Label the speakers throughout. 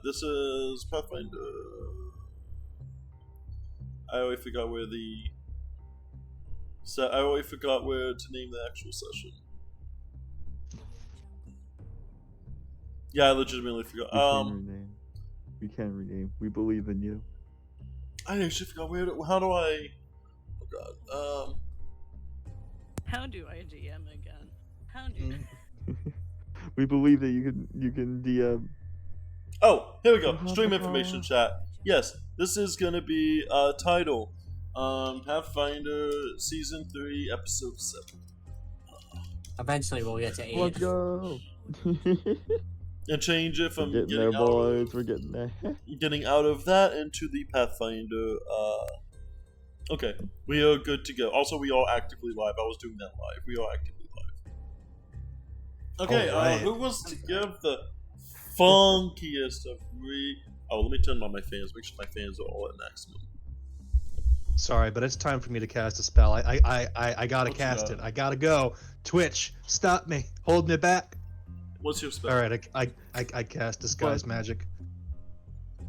Speaker 1: this is Pathfinder. I already forgot where to name the actual session. Yeah, I legitimately forgot.
Speaker 2: We can rename. We believe in you.
Speaker 1: I actually forgot how do I? Oh God.
Speaker 3: How do I GM again? How do?
Speaker 2: We believe that you can DM.
Speaker 1: Oh, here we go. Stream information chat. Yes, this is gonna be title. Pathfinder Season 3, Episode 7.
Speaker 4: Eventually we'll get to 8.
Speaker 2: Let's go.
Speaker 1: And change it from
Speaker 2: We're getting there, boys. We're getting there.
Speaker 1: Getting out of that into the Pathfinder. Okay, we are good to go. Also, we are actively live. I was doing that live. We are actively live. Okay,
Speaker 4: right.
Speaker 1: Who wants to give the funkiest of let me turn on my fans. Make sure my fans are all at maximum.
Speaker 5: Sorry, but it's time for me to cast a spell. I gotta cast it. I gotta go. Twitch, stop me. Hold me back.
Speaker 1: What's your spell?
Speaker 5: All right, I cast Disguise Magic.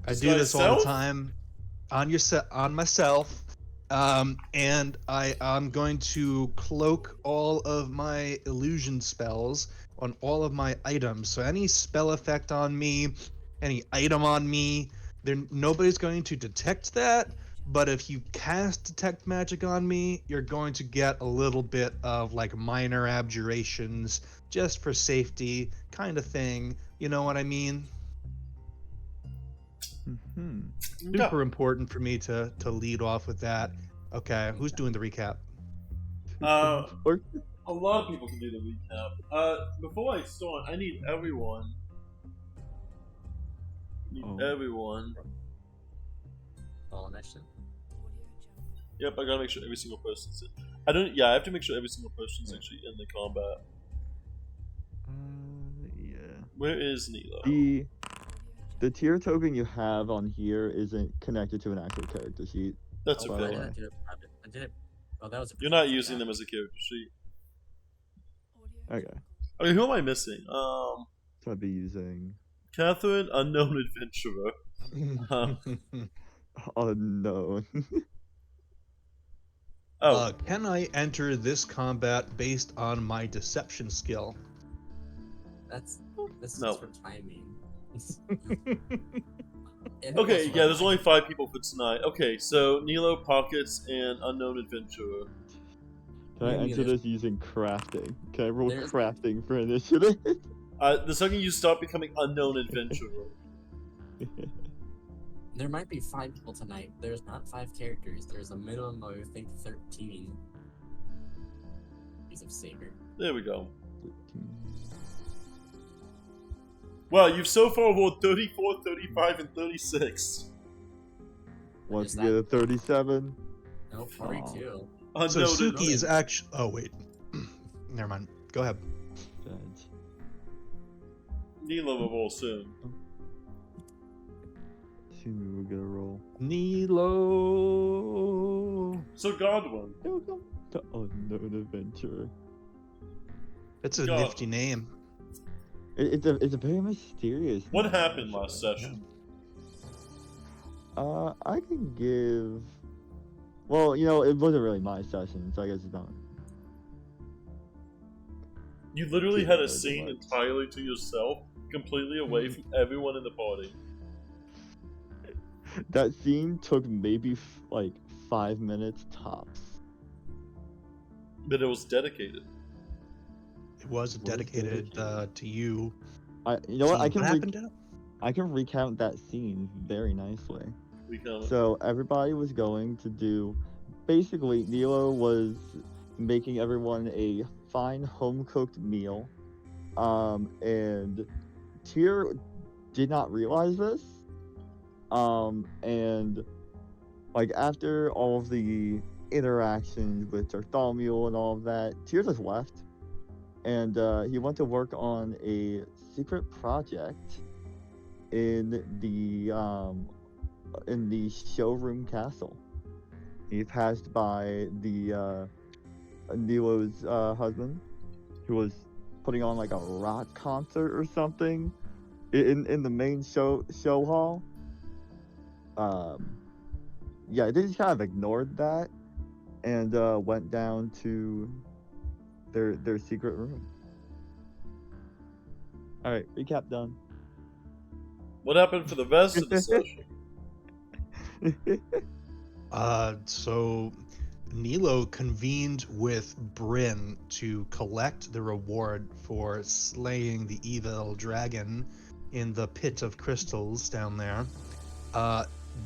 Speaker 5: I do
Speaker 1: Disguise
Speaker 5: this all
Speaker 1: self?
Speaker 5: the time on myself, and I'm going to cloak all of my illusion spells on all of my items. So any spell effect on me, any item on me, nobody's going to detect that. But if you cast Detect Magic on me, you're going to get a little bit of like minor abjurations just for safety kind of thing. You know what I mean? Super important for me to lead off with that. Okay, who's doing the recap?
Speaker 1: A lot of people can do the recap. Before I start, I need everyone. Everyone.
Speaker 4: All initiative.
Speaker 1: Yep, I gotta make sure every single person's in. I have to make sure every single person's actually in the combat.
Speaker 2: Yeah.
Speaker 1: Where is Nilo?
Speaker 2: The tier token you have on here isn't connected to an actual character sheet.
Speaker 1: That's
Speaker 2: by the
Speaker 1: okay.
Speaker 2: way.
Speaker 4: I did it. Oh, that was.
Speaker 1: You're not using them as a character sheet.
Speaker 2: Okay.
Speaker 1: Okay, who am I missing?
Speaker 2: So I'd be using
Speaker 1: Catherine, Unknown Adventurer.
Speaker 2: unknown.
Speaker 5: Can I enter this combat based on my deception skill?
Speaker 4: This is
Speaker 1: No.
Speaker 4: for timing.
Speaker 1: Okay, yeah, there's only 5 people for tonight. Okay, so Nilo, Pockets, and Unknown Adventurer.
Speaker 2: Can I enter this using crafting? Can I roll crafting for initiative?
Speaker 1: The second you stop becoming Unknown Adventurer.
Speaker 4: There might be 5 people tonight. There's not 5 characters. There's a minimum of, I think, 13. Piece of Saber.
Speaker 1: There we go. Wow, you've so far rolled 34, 35, and 36.
Speaker 2: Once you get a 37.
Speaker 4: No, 42.
Speaker 5: So Suki is actually. Oh wait, never mind. Go ahead.
Speaker 1: Nilo will roll soon.
Speaker 2: Soon we will get a roll.
Speaker 5: Nilo.
Speaker 1: So Godwin.
Speaker 2: The Unknown Adventurer.
Speaker 5: It's a nifty name.
Speaker 2: It's a very mysterious.
Speaker 1: What happened last session?
Speaker 2: I can give. Well, it wasn't really my session, so I guess it's not.
Speaker 1: You literally had a scene entirely to yourself, completely away from everyone in the party.
Speaker 2: That scene took maybe 5 minutes tops.
Speaker 1: But it was dedicated.
Speaker 5: It was dedicated to you.
Speaker 2: You know what? I can
Speaker 5: recount
Speaker 2: that scene very nicely.
Speaker 1: Recount.
Speaker 2: So everybody was going to do. Basically, Nilo was making everyone a fine home-cooked meal, and Tyr did not realize this. And after all of the interactions with Bartholomew and all of that, Tyr just left. And he went to work on a secret project in the showroom castle. He passed by the Nilo's husband, who was putting on a rock concert or something in the main show hall. Yeah, they just kind of ignored that and went down to their secret room. All right, recap done.
Speaker 1: What happened for the rest of the session?
Speaker 5: So Nilo convened with Bryn to collect the reward for slaying the evil dragon in the pit of crystals down there.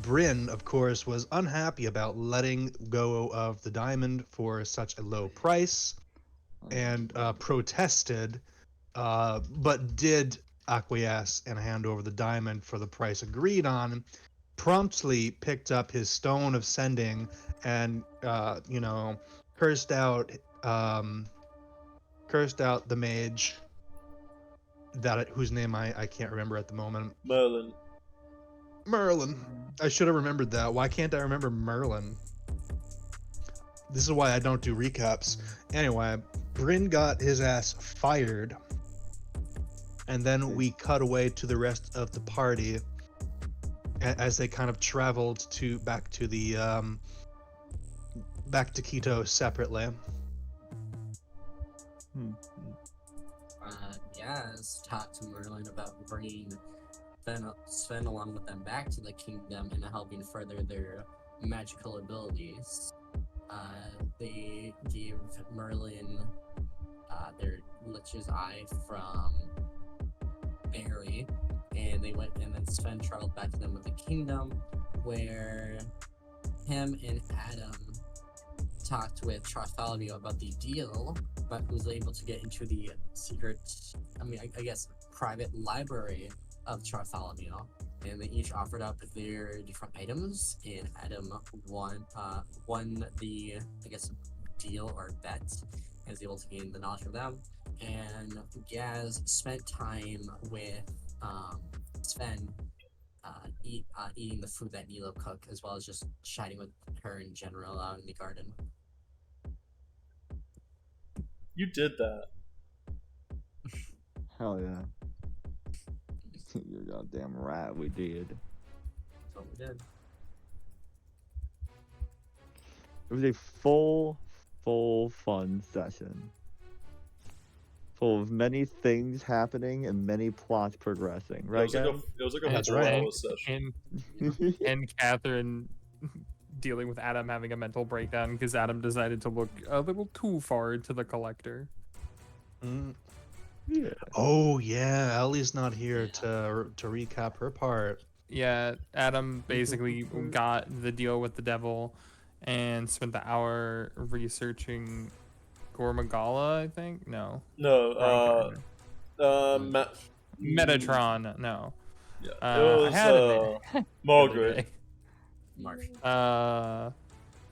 Speaker 5: Bryn, of course, was unhappy about letting go of the diamond for such a low price and protested, but did acquiesce and hand over the diamond for the price agreed on. Promptly picked up his stone of sending and cursed out the mage whose name I can't remember at the moment. Merlin. I should have remembered that. Why can't I remember Merlin? This is why I don't do recaps. Anyway, Bryn got his ass fired, and then we cut away to the rest of the party as they kind of traveled back to Quito separately.
Speaker 4: Yaz talked to Merlin about bringing Sven along with them back to the kingdom and helping further their magical abilities. They gave Merlin their Lich's Eye from Barry, and they went, and then Sven traveled back to them with the kingdom, where him and Adam talked with Bartholomew about the deal, but was able to get into the secret, I guess, private library of Bartholomew, and they each offered up their different items, and Adam won the, I guess, deal or bet, and was able to gain the knowledge from them, and Gaz spent time with Sven, eating the food that Nilo cooked, as well as just chatting with her in general out in the garden.
Speaker 1: You did that.
Speaker 2: Hell yeah. You're goddamn right, we did.
Speaker 4: That's what we did.
Speaker 2: It was a full fun session. Full of many things happening and many plots progressing, right, guys?
Speaker 1: It was like a
Speaker 5: That's
Speaker 1: 4
Speaker 5: right.
Speaker 1: hour session.
Speaker 6: And Catherine dealing with Adam having a mental breakdown because Adam decided to look a little too far into the collector.
Speaker 2: Yeah.
Speaker 5: Oh yeah, Ellie's not here to recap her part.
Speaker 6: Yeah, Adam basically got the deal with the devil and spent the hour researching Gormagala, I think? No.
Speaker 1: No,
Speaker 6: Metatron, no.
Speaker 1: Yeah,
Speaker 6: I
Speaker 1: it
Speaker 6: had it
Speaker 1: was
Speaker 6: the
Speaker 1: Margaret.
Speaker 6: other day.
Speaker 4: Marsh.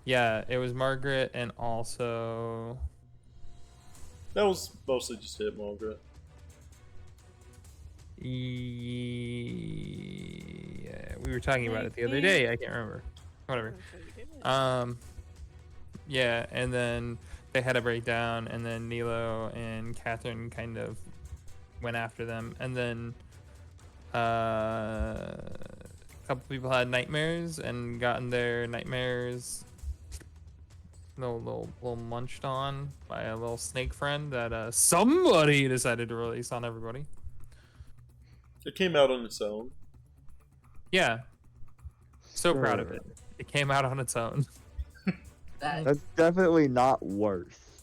Speaker 6: Yeah, it was Margaret, and also
Speaker 1: That was mostly just it, Margaret.
Speaker 6: yeah, we were talking about it the other day. I can't remember. Whatever. Yeah, and then they had a breakdown, and then Nilo and Catherine kind of went after them, and then a couple people had nightmares and gotten their nightmares little munched on by a little snake friend that somebody decided to release on everybody.
Speaker 1: It came out on its own.
Speaker 6: Yeah, so proud of it. It came out on its own.
Speaker 2: That's definitely not worse.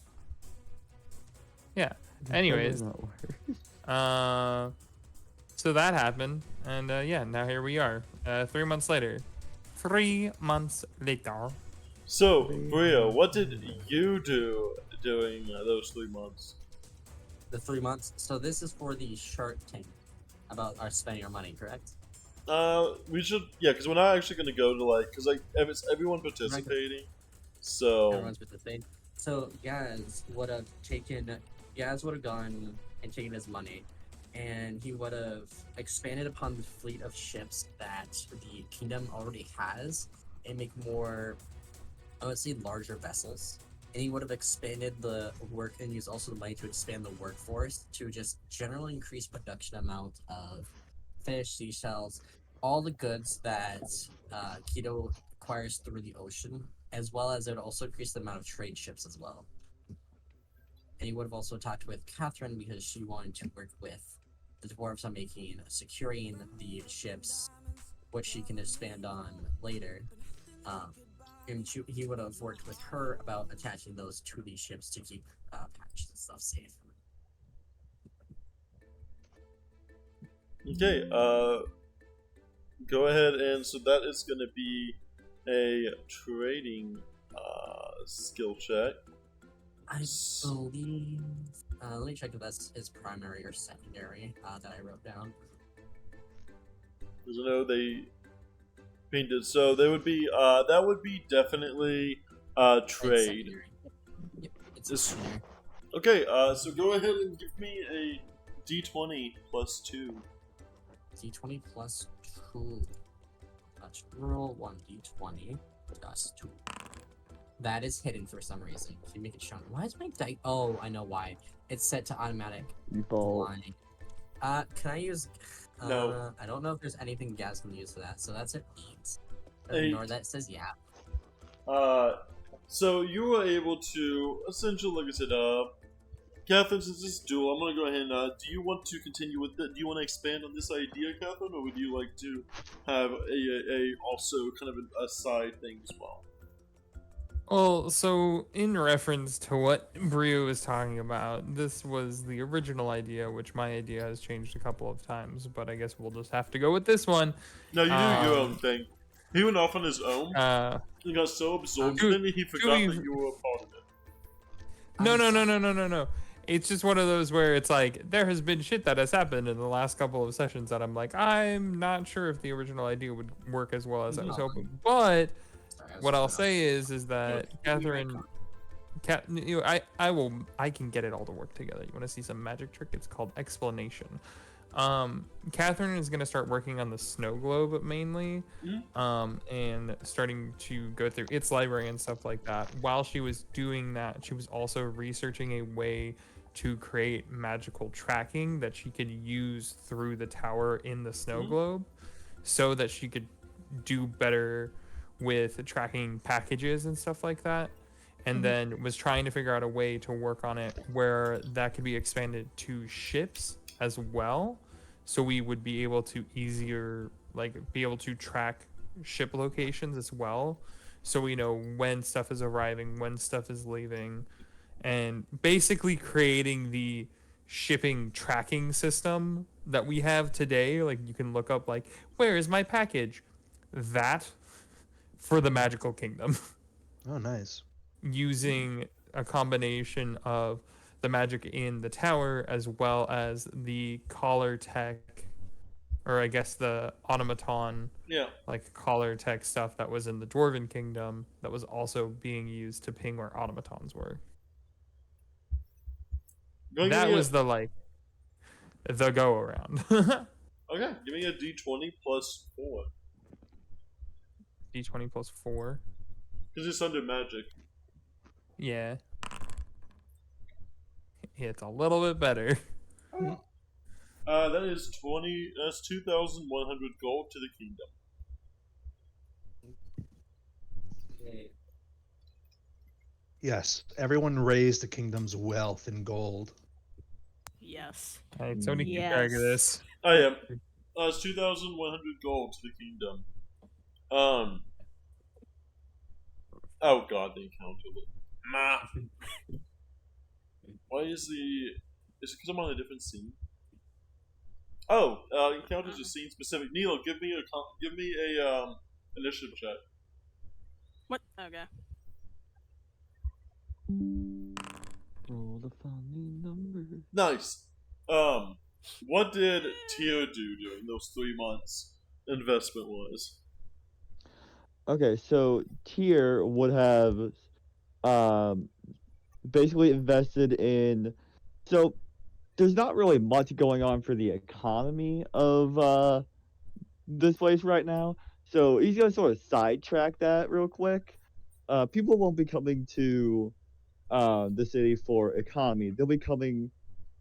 Speaker 6: Yeah.
Speaker 2: That's
Speaker 6: Anyways,
Speaker 2: definitely not worse.
Speaker 6: so that happened, and yeah, now here we are, 3 months later. 3 months later.
Speaker 1: So, Bria, what did you do during those 3 months?
Speaker 4: The 3 months. So this is for the Shark Tank about our spending our money, correct?
Speaker 1: We should, yeah, because we're not actually going to go to because it's everyone participating. So
Speaker 4: Everyone's participating. So Gaz would have gone and taken his money, and he would have expanded upon the fleet of ships that the kingdom already has and make more, I would say, larger vessels. And he would have expanded the work and used also the money to expand the workforce to just generally increase production amount of fish, seashells, all the goods that Keto acquires through the ocean, as well as it would also increase the amount of trade ships as well. And he would have also talked with Catherine because she wanted to work with the dwarves on securing the ships, which she can expand on later. And he would have worked with her about attaching those to these ships to keep packages and stuff safe.
Speaker 1: Okay, go ahead, and so that is going to be a trading skill check.
Speaker 4: I believe. Let me check if that's his primary or secondary that I wrote down.
Speaker 1: Because I know they painted, so they would be that would be definitely
Speaker 4: It's
Speaker 1: trade.
Speaker 4: secondary. Yep, it's
Speaker 1: This-
Speaker 4: secondary.
Speaker 1: Okay, so go ahead and give me a d20 plus 2.
Speaker 4: D20 plus 2. Let's roll 1d20 plus 2. That is hidden for some reason. Can you make it shown? Why is my dice? Oh, I know why. It's set to automatic
Speaker 2: Default.
Speaker 4: line. Can I use?
Speaker 1: No.
Speaker 4: I don't know if there's anything Gaz can use for that. So that's an 8.
Speaker 1: Eight.
Speaker 4: Ignore that. It says yeah.
Speaker 1: So you were able to essentially, like I said, Catherine, since this is dual, I'm gonna go ahead and do you want to continue with it? Do you want to expand on this idea, Catherine, or would you like to have a also kind of a side thing as well?
Speaker 6: Well, so in reference to what Brio was talking about, this was the original idea, which my idea has changed a couple of times, but I guess we'll just have to go with this one.
Speaker 1: No, you do your own thing. He went off on his own. He got so absorbed in it, he forgot that you were a part of it.
Speaker 6: No. It's just one of those where it's like, there has been shit that has happened in the last couple of sessions that I'm like, I'm not sure if the original idea would work as well as I was hoping. But
Speaker 4: Sorry, I was
Speaker 6: what I'll
Speaker 4: just
Speaker 6: say is that
Speaker 4: gonna-
Speaker 6: Catherine, I can get it all to work together. You want to see some magic trick? It's called explanation. Catherine is gonna start working on the snow globe mainly, and starting to go through its library and stuff like that. While she was doing that, she was also researching a way to create magical tracking that she could use through the tower in the snow globe, so that she could do better with tracking packages and stuff like that. And then was trying to figure out a way to work on it where that could be expanded to ships as well, so we would be able to be able to track ship locations as well, so we know when stuff is arriving, when stuff is leaving, and basically creating the shipping tracking system that we have today. Like, you can look up, like, where is my package, that for the magical kingdom.
Speaker 5: Oh, nice.
Speaker 6: Using a combination of the magic in the tower as well as the collar tech, or I guess the automaton, like collar tech stuff that was in the Dwarven Kingdom that was also being used to ping where automatons were. That was the go around.
Speaker 1: Okay, give me a d20 plus 4.
Speaker 6: D20 plus 4.
Speaker 1: Because it's under magic.
Speaker 6: Yeah. It's a little bit better.
Speaker 1: That is 20. That's 2,100 gold to the kingdom.
Speaker 5: Yes, everyone raised the kingdom's wealth in gold.
Speaker 3: Yes.
Speaker 6: Alright, so need to
Speaker 3: Yes.
Speaker 6: drag this.
Speaker 1: I am. It's 2,100 gold to the kingdom. Oh god, the encounter. Nah. Why is the? Is it because I'm on a different scene? Oh, encounters are scene specific. Nilo, give me a initiative check.
Speaker 3: What? Okay.
Speaker 2: Roll the following number.
Speaker 1: Nice. What did Tio do during those 3 months? Investment was.
Speaker 2: Okay, so Tier would have basically invested in. So there's not really much going on for the economy of this place right now. So he's gonna sort of sidetrack that real quick. People won't be coming to the city for economy. They'll be coming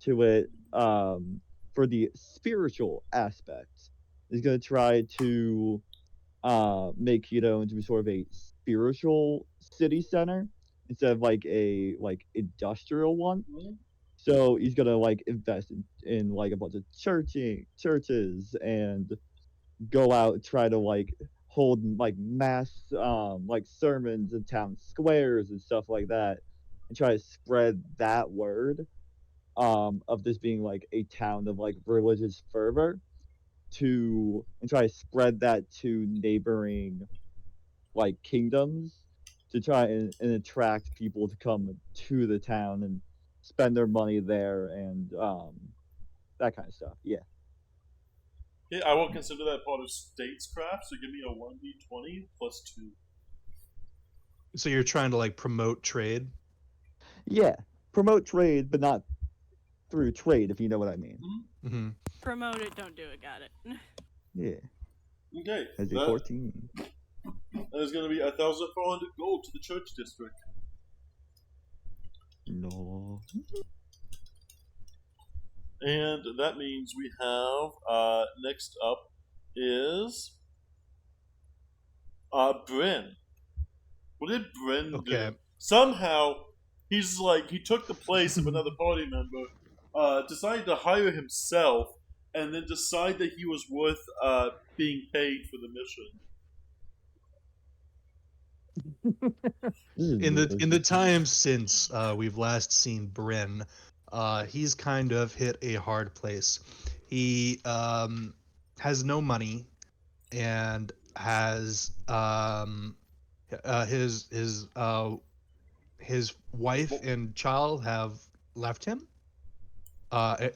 Speaker 2: to it for the spiritual aspects. He's gonna try to make Quito into sort of a spiritual city center instead of like a like industrial one. So he's gonna like invest in like a bunch of churches and go out and try to like hold like mass like sermons in town squares and stuff like that and try to spread that word of this being like a town of like religious fervor to and try to spread that to neighboring like kingdoms to try and attract people to come to the town and spend their money there and that kind of stuff. Yeah.
Speaker 1: Okay, I will consider that part of statescraft. So give me a 1d20 plus 2.
Speaker 5: So you're trying to like promote trade.
Speaker 2: Yeah. Promote trade, but not through trade, if you know what I mean.
Speaker 5: Mm-hmm.
Speaker 3: Promote it, don't do it. Got it.
Speaker 2: Yeah.
Speaker 1: Okay,
Speaker 2: As a 14.
Speaker 1: that is going to be 1,400 gold to the church district.
Speaker 2: No.
Speaker 1: And that means we have next up is Bryn. What did Bryn
Speaker 5: Okay.
Speaker 1: do? Somehow he's like he took the place of another party member, decided to hire himself, and then decide that he was worth being paid for the mission.
Speaker 5: In the time since we've last seen Bryn, he's kind of hit a hard place. He has no money and has his wife and child have left him.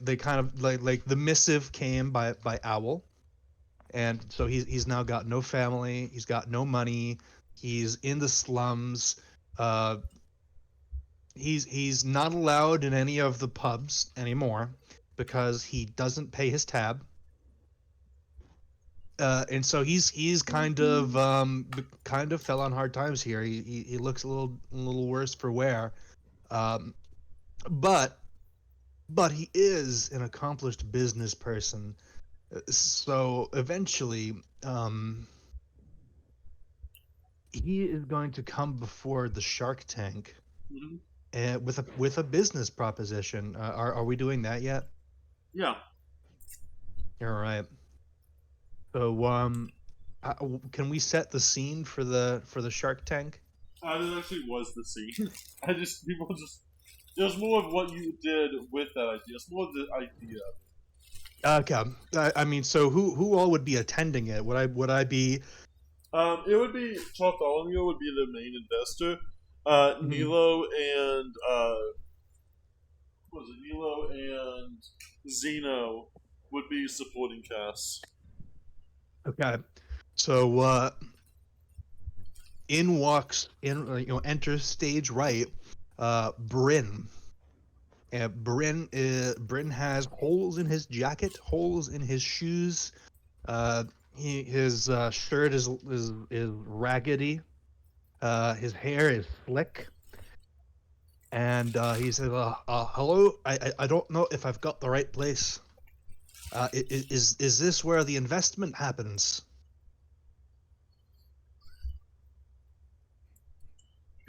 Speaker 5: They kind of like the missive came by Owl, and so he's now got no family. He's got no money. He's in the slums. Uh, he's not allowed in any of the pubs anymore because he doesn't pay his tab. And so he's kind of fell on hard times here. He looks a little worse for wear. Um, but he is an accomplished business person. So eventually, he is going to come before the Shark Tank with a business proposition. Are we doing that yet?
Speaker 1: Yeah.
Speaker 5: All right. So can we set the scene for the Shark Tank?
Speaker 1: That actually was the scene. There's more of what you did with that idea. It's more of the idea.
Speaker 5: Okay. I mean, so who all would be attending it? Would I be?
Speaker 1: It would be Bartholomew would be the main investor. Nilo and what was it? Nilo and Zeno would be supporting cast.
Speaker 5: Okay. So enters stage right, Bryn. Bryn has holes in his jacket, holes in his shoes. His shirt is raggedy. His hair is slick. And he says, "Hello. I don't know if I've got the right place. Is this where the investment happens?"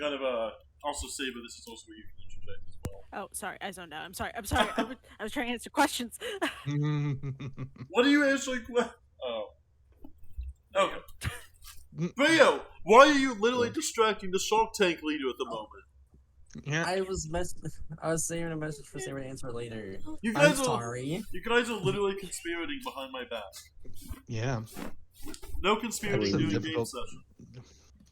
Speaker 1: Kind of also say, but this is also where you can interject as well.
Speaker 3: Oh, sorry, I zoned out. I'm sorry. I was trying to answer questions.
Speaker 1: What do you actually? Oh, okay. Rio, why are you literally distracting the Shark Tank leader at the moment?
Speaker 5: Yeah.
Speaker 4: I was saving a message for Sarah to answer later.
Speaker 1: You
Speaker 4: I'm
Speaker 1: guys
Speaker 4: sorry.
Speaker 1: You guys are literally conspirating behind my back.
Speaker 5: Yeah.
Speaker 1: No conspirating
Speaker 5: That's
Speaker 1: during game
Speaker 5: difficult.
Speaker 1: session.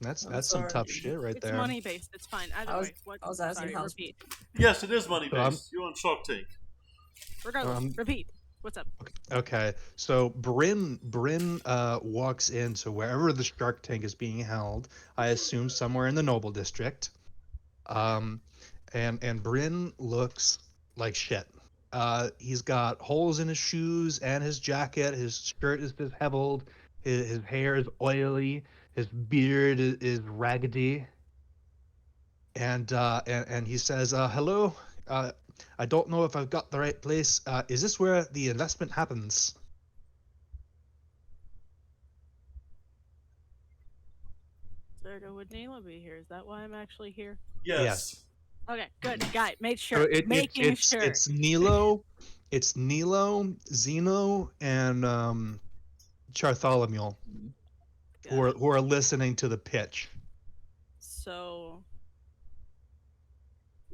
Speaker 5: That's
Speaker 4: I'm
Speaker 5: some tough
Speaker 4: sorry.
Speaker 5: shit right
Speaker 3: It's
Speaker 5: there.
Speaker 3: money based. It's fine. Either way. What?
Speaker 4: I was asking
Speaker 3: sorry,
Speaker 4: how-
Speaker 3: repeat.
Speaker 1: Yes, it is money
Speaker 5: So I'm-
Speaker 1: based. You're on Shark Tank.
Speaker 3: Regardless, repeat. What's up?
Speaker 5: Okay, so Bryn walks into wherever the Shark Tank is being held. I assume somewhere in the Noble District. And Bryn looks like shit. He's got holes in his shoes and his jacket. His shirt is disheveled. His hair is oily. His beard is raggedy. And he says, "Hello. I don't know if I've got the right place. Is this where the investment happens?"
Speaker 3: or would Nayla be here? Is that why I'm actually here?
Speaker 1: Yes.
Speaker 3: Okay, good. Got it. Made
Speaker 5: So
Speaker 3: sure. Making sure.
Speaker 5: it's Nilo, Zeno, and Chartholomew
Speaker 3: Got it.
Speaker 5: who are listening to the pitch.
Speaker 3: So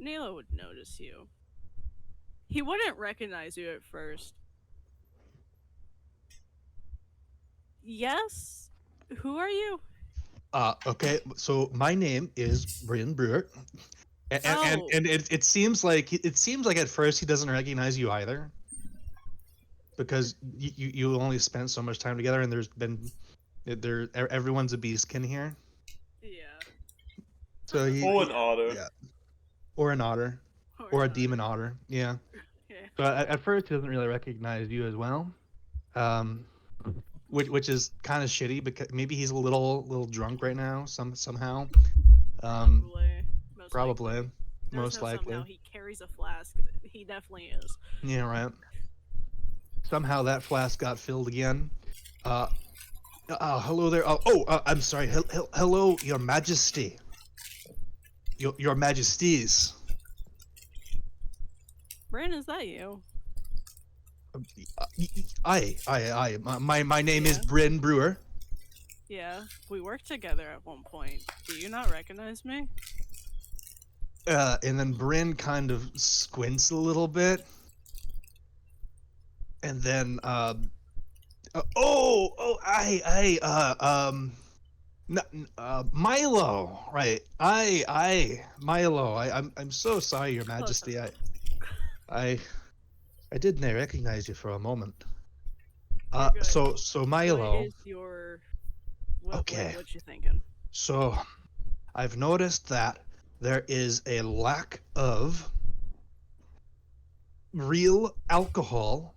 Speaker 3: Nayla would notice you. He wouldn't recognize you at first. Yes? Who are you?
Speaker 5: Okay, so my name is Brian Brewer,
Speaker 3: Oh.
Speaker 5: and it seems like at first he doesn't recognize you either, because you only spent so much time together, and everyone's a beastkin here,
Speaker 3: Yeah.
Speaker 5: so
Speaker 1: Or an otter.
Speaker 5: yeah, or an otter, or a demon otter, yeah.
Speaker 3: Yeah.
Speaker 5: So at first he doesn't really recognize you as well, which is kind of shitty because maybe he's a little drunk right now somehow.
Speaker 3: Probably.
Speaker 5: Probably. Most
Speaker 3: Somehow
Speaker 5: likely.
Speaker 3: he carries a flask. He definitely is.
Speaker 5: Yeah, right. Somehow that flask got filled again. Hello there. I'm sorry. Hello, Your Majesty. Your Majesties.
Speaker 3: Bryn, is that you?
Speaker 5: My name is
Speaker 3: Yeah.
Speaker 5: Bryn Brewer.
Speaker 3: Yeah. We worked together at one point. Do you not recognize me?
Speaker 5: And then Bryn kind of squints a little bit. And then, Milo, right? Milo. I'm so sorry, Your Majesty. I didn't recognize you for a moment.
Speaker 3: You're good.
Speaker 5: So Milo.
Speaker 3: What is your...
Speaker 5: Okay.
Speaker 3: What you thinking?
Speaker 5: So, I've noticed that there is a lack of real alcohol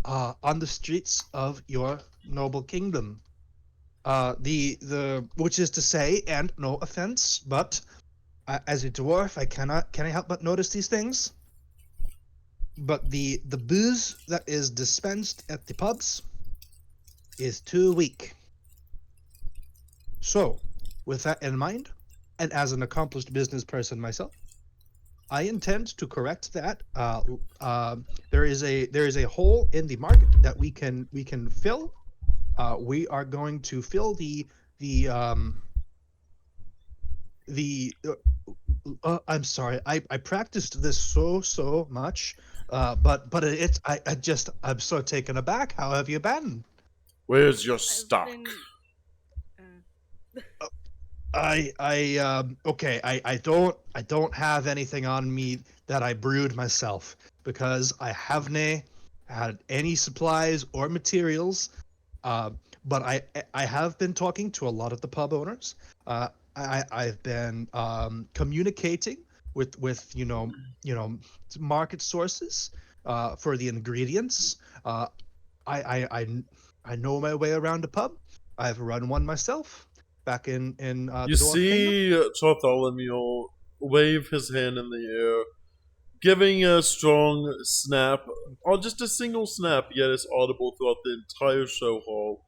Speaker 5: on the streets of your noble kingdom. Which is to say, and no offense, but as a dwarf, can I help but notice these things? But the booze that is dispensed at the pubs is too weak. So, with that in mind, and as an accomplished business person myself, I intend to correct that. There is a hole in the market that we can fill. We are going to fill the I'm sorry. I practiced this so much, but I'm so taken aback. How have you been?
Speaker 1: Where's your
Speaker 3: I've
Speaker 1: stock?
Speaker 3: been...
Speaker 5: Okay. I don't have anything on me that I brewed myself because I haven't had any supplies or materials. But I have been talking to a lot of the pub owners. I've been communicating with market sources for the ingredients. I know my way around a pub. I've run one myself back in the
Speaker 1: You
Speaker 5: Dwarf Kingdom.
Speaker 1: see Bartholomew wave his hand in the air, giving a strong snap, or just a single snap, yet it's audible throughout the entire show hall.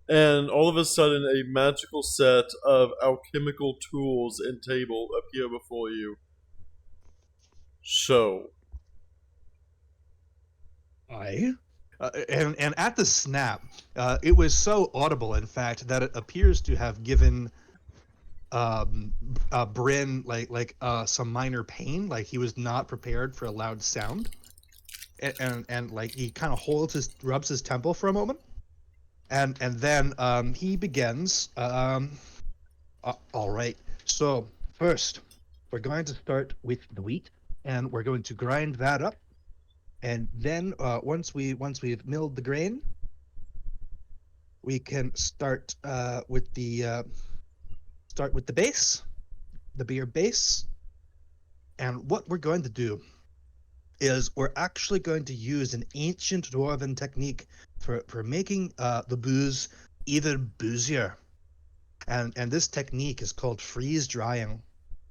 Speaker 1: And all of a sudden, a magical set of alchemical tools and table appear before you. Show.
Speaker 5: And at the snap, it was so audible, in fact, that it appears to have given Bryn some minor pain, like he was not prepared for a loud sound, and like he kind of rubs his temple for a moment, and then he begins. All right. So first, we're going to start with the wheat, and we're going to grind that up, and then once we've milled the grain, we can start with the base, the beer base. And what we're going to do is we're actually going to use an ancient dwarven technique for making the booze even boozier. And this technique is called freeze drying.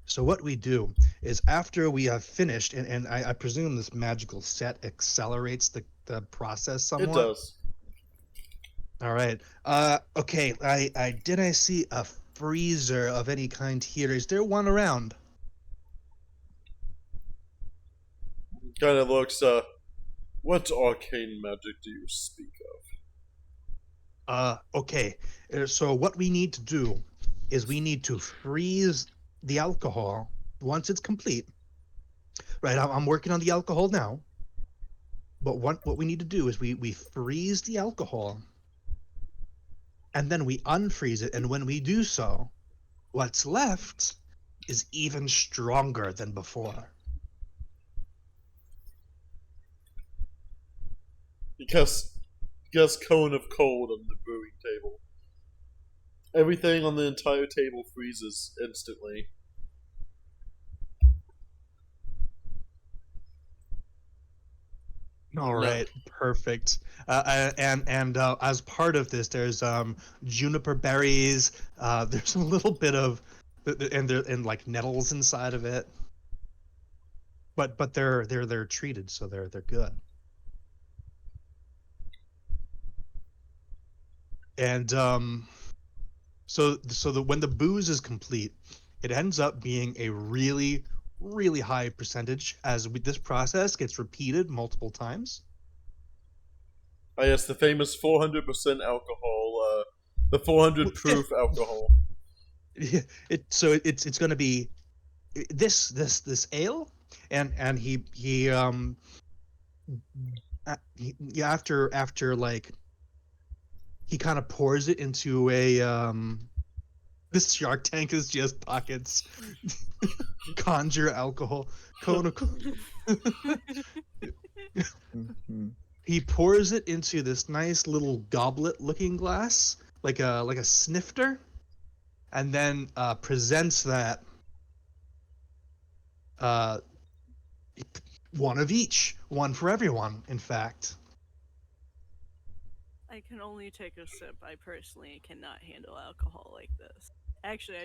Speaker 5: So what we do is after we have finished, and I presume this magical set accelerates the process somewhat.
Speaker 1: It does.
Speaker 5: All right. Okay. I see freezer of any kind here. Is there one around?
Speaker 1: Kind of looks, what arcane magic do you speak of?
Speaker 5: Okay. So what we need to do is we need to freeze the alcohol once it's complete. Right, I'm working on the alcohol now. But what we need to do is we freeze the alcohol, and then we unfreeze it. And when we do so, what's left is even stronger than before.
Speaker 1: Because cone of cold on the brewing table. Everything on the entire table freezes instantly.
Speaker 5: All right, perfect. And as part of this, there's juniper berries. There's a little bit of, and like nettles inside of it. But they're treated, so they're good. And so when the booze is complete, it ends up being a really high percentage as this process gets repeated multiple times.
Speaker 1: Oh yes, the famous 400% alcohol, the 400 proof alcohol.
Speaker 5: It's going to be this ale, and he after like he kind of pours it into a this Shark Tank is just pockets. Conjure alcohol. He pours it into this nice little goblet-looking glass, like a snifter, and then presents that one of each, one for everyone. In fact,
Speaker 3: I can only take a sip. I personally cannot handle alcohol like this. Actually,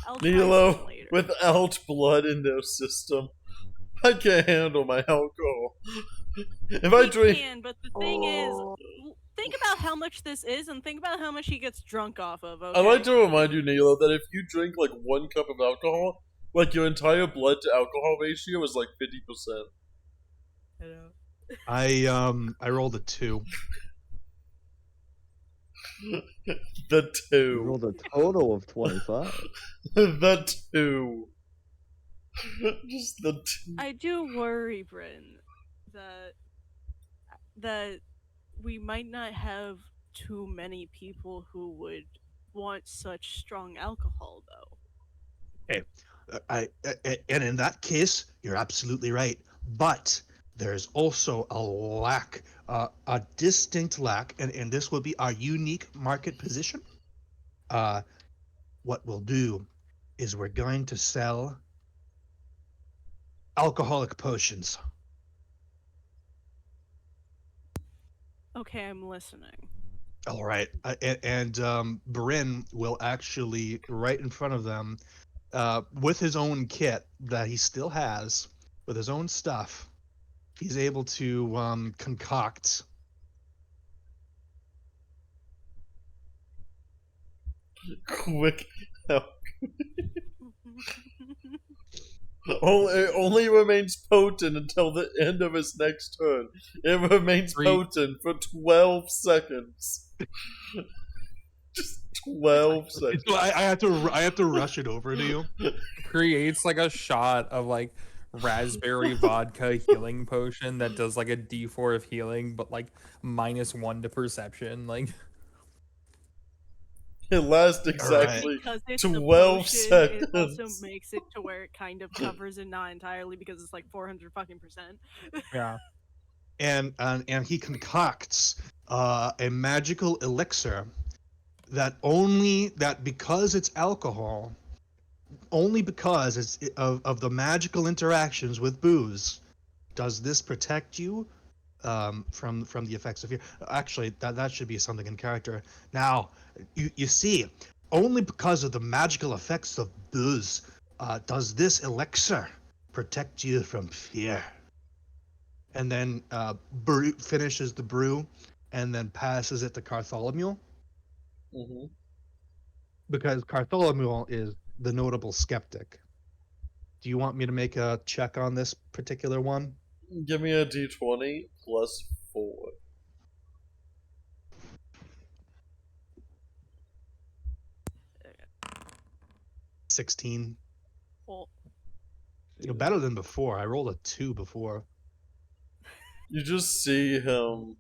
Speaker 3: I'll try
Speaker 1: Nilo,
Speaker 3: some later.
Speaker 1: without blood in their system, I can't handle my alcohol. If I drink,
Speaker 3: can, but the thing is, think about how much this is, and think about how much he gets drunk off of. Okay?
Speaker 1: I'd like to remind you, Nilo, that if you drink like 1 cup of alcohol, like your entire blood to alcohol ratio is like 50%.
Speaker 5: I rolled a 2.
Speaker 1: The
Speaker 2: You
Speaker 1: 2.
Speaker 2: rolled a total of 25.
Speaker 1: The 2. Just the 2.
Speaker 3: I do worry, Bryn, that we might not have too many people who would want such strong alcohol, though.
Speaker 5: And in that case, you're absolutely right. But there's also a lack, a distinct lack, and this will be our unique market position. What we'll do is we're going to sell alcoholic potions.
Speaker 3: Okay, I'm listening.
Speaker 5: All right, and Bryn will actually, right in front of them, with his own kit that he still has, with his own stuff, he's able to concoct
Speaker 1: Quick help. Only remains potent until the end of his next turn. It remains potent for 12 seconds. Just 12 seconds.
Speaker 5: So I have to rush it over to you.
Speaker 6: Creates like a shot of like raspberry vodka healing potion that does like a D4 of healing, but like -1 to perception. Like
Speaker 1: It lasts exactly
Speaker 3: Because it's
Speaker 1: 12
Speaker 3: a potion,
Speaker 1: seconds.
Speaker 3: it also makes it to where it kind of covers it, not entirely, because it's like 400 fucking percent.
Speaker 6: yeah.
Speaker 5: And he concocts a magical elixir that because it's alcohol, only because it's of the magical interactions with booze, does this protect you from the effects of fear. Actually, that should be something in character. Now, you see, only because of the magical effects of booze does this elixir protect you from fear. And then finishes the brew, and then passes it to Bartholomew.
Speaker 1: Mm-hmm.
Speaker 5: because Bartholomew is the notable skeptic. Do you want me to make a check on this particular one?
Speaker 1: Give me a d20 plus 4.
Speaker 5: 16.
Speaker 3: Well,
Speaker 5: You're better than before. I rolled a 2 before.
Speaker 1: You just see him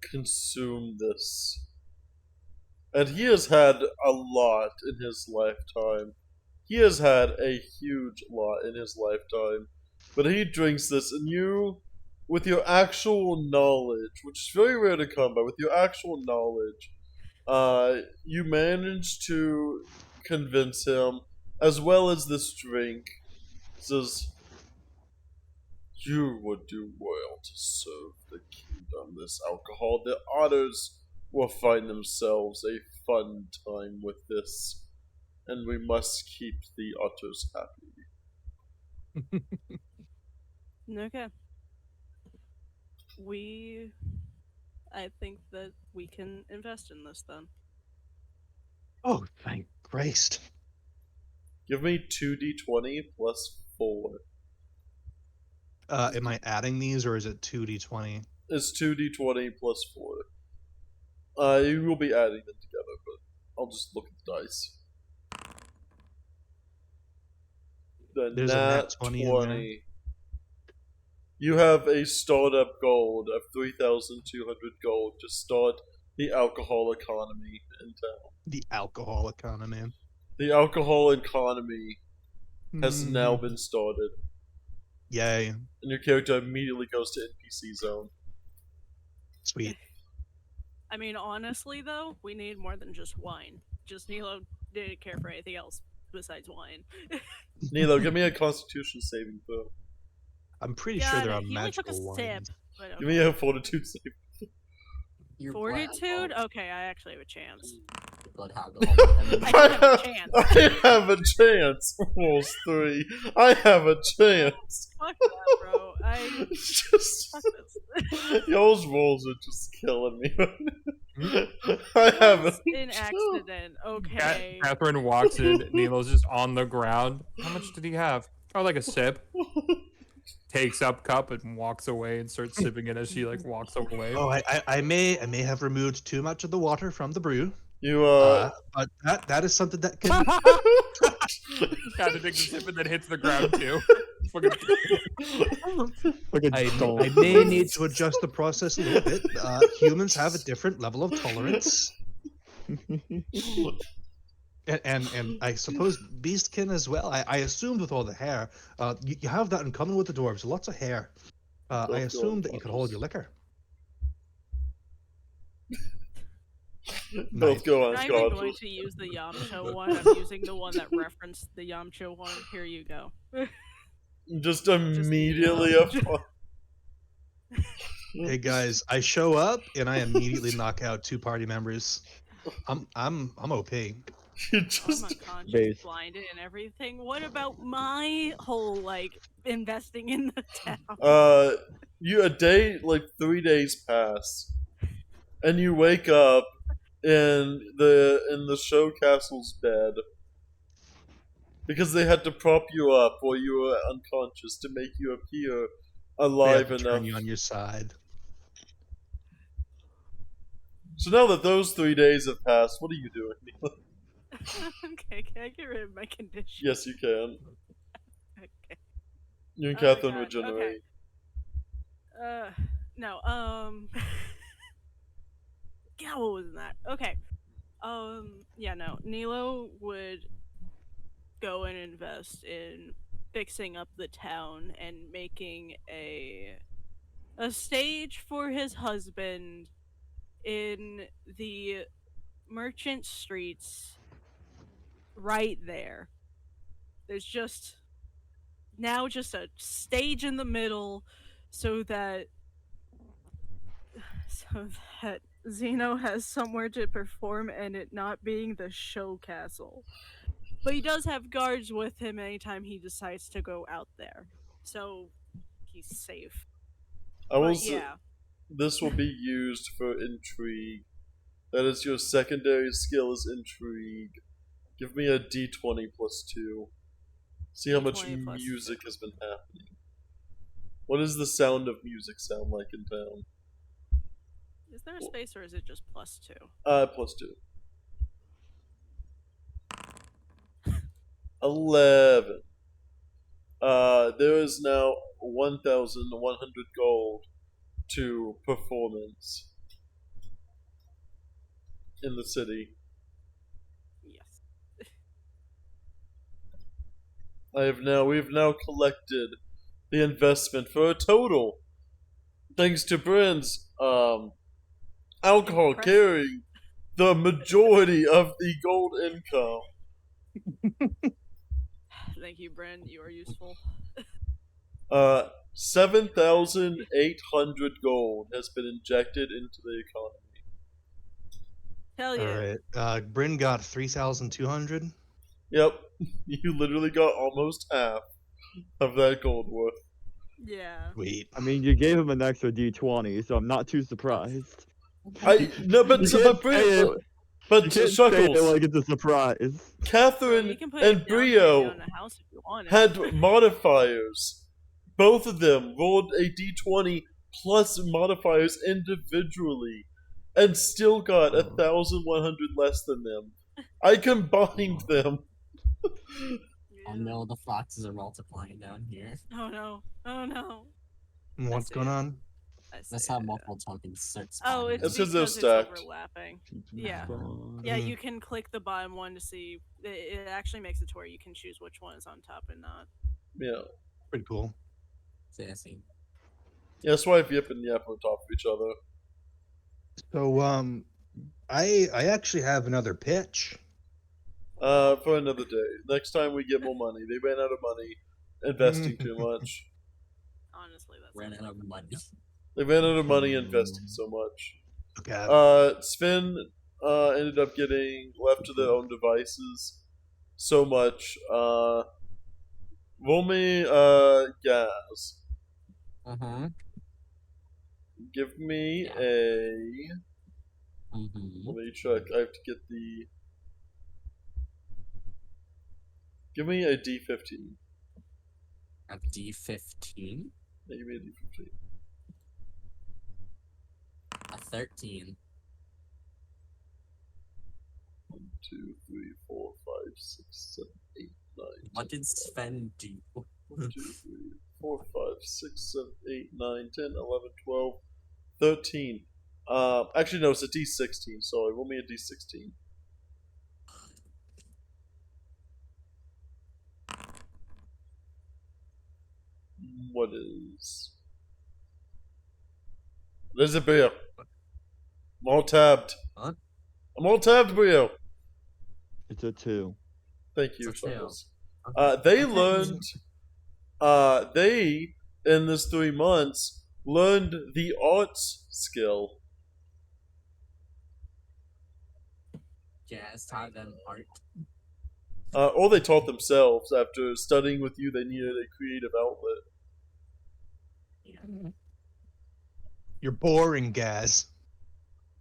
Speaker 1: consume this. And he has had a lot in his lifetime. He has had a huge lot in his lifetime. But he drinks this, and you, with your actual knowledge, which is very rare to come by, with your actual knowledge, you manage to convince him, as well as this drink, says, you would do well to serve the kingdom this alcohol. The otters will find themselves a fun time with this, and we must keep the otters happy.
Speaker 3: okay. I think that we can invest in this then.
Speaker 5: Oh, thank Christ.
Speaker 1: Give me 2d20 plus 4.
Speaker 5: Am I adding these or is it 2d20?
Speaker 1: It's 2d20 plus 4. You will be adding them together, but I'll just look at the dice. The
Speaker 5: There's a nat 20 in there.
Speaker 1: You have a startup gold of 3,200 gold to start the alcohol economy in town.
Speaker 5: The alcohol economy.
Speaker 1: The alcohol economy has now
Speaker 5: Mm,
Speaker 1: been started,
Speaker 5: Yay.
Speaker 1: and your character immediately goes to NPC zone.
Speaker 5: Sweet.
Speaker 3: I mean, honestly, though, we need more than just wine. Just Nilo didn't care for anything else besides wine.
Speaker 1: Nilo, give me a Constitution saving throw.
Speaker 5: I'm pretty sure there are
Speaker 3: he only took a
Speaker 5: magical
Speaker 3: sip.
Speaker 5: wines.
Speaker 3: But
Speaker 1: Give me a Fortitude save.
Speaker 4: Your
Speaker 3: Fortitude? Okay, I actually have a chance.
Speaker 4: Blood alcohol.
Speaker 3: I don't have a chance.
Speaker 1: I have a chance. Rolls 3. I have a chance.
Speaker 3: Fuck that, bro.
Speaker 1: Just
Speaker 3: Fuck this.
Speaker 1: y'all's rolls are just killing me. I have
Speaker 3: It's an accident. Okay.
Speaker 6: Catherine walks in. Nilo's just on the ground. How much did he have? Oh, like a sip. Takes up cup and walks away and starts sipping it as she like walks away.
Speaker 5: Oh, I may have removed too much of the water from the brew.
Speaker 1: You
Speaker 5: But that is something that can
Speaker 6: Catherine takes a sip and then hits the ground too. Fucking-
Speaker 5: I may need to adjust the process a little bit. Humans have a different level of tolerance, and I suppose beastkin as well. I assumed with all the hair, you have that in common with the dwarves. Lots of hair. I
Speaker 1: Both
Speaker 5: assumed
Speaker 1: go
Speaker 5: that you could hold your liquor.
Speaker 1: Both
Speaker 5: Nice.
Speaker 1: go
Speaker 3: I'm
Speaker 1: on
Speaker 3: not even going
Speaker 1: conscious.
Speaker 3: to use the Yamcha one. I'm using the one that referenced the Yamcha one. Here you go.
Speaker 1: Just immediately up.
Speaker 5: Hey guys, I show up and I immediately knock out 2 party members. I'm OP.
Speaker 1: You
Speaker 3: I'm
Speaker 1: just
Speaker 3: unconscious,
Speaker 2: Base.
Speaker 3: blinded, and everything. What about my whole like investing in the town?
Speaker 1: you a day like 3 days pass, and you wake up in the show castle's bed because they had to prop you up while you were unconscious to make you appear
Speaker 5: They have
Speaker 1: alive
Speaker 5: to
Speaker 1: enough.
Speaker 5: turn you on your side.
Speaker 1: So now that those 3 days have passed, what are you doing, Neela?
Speaker 3: Okay, can I get rid of my condition?
Speaker 1: Yes, you can.
Speaker 3: Okay.
Speaker 1: You and
Speaker 3: Oh my
Speaker 1: Catherine
Speaker 3: God,
Speaker 1: regenerate.
Speaker 3: No, yeah, what was that? Okay. Yeah, no. Nilo would go and invest in fixing up the town and making a stage for his husband in the merchant streets right there. There's just a stage in the middle so that Zeno has somewhere to perform and it not being the show castle. But he does have guards with him anytime he decides to go out there. So he's safe.
Speaker 1: I will
Speaker 3: But
Speaker 1: say
Speaker 3: yeah.
Speaker 1: this will be used for intrigue. That is your secondary skill is intrigue. Give me a d20 plus 2. See how much
Speaker 3: D20 plus
Speaker 1: music
Speaker 3: 2.
Speaker 1: has been happening. What does the sound of music sound like in town?
Speaker 3: Is there a space or is it just plus 2?
Speaker 1: Plus 2. 11. There is now 1,100 gold to performance in the city.
Speaker 3: Yes.
Speaker 1: We've now collected the investment for a total, thanks to Bryn's alcohol
Speaker 3: Impressive.
Speaker 1: carrying the majority of the gold income.
Speaker 3: Thank you, Bryn. You are useful.
Speaker 1: 7,800 gold has been injected into the economy.
Speaker 3: Hell yeah.
Speaker 5: All right. Bryn got 3,200.
Speaker 1: Yep, you literally got almost half of that gold worth.
Speaker 3: Yeah.
Speaker 5: Wait.
Speaker 2: I mean, you gave him an extra D20, so I'm not too surprised.
Speaker 1: No, but
Speaker 2: You
Speaker 1: so,
Speaker 2: can't
Speaker 1: but
Speaker 2: say it-
Speaker 1: Bryn, but
Speaker 2: You can't say it
Speaker 1: Shuckles,
Speaker 2: like it's a surprise.
Speaker 3: Bro,
Speaker 1: Catherine
Speaker 3: you can put
Speaker 1: and
Speaker 3: it down payment
Speaker 1: Brio
Speaker 3: on a house if you want it.
Speaker 1: had modifiers. Both of them rolled a d20 plus modifiers individually, and still got 1,100 less than them. I combined them.
Speaker 4: Oh no, the foxes are multiplying down here.
Speaker 3: Oh no. Oh no.
Speaker 5: What's
Speaker 3: see
Speaker 5: going
Speaker 3: it.
Speaker 5: on?
Speaker 3: I see
Speaker 4: Let's
Speaker 3: it.
Speaker 4: have multiple tokens start
Speaker 3: Oh,
Speaker 4: spawning.
Speaker 3: it's
Speaker 1: That's 'cause they're
Speaker 3: because it's
Speaker 1: stacked.
Speaker 3: overlapping. Yeah.
Speaker 2: Spawn.
Speaker 3: Yeah, you can click the bottom one to see. It actually makes it to where you can choose which one is on top and not.
Speaker 1: Yeah.
Speaker 5: Pretty cool.
Speaker 4: Sassy.
Speaker 1: Yeah, swipe yip and yap on top of each other.
Speaker 5: So I actually have another pitch.
Speaker 1: For another day. Next time we get more money. They ran out of money investing too much.
Speaker 3: Honestly, that's
Speaker 4: Ran out of money.
Speaker 1: They ran out of money investing so much.
Speaker 5: Okay.
Speaker 1: Sven ended up getting left to their own devices so much. Roll me gas.
Speaker 4: Mm-hmm.
Speaker 1: Give me
Speaker 4: Yeah.
Speaker 1: a.
Speaker 4: Mm-hmm.
Speaker 1: Let me check. I have to get the. Give me a D15.
Speaker 4: A D15.
Speaker 1: Yeah, give me a D15.
Speaker 4: A 13.
Speaker 1: 1, 2, 3, 4, 5, 6, 7, 8, 9.
Speaker 4: What did Sven do?
Speaker 1: 1, 2, 3, 4, 5, 6, 7, 8, 9, 10, 11, 12, 13. Actually, no, it's a D16. Sorry, roll me a D16. What is. There's a Brio. I'm all tabbed.
Speaker 4: Huh?
Speaker 1: I'm all tabbed, Brio.
Speaker 2: It's a 2.
Speaker 1: Thank you,
Speaker 4: It's a two.
Speaker 1: Charles.
Speaker 4: Okay.
Speaker 1: They
Speaker 4: Okay.
Speaker 1: learned. They, in this 3 months, learned the arts skill.
Speaker 4: Jazz taught them art.
Speaker 1: Or they taught themselves. After studying with you, they needed a creative outlet.
Speaker 4: Yeah.
Speaker 5: You're boring, Gaz.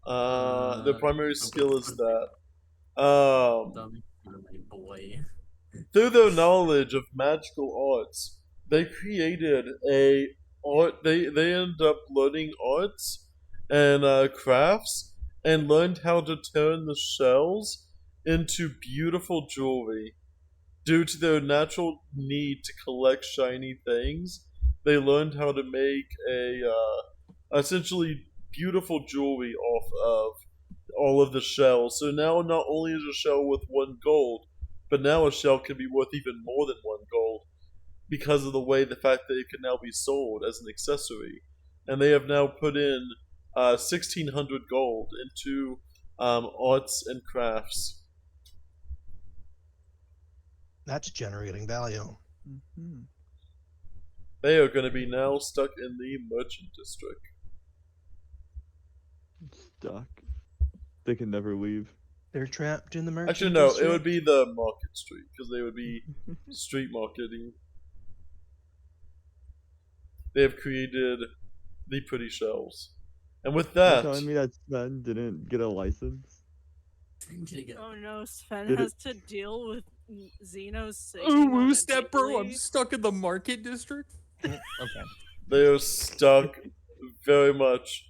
Speaker 1: Their primary skill is that.
Speaker 4: Dumb my boy.
Speaker 1: Through their knowledge of magical arts, they created a art. They ended up learning arts and crafts, and learned how to turn the shells into beautiful jewelry. Due to their natural need to collect shiny things, they learned how to make essentially beautiful jewelry off of all of the shells. So now not only is a shell worth 1 gold, but now a shell can be worth even more than 1 gold because of the fact that it can now be sold as an accessory. And they have now put in 1,600 gold into arts and crafts.
Speaker 5: That's generating value.
Speaker 2: Mm-hmm.
Speaker 1: They are going to be now stuck in the merchant district.
Speaker 2: Stuck. They can never leave.
Speaker 5: They're trapped in the merchant
Speaker 1: Actually, no, it
Speaker 5: district.
Speaker 1: would be the market street because they would be street marketing. They have created the pretty shells. And with
Speaker 2: You're
Speaker 1: that,
Speaker 2: telling me that Sven didn't get a license?
Speaker 3: Oh no, Sven
Speaker 2: Did it-
Speaker 3: has to deal with Xeno's
Speaker 6: Ooh,
Speaker 3: singing
Speaker 6: woo
Speaker 3: on a
Speaker 6: step, bro. I'm
Speaker 3: daily.
Speaker 6: stuck in the market district. Okay.
Speaker 1: they are stuck very much.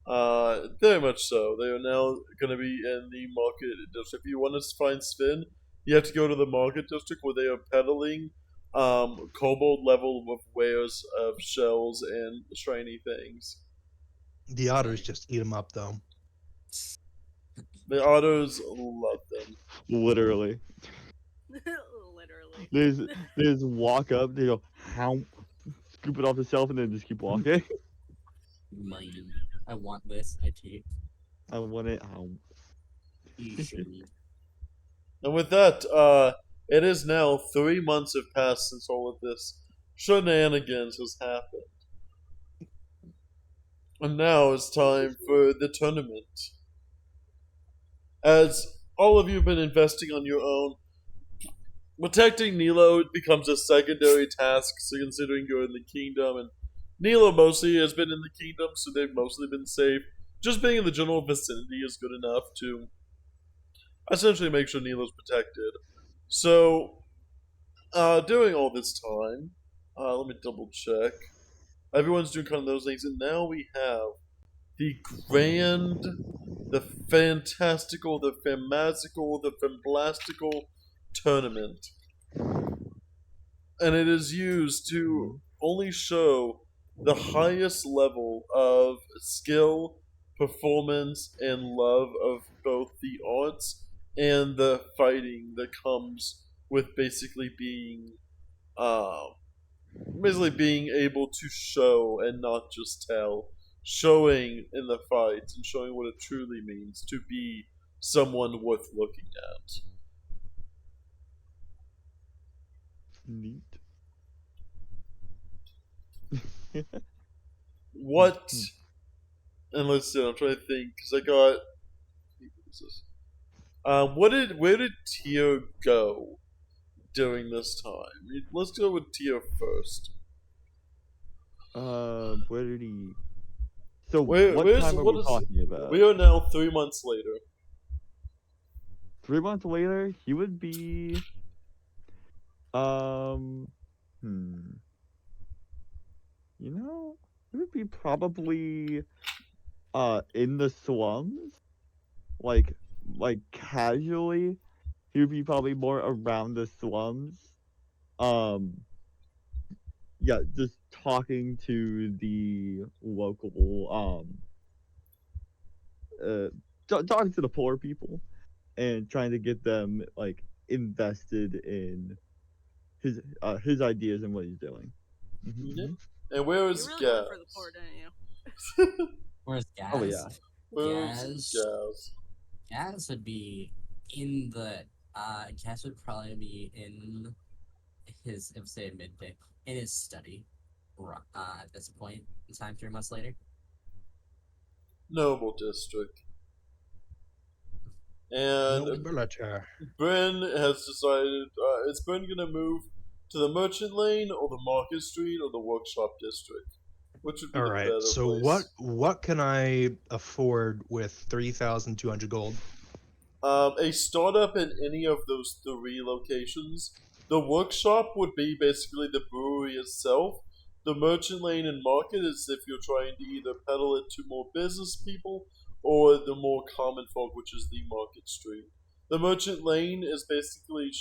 Speaker 1: Very much so. They are now going to be in the market district. If you want to find Sven, you have to go to the market district where they are peddling kobold level of wares of shells and shiny things.
Speaker 5: The otters just eat them up, though.
Speaker 1: The otters love them.
Speaker 2: Literally.
Speaker 3: Literally.
Speaker 2: They just walk up, they go, how? Scoop it off the shelf and then just keep walking.
Speaker 4: Mine. I want this. I take.
Speaker 2: I want it. How?
Speaker 4: You should.
Speaker 1: And with that, it is now 3 months have passed since all of this shenanigans has happened. And now it's time for the tournament. As all of you have been investing on your own, protecting Nilo becomes a secondary task, so considering you're in the kingdom, and Nilo mostly has been in the kingdom, so they've mostly been safe. Just being in the general vicinity is good enough to essentially make sure Nilo's protected. So, during all this time, let me double check. Everyone's doing kind of those things, and now we have the grand, the fantastical, the famastical, the famblastical tournament. And it is used to only show the highest level of skill, performance, and love of both the arts and the fighting that comes with basically being able to show and not just tell, showing in the fights and showing what it truly means to be someone worth looking at.
Speaker 2: Neat.
Speaker 1: What? And let's see. I'm trying to think because I got. Where did Tio go during this time? Let's go with Tio first.
Speaker 2: Where did he? So
Speaker 1: Where-
Speaker 2: what
Speaker 1: where's-
Speaker 2: time are
Speaker 1: what
Speaker 2: we
Speaker 1: is-
Speaker 2: talking about?
Speaker 1: We are now 3 months later.
Speaker 2: 3 months later, he would be. You know, he would be probably in the slums, like casually. He would be probably more around the slums. Yeah, just talking to the local talking to the poor people and trying to get them like invested in his ideas and what he's doing.
Speaker 1: Yeah. And where
Speaker 3: You
Speaker 1: is
Speaker 3: really
Speaker 1: Gaz?
Speaker 3: went for the poor, didn't you?
Speaker 4: Where's Gaz?
Speaker 2: Oh yeah.
Speaker 1: Where's
Speaker 4: Gaz.
Speaker 1: Gaz?
Speaker 4: Gaz would be in the. Gaz would probably be in his, if say midday, in his study. At this point in time, 3 months later.
Speaker 1: Noble District. And
Speaker 5: Nobility.
Speaker 1: Bryn has decided, is Bryn gonna move to the Merchant Lane or the Market Street or the Workshop District? Which would be
Speaker 5: All
Speaker 1: the
Speaker 5: right.
Speaker 1: better
Speaker 5: So
Speaker 1: place?
Speaker 5: what can I afford with 3,200 gold?
Speaker 1: A startup in any of those 3 locations. The Workshop would be basically the brewery itself. The Merchant Lane and Market is if you're trying to either peddle it to more business people or the more common folk, which is the Market Street. The Merchant Lane is basically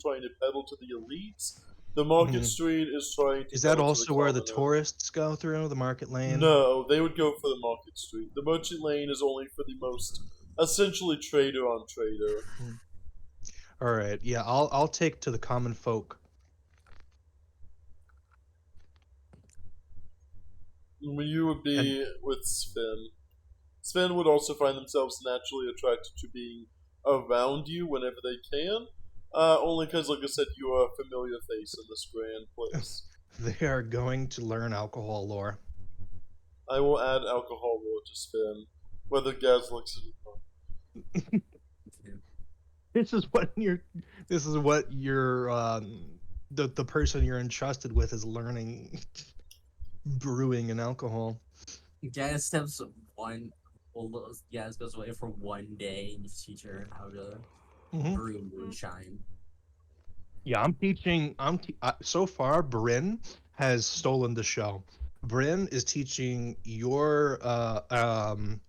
Speaker 1: trying to peddle to the elites. The Market
Speaker 5: Mhm.
Speaker 1: Street is trying to
Speaker 5: Is that
Speaker 1: peddle
Speaker 5: also
Speaker 1: to the
Speaker 5: where the
Speaker 1: commoner.
Speaker 5: tourists go through the market lane?
Speaker 1: No, they would go for the Market Street. The Merchant Lane is only for the most essentially trader on trader.
Speaker 5: All right. Yeah, I'll take to the common folk.
Speaker 1: You would be with Sven. Sven would also find themselves naturally attracted to being around you whenever they can. Only because, like I said, you are a familiar face in this grand place.
Speaker 5: They are going to learn alcohol lore.
Speaker 1: I will add alcohol lore to Sven, whether Gaz looks at it or not.
Speaker 5: This is what your the person you're entrusted with is learning brewing and alcohol.
Speaker 4: Gaz steps one. Well, Gaz goes away for one day and you teach her how to
Speaker 5: Mhm.
Speaker 4: brew moonshine.
Speaker 5: Yeah, I'm teaching. So far, Bryn has stolen the show. Bryn is teaching your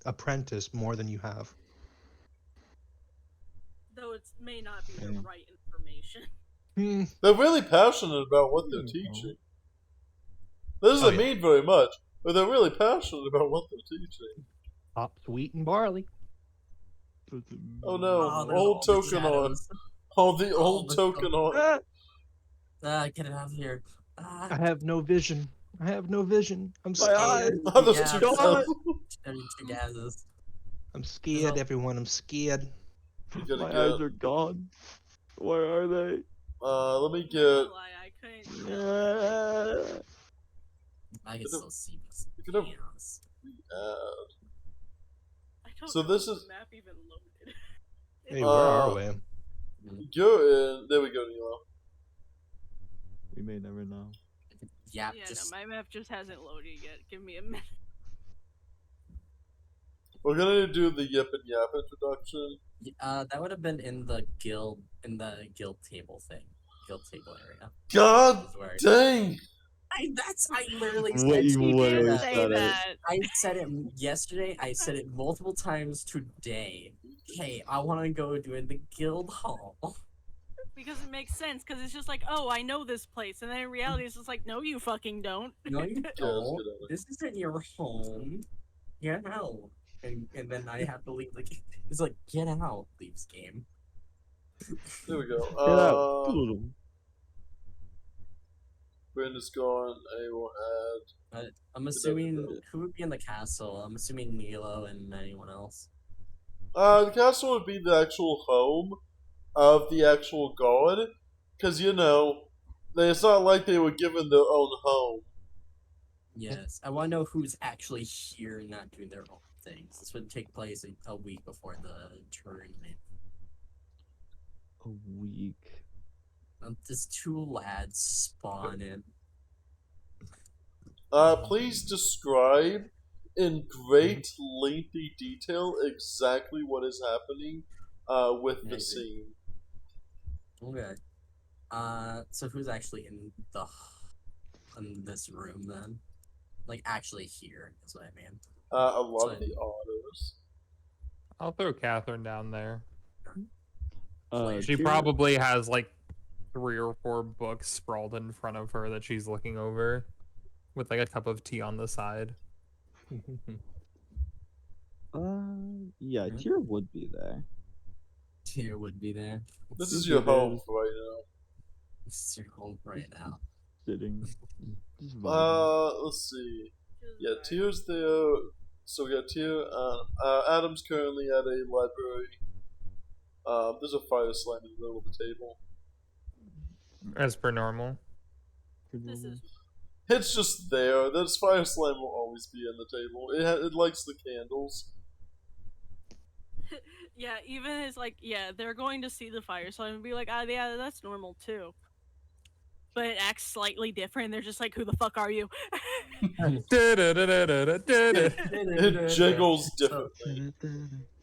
Speaker 5: apprentice more than you have.
Speaker 3: Though it may not be the
Speaker 2: Yeah.
Speaker 3: right information.
Speaker 5: Hmm.
Speaker 1: They're really passionate about what they're
Speaker 2: Hmm.
Speaker 1: teaching. That doesn't
Speaker 5: Oh, yeah.
Speaker 1: mean very much, but they're really passionate about what they're teaching.
Speaker 5: Hops, wheat, and barley.
Speaker 1: Oh no,
Speaker 4: Oh, there's
Speaker 1: old
Speaker 4: all the
Speaker 1: token on.
Speaker 4: shadows.
Speaker 1: Oh, the
Speaker 4: Oh,
Speaker 1: old
Speaker 4: the
Speaker 1: token on.
Speaker 4: Get it out of here.
Speaker 5: I have no vision. I have no vision. I'm
Speaker 2: My
Speaker 5: scared.
Speaker 2: eyes.
Speaker 1: Oh, those
Speaker 4: Yeah,
Speaker 1: two
Speaker 2: God.
Speaker 4: two Gazes.
Speaker 5: I'm scared, everyone. I'm scared.
Speaker 1: You gotta
Speaker 2: My
Speaker 1: get.
Speaker 2: eyes are gone. Where are they?
Speaker 1: Let me
Speaker 3: Not
Speaker 1: get.
Speaker 3: gonna lie, I couldn't tell.
Speaker 2: Yeah.
Speaker 4: I can still see this.
Speaker 1: You could have-
Speaker 4: chaos.
Speaker 3: I don't
Speaker 1: So
Speaker 3: know
Speaker 1: this
Speaker 3: if
Speaker 1: is-
Speaker 3: the map even loaded.
Speaker 5: Hey, where are we?
Speaker 1: Go in. There we go, Nilo.
Speaker 2: We may never know.
Speaker 4: Yeah,
Speaker 3: Yeah,
Speaker 4: just
Speaker 3: no, my map just hasn't loaded yet. Give me a minute.
Speaker 1: We're gonna do the Yip and Yap introduction.
Speaker 4: that would have been in the guild table thing. Guild table area.
Speaker 1: God
Speaker 4: Is where
Speaker 1: dang!
Speaker 4: I literally
Speaker 2: What
Speaker 4: said
Speaker 2: you
Speaker 4: to
Speaker 3: He
Speaker 2: would
Speaker 3: did
Speaker 2: have
Speaker 4: Jada-
Speaker 3: say
Speaker 2: said it.
Speaker 3: that.
Speaker 4: I said it yesterday. I said it multiple times today. Hey, I want to go doing the guild hall.
Speaker 3: Because it makes sense, because it's just like, oh, I know this place. And then in reality, it's just like, no, you fucking don't.
Speaker 4: No, you
Speaker 1: let's
Speaker 4: don't.
Speaker 1: get on it.
Speaker 4: This isn't your home. Get out. And then I have to leave. Like it's like get out. Leaves game.
Speaker 1: There we go.
Speaker 2: Get out.
Speaker 1: Brandon's gone. I will add.
Speaker 4: I'm assuming who would be in the castle. I'm assuming Nilo and anyone else.
Speaker 1: The castle would be the actual home of the actual god, because it's not like they were given their own home.
Speaker 4: Yes, I want to know who's actually here and not doing their own things. This would take place a week before the tournament.
Speaker 2: A week.
Speaker 4: Just two lads spawn in.
Speaker 1: Please describe in great lengthy detail exactly what is happening with the
Speaker 4: Maybe.
Speaker 1: scene.
Speaker 4: Okay. So who's actually in this room then? Like actually here is what I mean.
Speaker 1: A lot of
Speaker 4: So-
Speaker 1: the otters.
Speaker 6: I'll throw Catherine down there.
Speaker 2: Tyr-
Speaker 6: She probably has like 3 or 4 books sprawled in front of her that she's looking over with like a cup of tea on the side.
Speaker 2: Yeah,
Speaker 4: Mhm.
Speaker 2: Tyr would be there.
Speaker 4: Tyr would be there.
Speaker 1: This
Speaker 2: Think
Speaker 1: is your
Speaker 2: it
Speaker 1: home
Speaker 2: is.
Speaker 1: right now.
Speaker 4: This is your home right now.
Speaker 2: Sitting. Just vibing.
Speaker 1: Let's see. Yeah, Tyr's there. So we got Tyr. Adam's currently at a library. There's a fire slime in the middle of the table.
Speaker 6: As per normal.
Speaker 3: This is
Speaker 1: It's just there. This fire slime will always be in the table. It likes the candles.
Speaker 3: yeah, even it's like, yeah, they're going to see the fire slime and be like, yeah, that's normal too. But it acts slightly different. They're just like, who the fuck are you?
Speaker 1: It jiggles differently.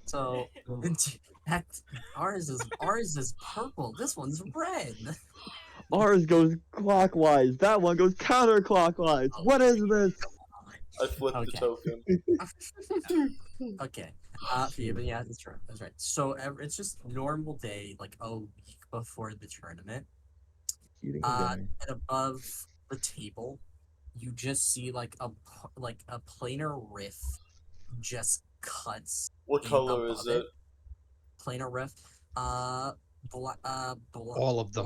Speaker 4: So that ours is purple. This one's red.
Speaker 2: Ours goes clockwise. That one goes counterclockwise. What is this?
Speaker 1: I flipped the
Speaker 4: Okay.
Speaker 1: token.
Speaker 4: Okay. But yeah, that's right. That's right. So it's just normal day, like a week before the tournament.
Speaker 2: Eating
Speaker 4: And above the table, you just see like a planar rift just cuts.
Speaker 1: What color is
Speaker 4: above
Speaker 1: it?
Speaker 4: Planar rift.
Speaker 5: All of them.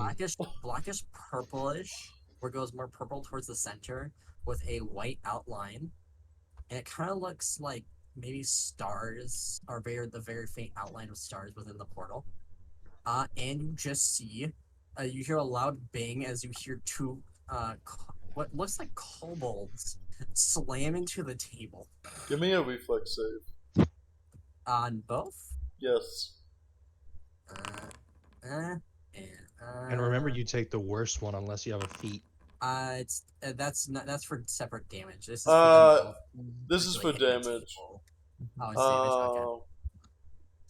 Speaker 4: Blackish purplish, where it goes more purple towards the center with a white outline, and it kind of looks like maybe stars, or the very faint outline of stars within the portal. And you just see, you hear a loud bang as you hear two, what looks like kobolds slam into the table.
Speaker 1: Give me a reflex save.
Speaker 4: On both.
Speaker 1: Yes.
Speaker 5: And remember, you take the worst one unless you have a feat.
Speaker 4: That's for separate damage. This is
Speaker 1: Uh,
Speaker 4: for them both
Speaker 1: this is for
Speaker 4: actually hitting the
Speaker 1: damage.
Speaker 4: table. Oh, it's damage.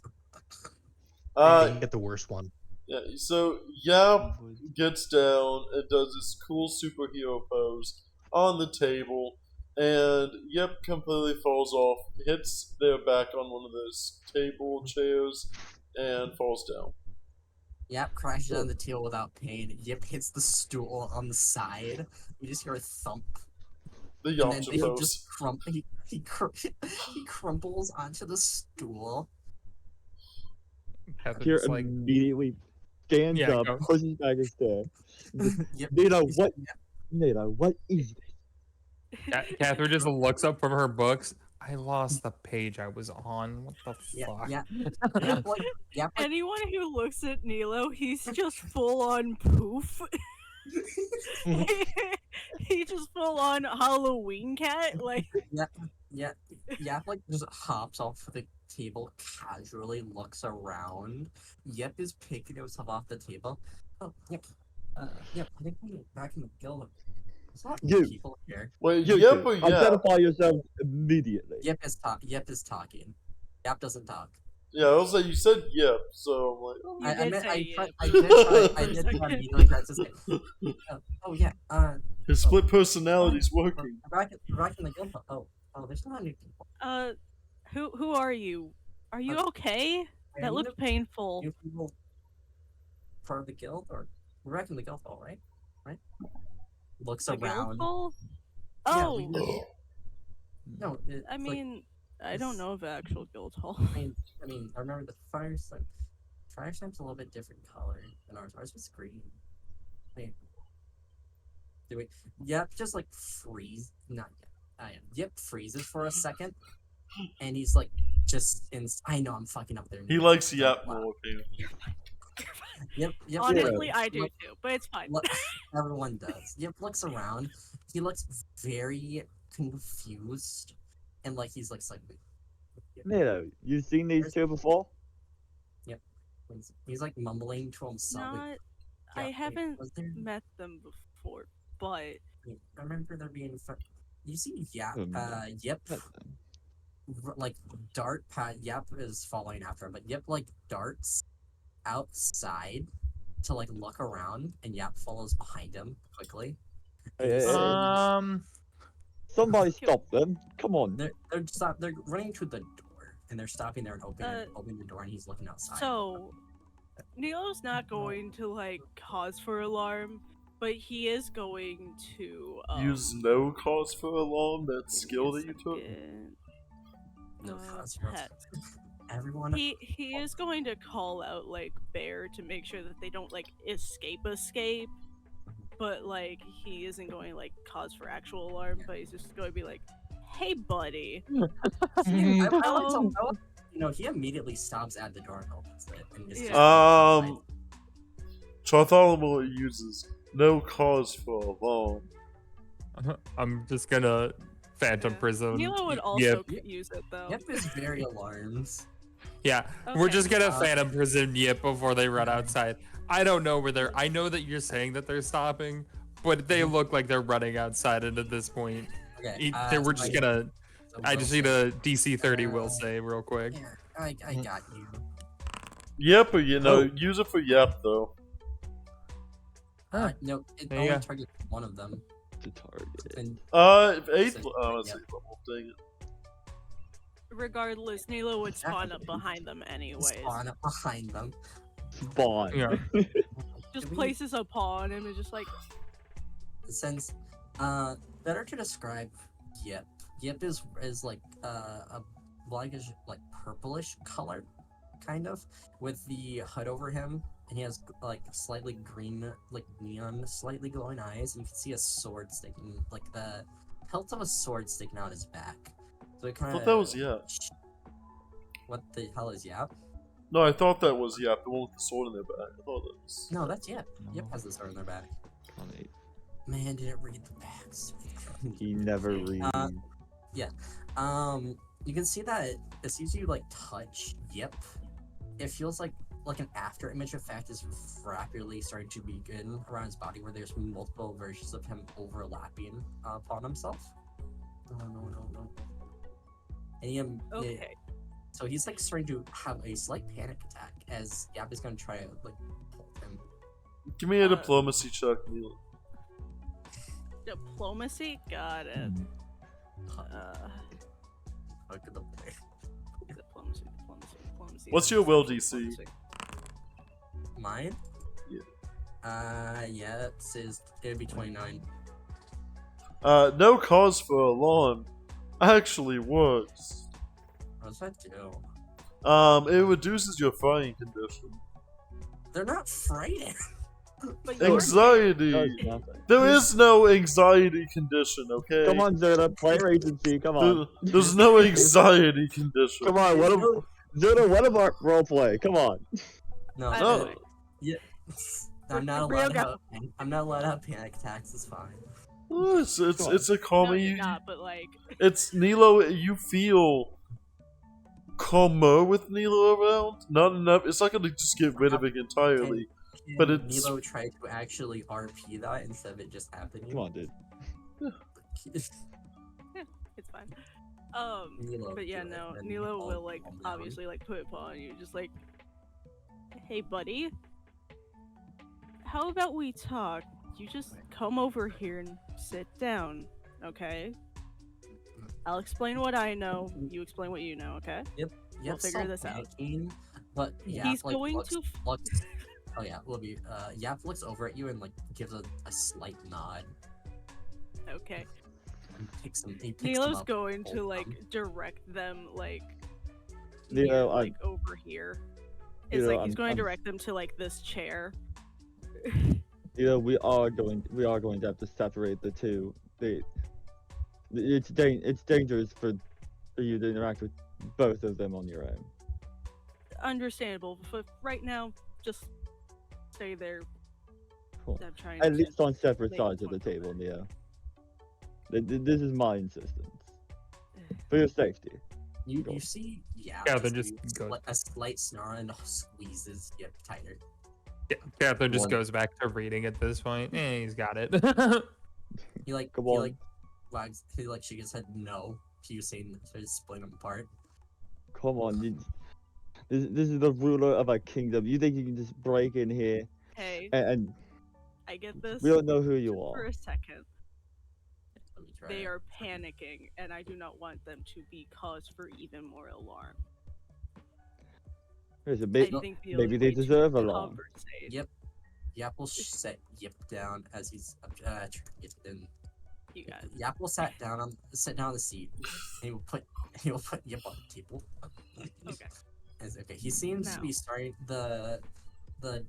Speaker 4: Okay.
Speaker 1: Uh,
Speaker 5: You get the worst one.
Speaker 1: yeah. So Yap gets down and does this cool superhero pose on the table, and Yep completely falls off, hits their back on one of those table chairs, and falls down.
Speaker 4: Yep, crashes on the table without pain. Yep, hits the stool on the side. You just hear a thump,
Speaker 1: The
Speaker 4: and then
Speaker 1: Yamcha
Speaker 4: he
Speaker 1: pose.
Speaker 4: just he crumples onto the stool.
Speaker 2: Here
Speaker 6: Catherine's like,
Speaker 2: immediately stands
Speaker 6: Yeah,
Speaker 2: up,
Speaker 6: go.
Speaker 2: pushes back his chair.
Speaker 4: Yep.
Speaker 2: Nito,
Speaker 4: he's-
Speaker 2: what?
Speaker 4: yeah,
Speaker 2: Nito, what is this?
Speaker 6: Catherine just looks up from her books. I lost the page I was on. What the
Speaker 4: Yeah,
Speaker 6: fuck?
Speaker 4: yeah, yep, like,
Speaker 3: Anyone who looks at Nilo, he's just full on poof. He just full on Halloween cat. Like,
Speaker 4: yeah, like just hops off the table casually, looks around. Yep is picking himself off the table. Oh, yep. Yep, I think we're back in the guild. There's a lot of
Speaker 2: You.
Speaker 4: people here.
Speaker 1: Wait,
Speaker 2: You
Speaker 1: Yep
Speaker 2: two,
Speaker 1: or Yap?
Speaker 2: identify yourself immediately.
Speaker 4: Yep is talking. Yep doesn't talk.
Speaker 1: Yeah, I was like, you said Yep, so I'm like, oh.
Speaker 3: You
Speaker 4: I
Speaker 3: did
Speaker 4: meant
Speaker 3: say
Speaker 4: I
Speaker 3: yep.
Speaker 4: did
Speaker 3: For a
Speaker 4: try
Speaker 3: second.
Speaker 4: immediately try to say, oh yeah,
Speaker 1: His split personality's working.
Speaker 4: we're back in the guild. Oh, there's not any people.
Speaker 3: Who are you? Are you okay?
Speaker 4: Are
Speaker 3: That
Speaker 4: you
Speaker 3: looked painful.
Speaker 4: You people part of the guild, or we're back in the guild hall, right? Right? Looks
Speaker 3: The
Speaker 4: around.
Speaker 3: Guildfall?
Speaker 4: Yeah,
Speaker 3: Oh,
Speaker 4: no, it's
Speaker 3: I mean, I don't know of an actual guild hall.
Speaker 4: I remember the fireside. Fireside's a little bit different color than ours. Ours was green. Wait. Do we? Yep, just like freeze. Not yet. I am. Yep, freezes for a second, and he's like, just in. I know I'm fucking up there.
Speaker 1: He likes
Speaker 4: Don't
Speaker 1: Yap
Speaker 4: laugh.
Speaker 1: more, apparently.
Speaker 4: Yep.
Speaker 3: Honestly, I do
Speaker 4: Look-
Speaker 3: too, but it's fine.
Speaker 4: Everyone does. Yep, looks around. He looks very confused, and like he's like slightly.
Speaker 2: Nito, you seen these two before?
Speaker 4: He's like mumbling to himself.
Speaker 3: Not,
Speaker 4: Yeah,
Speaker 3: I
Speaker 4: wait,
Speaker 3: haven't
Speaker 4: was there?
Speaker 3: met them before, but
Speaker 4: I remember there being. You see, Yep, Yep, like dart. Yep is following after him, but Yep like darts outside to like look around, and Yep follows behind him quickly. And
Speaker 2: Hey,
Speaker 4: you
Speaker 2: hey,
Speaker 4: see-
Speaker 2: hey. Somebody stop them. Come on.
Speaker 4: They're running to the door, and they're stopping there and opening the door, and he's looking outside.
Speaker 3: so Neo's not going to like cause for alarm, but he is going to
Speaker 1: Use no cause for alarm, that
Speaker 3: give me
Speaker 1: skill
Speaker 3: a
Speaker 1: that you took?
Speaker 3: second.
Speaker 4: No cause for
Speaker 3: Pet.
Speaker 4: Everyone.
Speaker 3: He is going to call out like Bear to make sure that they don't like escape, but like he isn't going to like cause for actual alarm, but he's just going to be like, "Hey, buddy."
Speaker 4: I like to know, he immediately stops at the door and opens it. And is just
Speaker 1: Um, Bartholomew uses no cause for alarm.
Speaker 6: I'm just gonna Phantom
Speaker 3: Yeah.
Speaker 6: Prism.
Speaker 3: Nilo would
Speaker 6: Yep.
Speaker 3: also use it though.
Speaker 4: Yep is very alarmed.
Speaker 6: Yeah, we're
Speaker 3: Okay.
Speaker 6: just gonna Phantom Prism Yip before they run outside. I don't know where they're. I know that you're saying that they're stopping, but they look like they're running outside. And at this point,
Speaker 4: Okay.
Speaker 6: we're just gonna.
Speaker 4: so
Speaker 6: I just
Speaker 4: we'll
Speaker 6: need
Speaker 4: say-
Speaker 6: a DC 30 will save real quick.
Speaker 4: Here, I got you.
Speaker 1: Yep, or
Speaker 6: Oh.
Speaker 1: use it for Yep though.
Speaker 4: No, it
Speaker 6: There you
Speaker 4: only
Speaker 6: go.
Speaker 4: targets one of them.
Speaker 2: To target.
Speaker 4: And
Speaker 1: Eighth.
Speaker 4: So,
Speaker 1: Oh, let's
Speaker 4: yep.
Speaker 1: see. Level. Dang it.
Speaker 3: Regardless, Nilo would spawn up behind them anyways.
Speaker 4: spawn up behind them.
Speaker 2: Spawn.
Speaker 6: Yeah.
Speaker 3: Just
Speaker 4: Can we-
Speaker 3: places a paw on him and just like,
Speaker 4: Since, better to describe Yip. Yip is like a blackish, like purplish color, kind of, with the hood over him, and he has like slightly green, like neon, slightly glowing eyes. And you can see a sword sticking, like the hilt of a sword sticking out his back. So it
Speaker 1: I
Speaker 4: kind of.
Speaker 1: thought that was Yep.
Speaker 4: What the hell is Yap?
Speaker 1: No, I thought that was Yep, the one with the sword in their back. I thought that was.
Speaker 4: No, that's Yip. Yip has the sword in their back.
Speaker 2: Funny.
Speaker 4: Man, didn't read the backs.
Speaker 2: He never reads.
Speaker 4: You can see that as soon as you like touch Yip, it feels like like an after image effect is rapidly starting to begin around his body, where there's multiple versions of him overlapping upon himself. No. And
Speaker 3: Okay.
Speaker 4: so he's like starting to have a slight panic attack as Yap is gonna try to like hold him.
Speaker 1: Give me a diplomacy check, Neil.
Speaker 3: Diplomacy? Got it.
Speaker 4: Look at the play.
Speaker 3: Diplomacy.
Speaker 1: What's your will DC?
Speaker 3: Diplomacy.
Speaker 4: Mine?
Speaker 1: Yeah.
Speaker 4: Yeah, it'd be 29.
Speaker 1: No cause for alarm. Actually works.
Speaker 4: What does that do?
Speaker 1: It reduces your frying condition.
Speaker 4: They're not frightened.
Speaker 3: But you're
Speaker 1: Anxiety.
Speaker 2: Does nothing.
Speaker 1: There is no anxiety condition, okay?
Speaker 2: Come on, Zerda, player agency. Come on.
Speaker 1: There's no anxiety condition.
Speaker 2: Come on, Zerda, what about roleplay? Come on.
Speaker 4: No,
Speaker 1: No.
Speaker 4: Yeah. I'm not
Speaker 3: Rio
Speaker 4: allowed to
Speaker 3: go.
Speaker 4: have. I'm not allowed to have panic attacks. It's fine.
Speaker 1: Oh, it's a
Speaker 3: No,
Speaker 1: calming.
Speaker 3: you're not, but like,
Speaker 1: It's Nilo. You feel calmer with Nilo around. Not enough. It's not gonna just get rid of it entirely. But
Speaker 4: Can
Speaker 1: it's-
Speaker 4: Nilo tried to actually RP that instead of it just happening.
Speaker 2: Come on, dude.
Speaker 3: it's fine.
Speaker 4: Nilo,
Speaker 3: But yeah,
Speaker 4: do it,
Speaker 3: no,
Speaker 4: then
Speaker 3: Nilo
Speaker 4: I'll
Speaker 3: will like
Speaker 4: calm down.
Speaker 3: obviously like put it upon you, just like, hey buddy, how about we talk? You just come over here and sit down, okay? I'll explain what I know. You explain what you know, okay?
Speaker 4: Yep,
Speaker 3: We'll figure
Speaker 4: still
Speaker 3: this out.
Speaker 4: panicking, But Yap,
Speaker 3: He's
Speaker 4: like,
Speaker 3: going
Speaker 4: looks,
Speaker 3: to.
Speaker 4: looks, oh yeah, Libby. Yap looks over at you and like gives a slight nod.
Speaker 3: Okay.
Speaker 4: And picks him. He picks him
Speaker 3: Nilo's
Speaker 4: up,
Speaker 3: going to
Speaker 4: holds
Speaker 3: like
Speaker 4: him.
Speaker 3: direct them like.
Speaker 2: Nilo,
Speaker 3: near,
Speaker 2: I-
Speaker 3: like over here. It's
Speaker 2: Nilo,
Speaker 3: like he's going to
Speaker 2: I'm-
Speaker 3: direct them to like this chair.
Speaker 2: You know, we are going to have to separate the two. It's dangerous for you to interact with both of them on your own.
Speaker 3: Understandable, but right now, just stay there.
Speaker 2: Cool.
Speaker 3: I'm trying
Speaker 2: At
Speaker 3: to
Speaker 2: least on separate
Speaker 3: make
Speaker 2: sides of the
Speaker 3: one
Speaker 2: table, Neo. This is my insistence. For your safety.
Speaker 4: You
Speaker 2: Go.
Speaker 4: see, yeah,
Speaker 6: Catherine just goes.
Speaker 4: a slight snarl and squeezes Yap tighter.
Speaker 6: Catherine just
Speaker 4: One.
Speaker 6: goes back to reading at this point. He's got it.
Speaker 4: He like
Speaker 2: Come
Speaker 4: he
Speaker 2: on.
Speaker 4: like wags. He like shakes his head no. To you saying so he's splitting them apart.
Speaker 2: Come on, this is the ruler of a kingdom. You think you can just break in here
Speaker 3: Hey,
Speaker 2: and
Speaker 3: I get this.
Speaker 2: we don't know who you
Speaker 3: For
Speaker 2: are.
Speaker 3: a second,
Speaker 4: Let me try.
Speaker 3: they
Speaker 4: it.
Speaker 3: are panicking, and I do not want them to be cause for even more alarm.
Speaker 2: There's a
Speaker 3: I
Speaker 2: bit.
Speaker 3: think the
Speaker 2: maybe
Speaker 3: only
Speaker 2: they
Speaker 3: way to
Speaker 2: deserve alarm.
Speaker 3: conversate-
Speaker 4: Yep. Yap will set Yip down as he's in.
Speaker 3: You guys.
Speaker 4: Yap will sit down on the seat. And he will put Yip on the table.
Speaker 3: Okay.
Speaker 4: Okay. He seems to
Speaker 3: Now.
Speaker 4: be starting the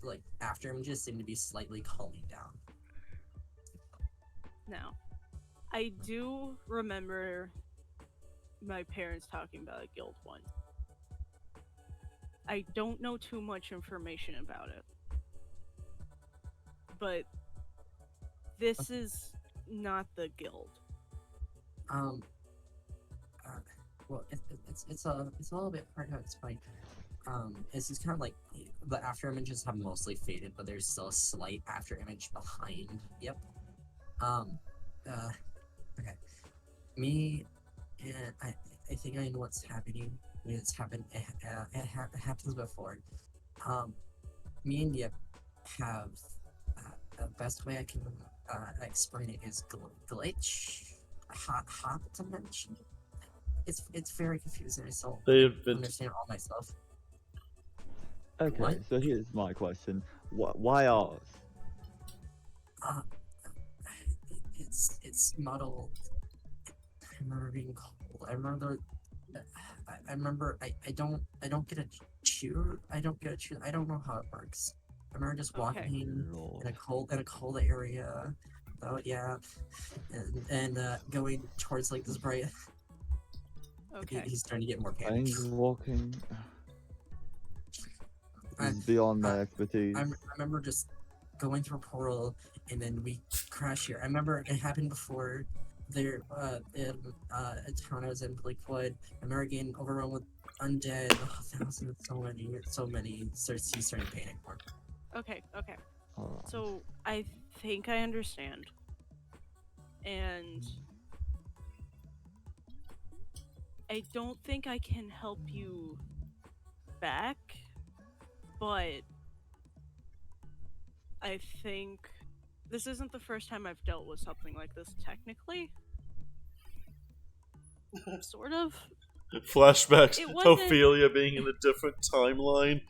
Speaker 4: like after images seem to be slightly calming down.
Speaker 3: Now, I do remember my parents talking about a guild once. I don't know too much information about it. But this is not the guild.
Speaker 4: Well, it's a little bit hard to explain. It's just kind of like the after images have mostly faded, but there's still a slight after image behind. Yep. Okay. Me, and I think I know what's happening. I mean, it's happened. It happens before. Me and Yep have the best way I can explain it is glitch, hot dimension. It's very confusing. I still
Speaker 1: They invented.
Speaker 4: understand all myself.
Speaker 2: Okay,
Speaker 4: What?
Speaker 2: so here's my question: why ours?
Speaker 4: It's muddled. I remember being cold. I remember I don't get a cheer. I don't know how it works. I remember just walking
Speaker 3: Okay.
Speaker 4: in a cold area. Oh yeah, and going towards like this bright.
Speaker 3: Okay.
Speaker 4: He's starting to get more panic.
Speaker 2: Planes walking.
Speaker 4: I-
Speaker 2: This is beyond my
Speaker 4: I-
Speaker 2: expertise.
Speaker 4: I remember just going through a portal and then we crash here. I remember it happened before there in a town I was in Blakewood. I remember getting overrun with undead. Oh, thousands, so many. He's starting to panic more.
Speaker 3: Okay, okay.
Speaker 2: Alright.
Speaker 3: So I think I understand. And I don't think I can help you back, but I think this isn't the first time I've dealt with something like this technically. Sort of.
Speaker 1: Flashbacks.
Speaker 3: It wasn't-
Speaker 1: Ophelia being in a different timeline.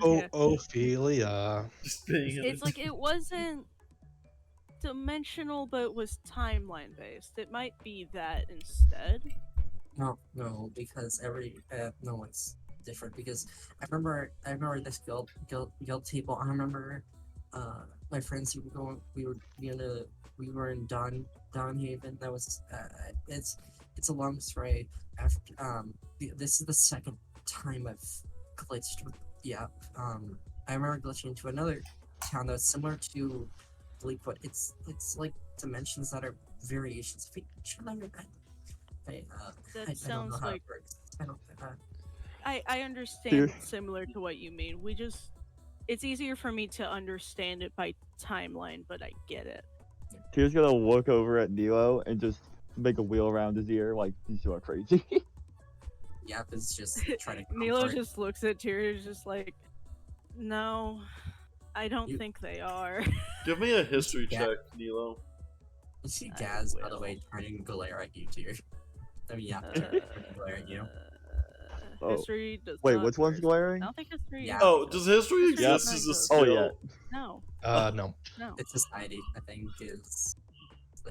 Speaker 5: Oh,
Speaker 3: Yeah.
Speaker 5: Ophelia.
Speaker 1: Just being in
Speaker 3: It's like it wasn't dimensional, but it was timeline based. It might be that instead.
Speaker 4: No, because no, it's different. Because I remember this guild table. I remember, my friends we were in Dawnhaven. That was it's a long story. After this is the second time I've glitched with I remember glitching into another town that was similar to Bleak, but it's like dimensions that are variations of each other. I
Speaker 3: That
Speaker 4: don't know
Speaker 3: sounds
Speaker 4: how
Speaker 3: like
Speaker 4: it works. I don't.
Speaker 3: I understand similar to what you mean. It's easier for me to understand it by timeline, but I get it.
Speaker 2: Tyr's gonna look over at Nilo and just make a wheel around his ear like these two are crazy.
Speaker 4: Yap is just trying to
Speaker 3: Nilo
Speaker 4: comfort.
Speaker 3: just looks at Tyrion just like, no, I don't
Speaker 4: You-
Speaker 3: think they are.
Speaker 1: Give me a history
Speaker 4: Yeah.
Speaker 1: check, Nilo.
Speaker 4: You see
Speaker 3: I
Speaker 4: Gaz, by the
Speaker 3: will.
Speaker 4: way, turning glare at you, Tyr. I mean, yeah,
Speaker 3: Uh,
Speaker 4: turning glare at you.
Speaker 2: Oh.
Speaker 3: History does
Speaker 2: Wait,
Speaker 3: not
Speaker 2: which one's
Speaker 3: glare.
Speaker 2: glaring?
Speaker 3: I don't think history.
Speaker 4: Yeah.
Speaker 1: Oh, does history
Speaker 3: History
Speaker 1: exist
Speaker 3: does
Speaker 1: as
Speaker 3: not
Speaker 1: a
Speaker 3: go.
Speaker 1: skill?
Speaker 2: Oh, yeah.
Speaker 3: No,
Speaker 5: No.
Speaker 3: no.
Speaker 4: It's society, I think, is.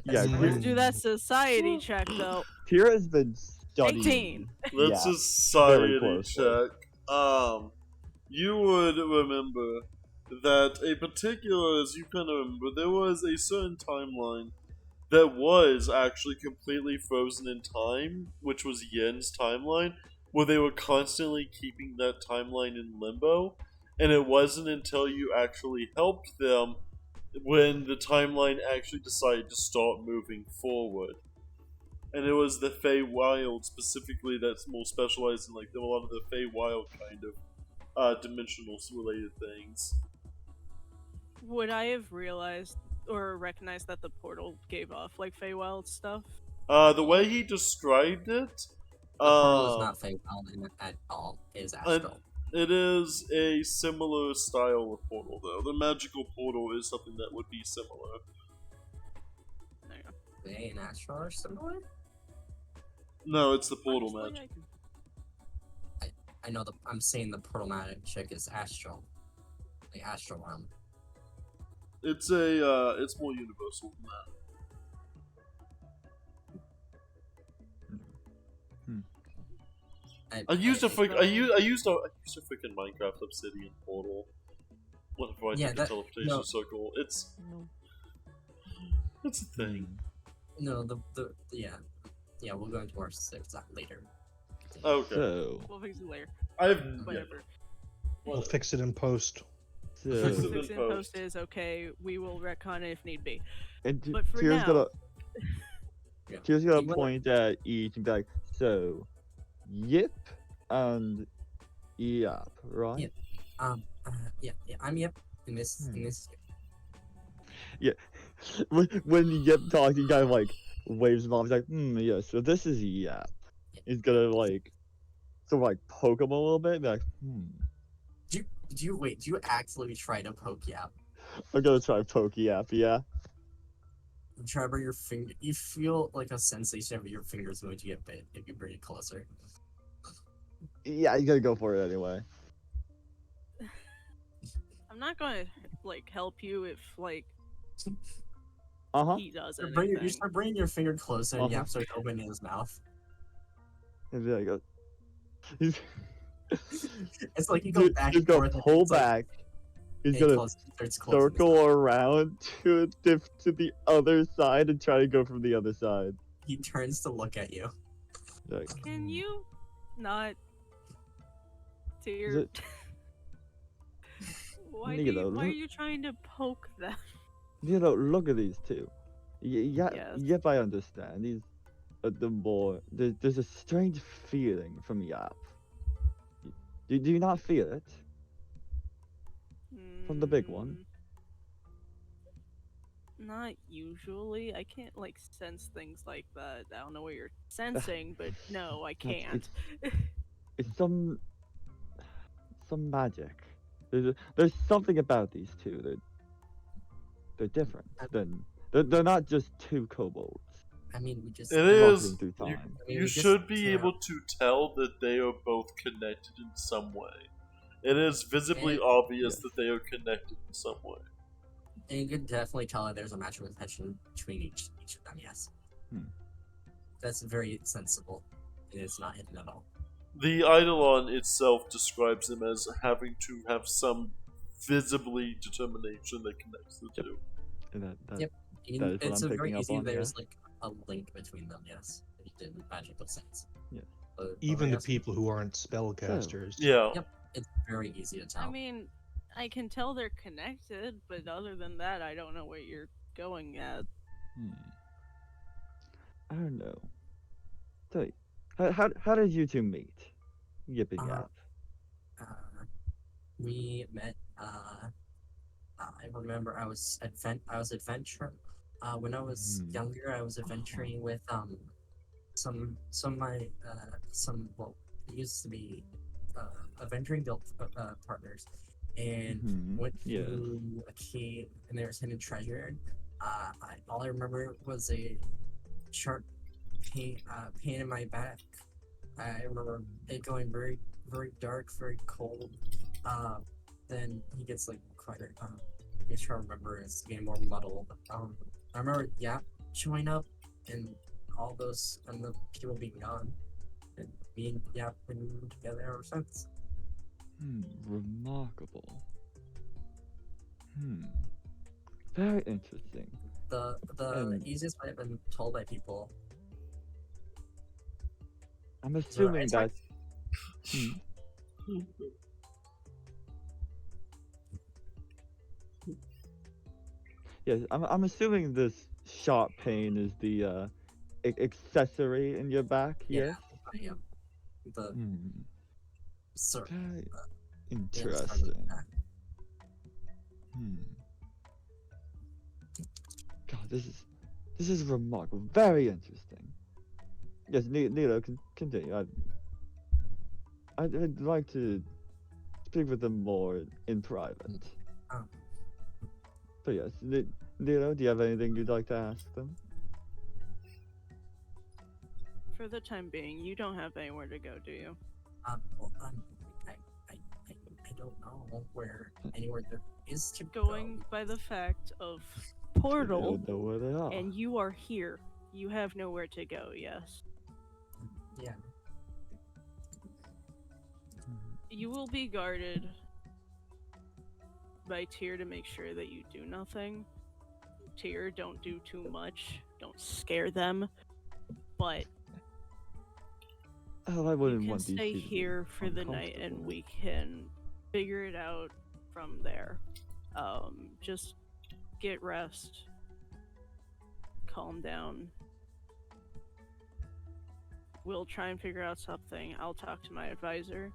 Speaker 2: Yeah,
Speaker 5: Mm.
Speaker 3: Let's do that society check though.
Speaker 2: Tyr has been studying.
Speaker 3: 18.
Speaker 1: Let's
Speaker 2: Yeah,
Speaker 1: society
Speaker 2: closely.
Speaker 1: check. You would remember that a particular, as you kind of remember, there was a certain timeline that was actually completely frozen in time, which was Yen's timeline, where they were constantly keeping that timeline in limbo, and it wasn't until you actually helped them when the timeline actually decided to start moving forward. And it was the Feywild specifically that's more specialized in like a lot of the Feywild kind of dimensional related things.
Speaker 3: Would I have realized or recognized that the portal gave off like Feywild stuff?
Speaker 1: The way he described it,
Speaker 4: The portal is not Feywild at all. It is astral.
Speaker 1: it is a similar style of portal though. The magical portal is something that would be similar.
Speaker 3: There you go.
Speaker 4: They and astral are similar.
Speaker 1: No, it's the portal
Speaker 3: Honestly,
Speaker 1: magic.
Speaker 4: I know I'm saying the portal magic is astral, the astral realm.
Speaker 1: It's more universal than that. I used a freaking Minecraft Obsidian portal. Whenever I
Speaker 4: Yeah,
Speaker 1: did the
Speaker 4: that-
Speaker 1: teleportation
Speaker 4: no.
Speaker 1: circle, it's a thing.
Speaker 4: No, yeah, we'll go into more specifics later.
Speaker 1: Okay,
Speaker 2: So,
Speaker 3: We'll fix it later.
Speaker 1: I've
Speaker 3: Whatever.
Speaker 5: We'll fix it in post.
Speaker 2: so
Speaker 1: Fix it.
Speaker 3: Fix it in
Speaker 1: post.
Speaker 3: post is okay. We will retcon it if need be.
Speaker 2: and
Speaker 3: But for
Speaker 2: Tyr's
Speaker 3: now-
Speaker 2: gonna
Speaker 4: Yeah.
Speaker 2: Tyr's gonna
Speaker 4: You wanna-
Speaker 2: point at each and be like, so, Yip and Yap, right?
Speaker 4: Yeah. Yeah, I'm Yep. In this,
Speaker 2: When Yip talks, he kind of like waves him off. He's like, yeah, so this is Yap. He's gonna like sort of like poke him a little bit, be like,
Speaker 4: Do you actually try to poke Yap?
Speaker 2: I'm gonna try poke Yap, yeah.
Speaker 4: Trevor, your finger, you feel like a sensation of your fingers going to get bit if you bring it closer.
Speaker 2: Yeah, you gotta go for it anyway.
Speaker 3: I'm not gonna like help you if like
Speaker 2: Uh-huh.
Speaker 3: he does
Speaker 4: You
Speaker 3: anything.
Speaker 4: start bringing your finger closer and
Speaker 2: Uh-huh.
Speaker 4: Yap starts opening his mouth.
Speaker 2: And be like, he's,
Speaker 4: It's like you go back
Speaker 2: he's
Speaker 4: and
Speaker 2: gonna
Speaker 4: forth. and
Speaker 2: pull
Speaker 4: it's like,
Speaker 2: back. He's
Speaker 4: it
Speaker 2: gonna
Speaker 4: starts closing his
Speaker 2: circle
Speaker 4: mouth.
Speaker 2: around to the other side and try to go from the other side.
Speaker 4: He turns to look at you.
Speaker 2: Like,
Speaker 3: Can you not
Speaker 2: is
Speaker 3: Tyr?
Speaker 2: it,
Speaker 3: Why
Speaker 2: Neither,
Speaker 3: why are
Speaker 2: look-
Speaker 3: you trying to poke them?
Speaker 2: look at these two. Yeah,
Speaker 3: Yes.
Speaker 2: Yep, I understand. He's the more there's a strange feeling from Yap. Do you not feel it from the big one?
Speaker 3: Mm, Not usually. I can't like sense things like that. I don't know what you're sensing, but no, I
Speaker 2: That's
Speaker 3: can't.
Speaker 2: it's some magic. There's something about these two that they're different. Than they're not just two kobolds
Speaker 4: I mean, we just.
Speaker 1: It
Speaker 2: walking
Speaker 1: is.
Speaker 2: through
Speaker 1: You,
Speaker 2: time.
Speaker 4: I mean,
Speaker 1: you
Speaker 4: we just
Speaker 1: should be
Speaker 4: can't.
Speaker 1: able to tell that they are both connected in some way. It is visibly
Speaker 4: And-
Speaker 1: obvious
Speaker 2: Yes.
Speaker 1: that they are connected in some way.
Speaker 4: And you can definitely tell that there's a magical connection between each of them. Yes.
Speaker 2: Hmm.
Speaker 4: That's very sensible. And it's not hidden at all.
Speaker 1: The Eidolon itself describes them as having to have some visibly determination that connects the
Speaker 2: Yep.
Speaker 1: two.
Speaker 2: And that
Speaker 4: Yep.
Speaker 2: that is what
Speaker 4: It's
Speaker 2: I'm
Speaker 4: a very
Speaker 2: picking up
Speaker 4: easy.
Speaker 2: on.
Speaker 4: There's
Speaker 2: Yes.
Speaker 4: like a link between them. Yes, in magical sense.
Speaker 2: Yeah.
Speaker 5: Even the
Speaker 4: yes,
Speaker 5: people who aren't spellcasters.
Speaker 1: Yeah.
Speaker 4: Yep. It's very easy to tell.
Speaker 3: I mean, I can tell they're connected, but other than that, I don't know what you're going at.
Speaker 2: I don't know. So, how did you two meet? Yipping
Speaker 4: Uh,
Speaker 2: Yap.
Speaker 4: We met. I remember I was adventuring. When I was
Speaker 2: Mhm.
Speaker 4: younger, I was adventuring with some of my well, it used to be adventuring guild partners, and
Speaker 2: Mhm.
Speaker 4: went
Speaker 2: Yes.
Speaker 4: to a cave and there was hidden treasure. All I remember was a sharp pain in my back. I remember it going very dark, very cold. Then he gets like quite. I'm trying to remember. It's getting more muddled. I remember showing up and all those and the people being gone, and me and Yap been together ever since.
Speaker 2: Remarkable. Very interesting.
Speaker 4: The
Speaker 2: And-
Speaker 4: easiest way I've been told by people.
Speaker 2: I'm assuming
Speaker 4: it's like-
Speaker 2: that's. Yes, I'm assuming this sharp pain is the accessory in your back.
Speaker 4: Yeah.
Speaker 2: Yes.
Speaker 4: I am the sort
Speaker 2: Very
Speaker 4: yeah,
Speaker 2: interesting. God, this is remarkable. Very interesting. Yes, Nilo, continue. I'd like to speak with them more in private.
Speaker 4: Oh.
Speaker 2: But yes, Nilo, do you have anything you'd like to ask them?
Speaker 3: For the time being, you don't have anywhere to go, do you?
Speaker 4: Well, I don't know where anywhere there is to
Speaker 3: Going
Speaker 4: go.
Speaker 3: by the fact of
Speaker 2: They
Speaker 3: portal,
Speaker 2: don't know where they are.
Speaker 3: and you are here. You have nowhere to go, yes.
Speaker 4: Yeah.
Speaker 3: You will be guarded by Tyr to make sure that you do nothing. Tyr, don't do too much. Don't scare them. But
Speaker 2: Oh, I
Speaker 3: you
Speaker 2: wouldn't
Speaker 3: can
Speaker 2: want these
Speaker 3: stay
Speaker 2: two to be
Speaker 3: here for the night and
Speaker 2: uncomfortable.
Speaker 3: we can figure it out from there. Just get rest. Calm down. We'll try and figure out something. I'll talk to my advisor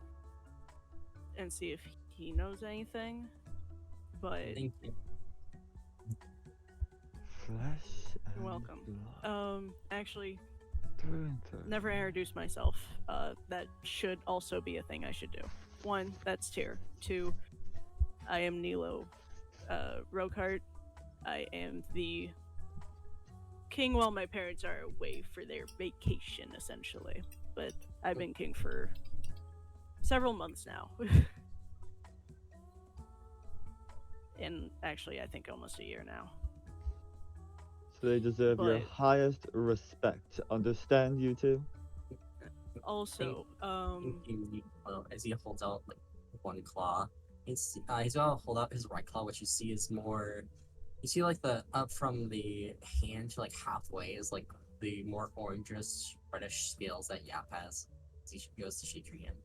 Speaker 3: and see if he knows anything. But
Speaker 4: Thank you.
Speaker 2: Flesh and
Speaker 3: you're welcome.
Speaker 2: blood.
Speaker 3: Actually,
Speaker 2: Through and through.
Speaker 3: never introduced myself. That should also be a thing I should do. 1, that's Tyr. 2, I am Nilo Rokart. I am the king while my parents are away for their vacation, essentially. But I've been king for several months now. And actually, I think almost a year now.
Speaker 2: So they deserve your
Speaker 3: But-
Speaker 2: highest respect. Understand, you two?
Speaker 3: Also,
Speaker 4: As he holds out like one claw, he's gonna hold out his right claw, which you see is more. You see like the up from the hand to like halfway is like the more orangish reddish scales that Yap has. As he goes to shake your hand.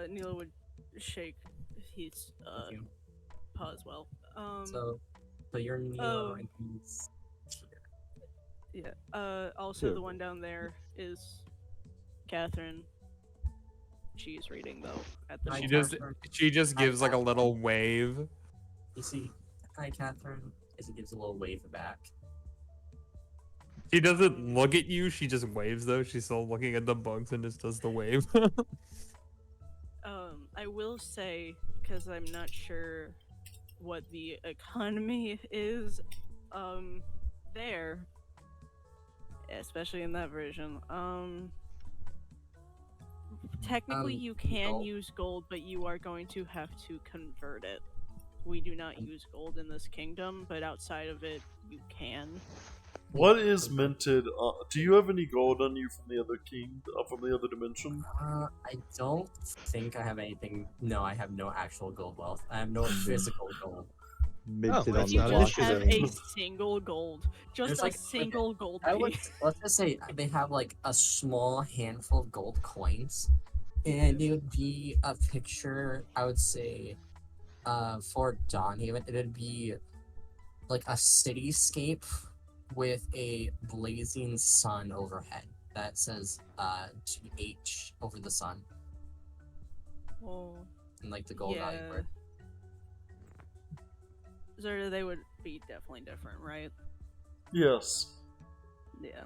Speaker 3: Nilo would shake his
Speaker 4: Thank you.
Speaker 3: paw as well.
Speaker 4: So you're Neo and he's
Speaker 3: Yeah. Also,
Speaker 2: Sure.
Speaker 3: the one down there is Catherine. She's reading though at the
Speaker 4: Hi,
Speaker 3: moment.
Speaker 6: She just
Speaker 4: Hi,
Speaker 6: gives like a
Speaker 4: Catherine.
Speaker 6: little wave.
Speaker 4: You see, hi, Catherine. As he gives a little wave back.
Speaker 6: She doesn't look at you. She just waves though. She's still looking at the bugs and just does the wave.
Speaker 3: I will say, because I'm not sure what the economy is, there, especially in that version. Technically you can
Speaker 4: gold?
Speaker 3: use gold, but you are going to have to convert it. We do not use gold in this kingdom, but outside of it, you can.
Speaker 1: What is minted? Do you have any gold on you from the other from the other dimension?
Speaker 4: I don't think I have anything. No, I have no actual gold wealth. I have no physical gold.
Speaker 2: Minted
Speaker 5: that's
Speaker 2: on
Speaker 3: You
Speaker 5: not an
Speaker 2: the
Speaker 3: just
Speaker 5: issue
Speaker 3: have
Speaker 5: then.
Speaker 3: a single gold. Just
Speaker 4: There's
Speaker 3: a
Speaker 4: like
Speaker 3: single gold
Speaker 4: I would
Speaker 3: piece.
Speaker 4: let's just say they have like a small handful of gold coins, and it would be a picture. I would say, for Dawnhaven, it would be like a cityscape with a blazing sun overhead that says TH over the sun,
Speaker 3: Oh,
Speaker 4: and like the gold value
Speaker 3: yeah.
Speaker 4: word.
Speaker 3: So they would be definitely different, right?
Speaker 1: Yes.
Speaker 3: Yeah.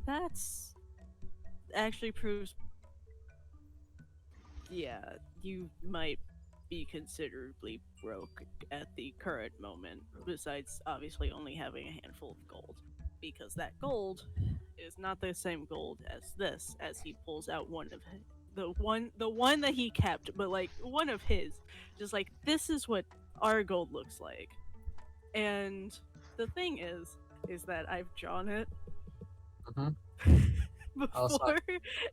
Speaker 3: That's actually proves. Yeah, you might be considerably broke at the current moment, besides obviously only having a handful of gold. Because that gold is not the same gold as this, as he pulls out one of his, the one that he kept, but like one of his. Just like, this is what our gold looks like. And the thing is that I've drawn it
Speaker 4: Mhm.
Speaker 3: before.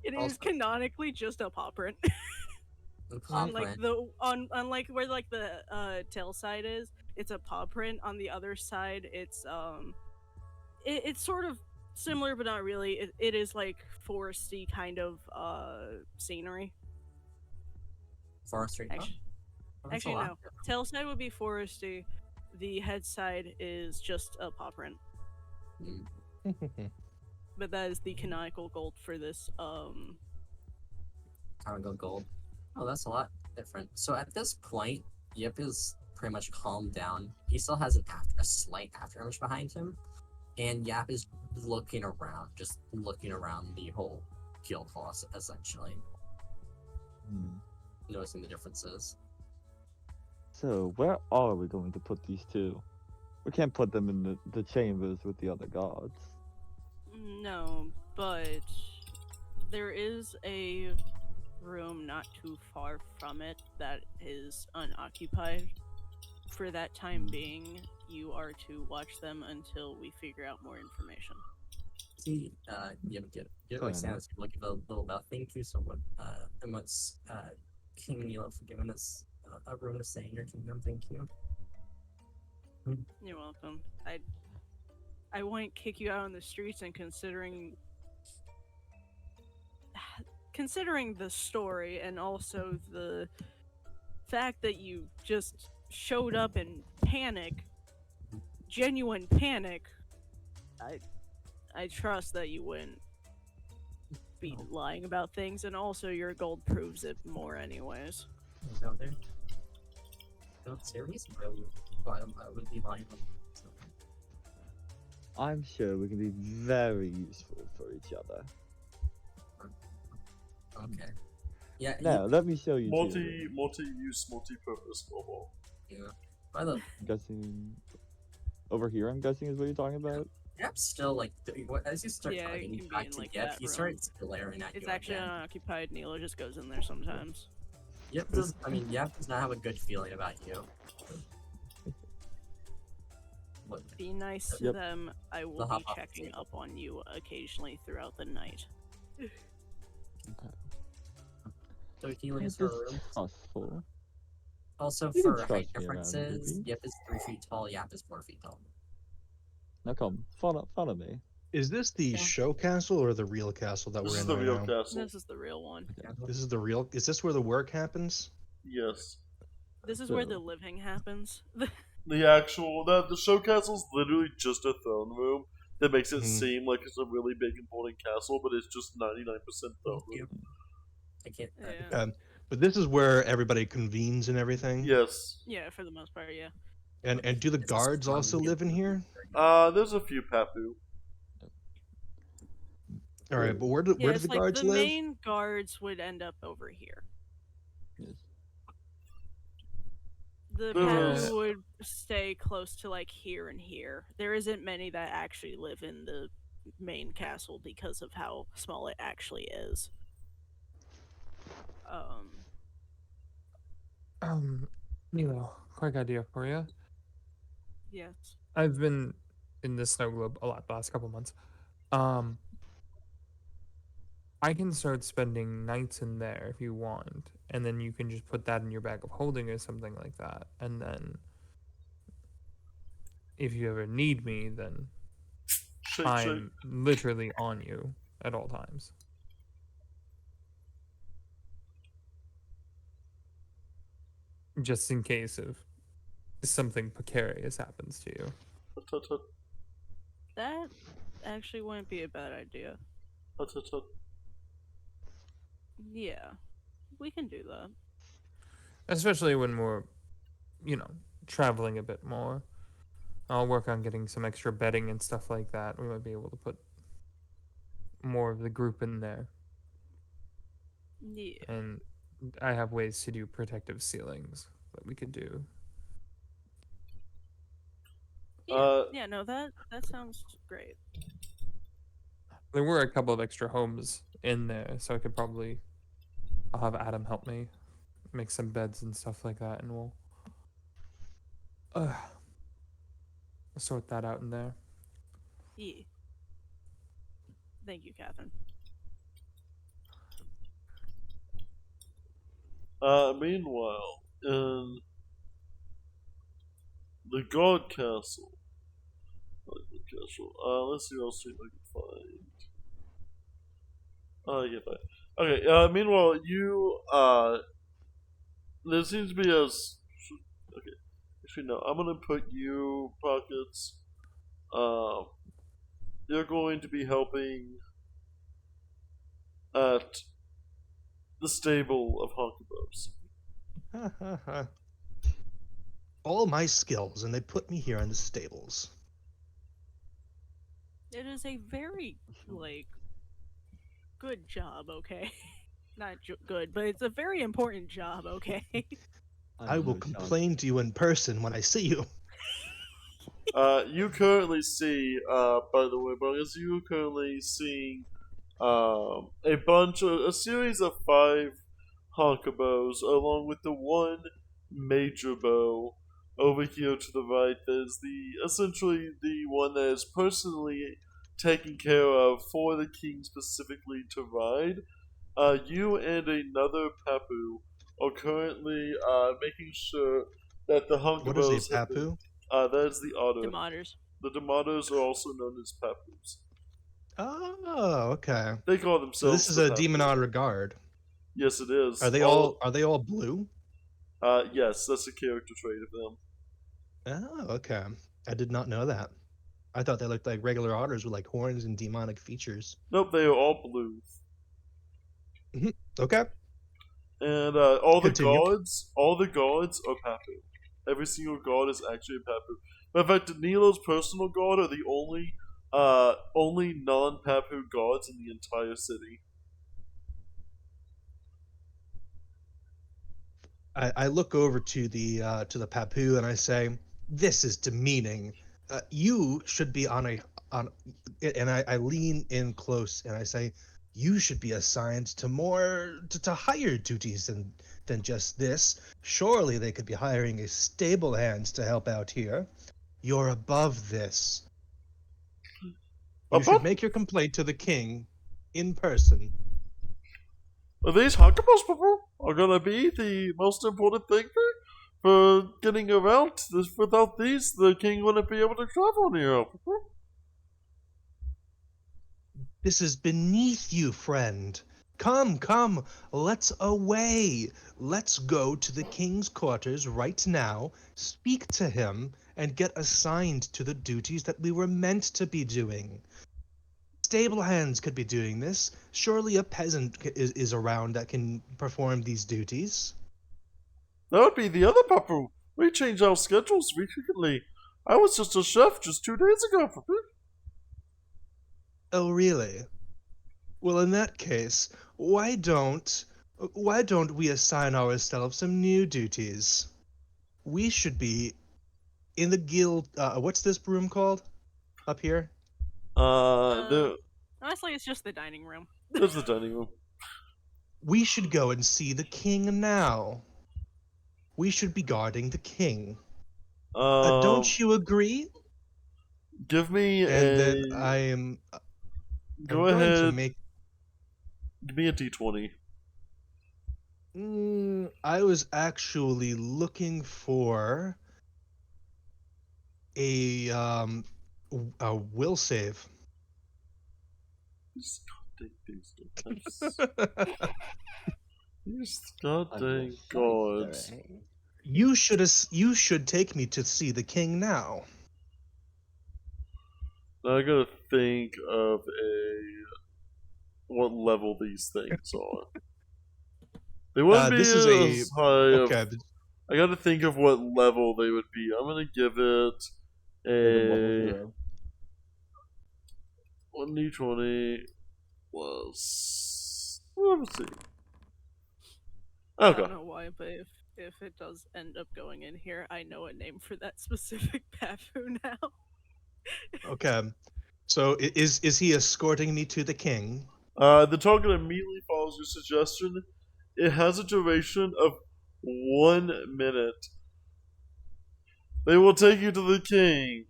Speaker 3: It is
Speaker 4: also-
Speaker 3: canonically just a paw print.
Speaker 4: The paw
Speaker 3: On like
Speaker 4: print.
Speaker 3: the on like where like the tail side is, it's a paw print. On the other side, it's sort of similar but not really. It is like foresty kind of scenery.
Speaker 4: Forestry.
Speaker 3: Actually,
Speaker 4: Oh, that's a
Speaker 3: actually
Speaker 4: lot.
Speaker 3: no. Tail side would be foresty. The head side is just a paw print.
Speaker 4: Mm,
Speaker 3: But that is the canonical gold for this.
Speaker 4: Cargo gold. Oh, that's a lot different. So at this point, Yip is pretty much calmed down. He still has a slight afterimage behind him, and Yap is looking around, just looking around the whole guild hall, essentially,
Speaker 2: Hmm.
Speaker 4: noticing the differences.
Speaker 2: So, where are we going to put these two? We can't put them in the chambers with the other guards.
Speaker 3: No, but there is a room not too far from it that is unoccupied. For that time being, you are to watch them until we figure out more information.
Speaker 4: See, Yip
Speaker 2: Fair
Speaker 4: like
Speaker 2: enough.
Speaker 4: Santa's will give a little bow. Thank you so much, and what's King Nilo for giving us a room to stay in your kingdom. Thank you.
Speaker 3: You're welcome. I won't kick you out on the streets, and considering the story and also the fact that you just showed up in panic, genuine panic, I trust that you wouldn't be lying about things, and also your gold proves it more anyways.
Speaker 4: What's out there? No, serious, bro. I would be lying.
Speaker 2: I'm sure we can be very useful for each other.
Speaker 4: Okay. Yeah.
Speaker 2: Now, let me show you. to your room.
Speaker 1: Multi-use, multi-purpose global.
Speaker 4: Yeah. By the
Speaker 2: I'm guessing over here. I'm guessing is what you're talking about.
Speaker 4: Yap's still like as you start
Speaker 3: Yeah, it
Speaker 4: talking
Speaker 3: can be
Speaker 4: back
Speaker 3: in,
Speaker 4: to
Speaker 3: like,
Speaker 4: Yep,
Speaker 3: that
Speaker 4: he
Speaker 3: room.
Speaker 4: starts glaring at
Speaker 3: It's
Speaker 4: you
Speaker 3: actually
Speaker 4: again.
Speaker 3: unoccupied. Nilo just goes in there sometimes.
Speaker 4: Yep does. I mean, Yep does not have a good feeling about you. Look,
Speaker 3: Be nice to
Speaker 2: Yep.
Speaker 3: them. I will
Speaker 4: They'll
Speaker 3: be
Speaker 4: hop off the
Speaker 3: checking
Speaker 4: table.
Speaker 3: up on you occasionally throughout the night.
Speaker 4: so he
Speaker 2: It's
Speaker 4: leaves her
Speaker 2: just
Speaker 4: room.
Speaker 2: trustful.
Speaker 4: Also,
Speaker 2: You can
Speaker 4: for height
Speaker 2: trust me around,
Speaker 4: differences,
Speaker 2: baby.
Speaker 4: Yep is 3 feet tall. Yap is 4 feet tall.
Speaker 2: Now come, follow me.
Speaker 5: Is this the
Speaker 4: Yeah.
Speaker 5: show castle or the real castle that
Speaker 1: This
Speaker 5: we're
Speaker 1: is
Speaker 5: in
Speaker 1: the
Speaker 5: right
Speaker 1: real
Speaker 5: now?
Speaker 1: castle.
Speaker 3: This is the real one.
Speaker 5: This is the real. Is this where the work happens?
Speaker 1: Yes.
Speaker 3: This is where the
Speaker 2: So-
Speaker 3: living happens.
Speaker 1: The show castle's literally just a throne room. that makes it
Speaker 5: Mhm.
Speaker 1: seem like it's a really big important castle, but it's just 99% done.
Speaker 4: Yep. I get that.
Speaker 3: Yeah.
Speaker 5: But this is where everybody convenes and everything.
Speaker 1: Yes.
Speaker 3: Yeah, for the most part, yeah.
Speaker 5: And do the
Speaker 4: It's a
Speaker 5: guards
Speaker 4: strong
Speaker 5: also
Speaker 4: hit.
Speaker 5: live in here?
Speaker 1: There's a few Papu.
Speaker 5: All right, but where do
Speaker 3: Yeah,
Speaker 5: the
Speaker 3: it's like
Speaker 5: guards
Speaker 3: the
Speaker 5: live?
Speaker 3: main guards would end up over here.
Speaker 2: Yes.
Speaker 3: The
Speaker 1: There
Speaker 3: Papu
Speaker 1: is-
Speaker 3: would stay close to like here and here. There isn't many that actually live in the main castle because of how small it actually is.
Speaker 6: Milo, quick idea for you.
Speaker 3: Yes.
Speaker 6: I've been in the snow globe a lot the last couple months. I can start spending nights in there if you want, and then you can just put that in your bag of holding or something like that. And then, if you ever need me, then
Speaker 1: Shake, shake.
Speaker 6: I'm literally on you at all times. Just in case of something precarious happens to you.
Speaker 1: Tut, tut, tut,
Speaker 3: That actually wouldn't be a bad idea.
Speaker 1: tut, tut, tut.
Speaker 3: Yeah. We can do that.
Speaker 6: Especially when we're, traveling a bit more. I'll work on getting some extra bedding and stuff like that. We might be able to put more of the group in there.
Speaker 3: Yeah.
Speaker 6: And I have ways to do protective ceilings that we could do.
Speaker 3: Yeah, no, that sounds great.
Speaker 6: There were a couple of extra homes in there, so I'll have Adam help me make some beds and stuff like that, and we'll sort that out in there.
Speaker 3: Yeah. Thank you, Catherine.
Speaker 1: Meanwhile, in the guard castle. Let's see what else I can find. Yeah, fine. Okay, meanwhile, there seems to be okay. Actually, no, I'm gonna put you, Pockets. You're going to be helping at the stable of Honkabobs.
Speaker 5: All my skills, and they put me here in the stables.
Speaker 3: It is a very, good job, okay? Not good, but it's a very important job, okay?
Speaker 5: I will
Speaker 2: know, Sean.
Speaker 5: complain to you in person when I see you.
Speaker 1: You currently see, by the way, Buggers, you currently seeing a series of 5 Honkabos, along with the one major bow over here to the right. There's essentially the one that is personally taken care of for the king specifically to ride. You and another Papu are currently making sure that the Honkabos
Speaker 5: What is a
Speaker 1: have been-
Speaker 5: papu?
Speaker 1: that is the otter.
Speaker 3: Demodders.
Speaker 1: The Demotos are also known as Papus.
Speaker 5: Oh, okay.
Speaker 1: They call
Speaker 5: So
Speaker 1: themselves.
Speaker 5: this is
Speaker 1: the
Speaker 5: a
Speaker 1: Papu.
Speaker 5: demon otter guard.
Speaker 1: Yes, it is.
Speaker 5: Are they all blue?
Speaker 1: Yes, that's a character trait of them.
Speaker 5: Oh, okay. I did not know that. I thought they looked like regular otters with like horns and demonic features.
Speaker 1: Nope, they are all blue.
Speaker 5: Okay.
Speaker 1: And all
Speaker 5: Continue.
Speaker 1: the gods are Papu. Every single god is actually a Papu. In fact, Danilo's personal god are the only non-Papu gods in the entire city.
Speaker 5: I look over to the papu and I say, "This is demeaning. You should be on." And I lean in close and I say, "You should be assigned to more to higher duties than just this. Surely they could be hiring a stable hand to help out here. You're above this. You should
Speaker 1: Above?
Speaker 5: make your complaint to the king in person."
Speaker 1: These Hunkabos people are gonna be the most important thing for getting around. Without these, the king wouldn't be able to travel in Europe.
Speaker 5: This is beneath you, friend. Come, let's away. Let's go to the king's quarters right now, speak to him, and get assigned to the duties that we were meant to be doing. Stable hands could be doing this. Surely a peasant is around that can perform these duties.
Speaker 1: That would be the other Papu. We change our schedules frequently. I was just a chef just 2 days ago, Papu.
Speaker 5: Oh, really? Well, in that case, why don't we assign ourselves some new duties? We should be in the guild. What's this room called up here?
Speaker 3: Honestly, it's just the dining room.
Speaker 1: There's the dining room.
Speaker 5: We should go and see the king now. We should be guarding the king. Don't you agree?
Speaker 1: Give me
Speaker 5: And then I am.
Speaker 1: Go
Speaker 5: I'm going to
Speaker 1: ahead.
Speaker 5: make.
Speaker 1: Give me a d20.
Speaker 5: I was actually looking for a will save.
Speaker 1: These goddamn things. These goddamn gods.
Speaker 5: You should take me to see the king now.
Speaker 1: Now I gotta think of what level these things are. They wouldn't be
Speaker 5: This is
Speaker 1: as high.
Speaker 5: okay.
Speaker 1: I gotta think of what level they would be. I'm gonna give it a 1d20 plus. Let's see.
Speaker 3: I
Speaker 1: Okay.
Speaker 3: don't know why, but if it does end up going in here, I know a name for that specific Pafu now.
Speaker 5: Okay. So is he escorting me to the king?
Speaker 1: The target immediately follows your suggestion. It has a duration of 1 minute. They will take you to the king.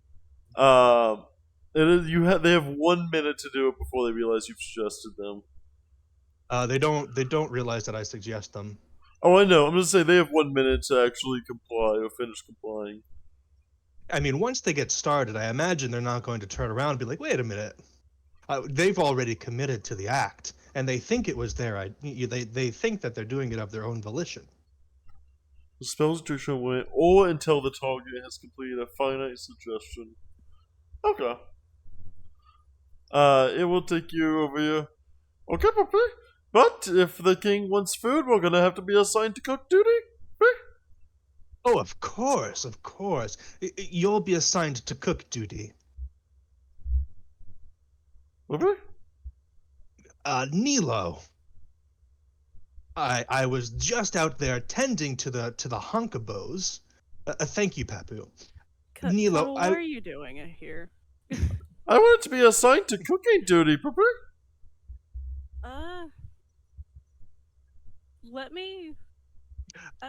Speaker 1: They have 1 minute to do it before they realize you've suggested them.
Speaker 5: They don't realize that I suggest them.
Speaker 1: Oh, I know. I'm gonna say they have 1 minute to actually comply or finish complying.
Speaker 5: I mean, once they get started, I imagine they're not going to turn around and be like, "Wait a minute." They've already committed to the act, and they think it was their. They think that they're doing it of their own volition.
Speaker 1: The spell's duration will wait or until the target has completed a finite suggestion. Okay. It will take you over here. Okay, puppy. But if the king wants food, we're gonna have to be assigned to cook duty.
Speaker 5: Oh, of course. You'll be assigned to cook duty.
Speaker 1: Puppy?
Speaker 5: Nilo. I was just out there tending to the hunkabos. Thank you, Papu. Nilo,
Speaker 3: What are you doing here?
Speaker 1: I wanted to be assigned to cooking duty, puppy.
Speaker 3: Let me.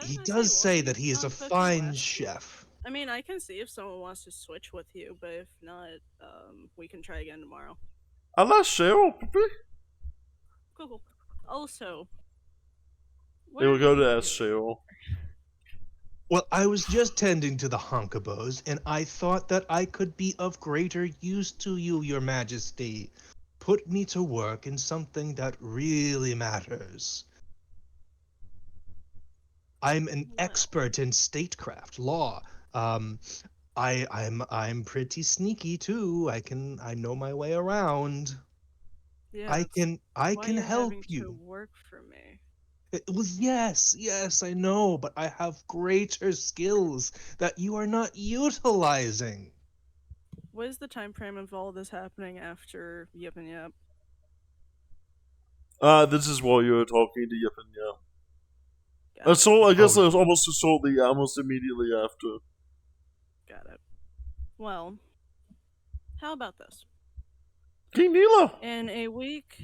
Speaker 5: He does say that he is a fine chef.
Speaker 3: I mean, I can see if someone wants to switch with you, but if not, we can try again tomorrow.
Speaker 1: I'll ask Cheryl, puppy.
Speaker 3: Cool. Also,
Speaker 1: They will go to ask Cheryl.
Speaker 5: Well, I was just tending to the honkabos, and I thought that I could be of greater use to you, your majesty. Put me to work in something that really matters. I'm an expert in statecraft law. I'm pretty sneaky too. I know my way around.
Speaker 3: yeah,
Speaker 5: I can help
Speaker 3: having
Speaker 5: you.
Speaker 3: To work for me.
Speaker 5: It was yes, I know, but I have greater skills that you are not utilizing.
Speaker 3: What is the time frame of all this happening after Yip and Yap?
Speaker 1: This is while you were talking to Yip and Yap. So I guess it was almost immediately after.
Speaker 3: Got it. Well, how about this?
Speaker 1: King Nilo!
Speaker 3: In a week.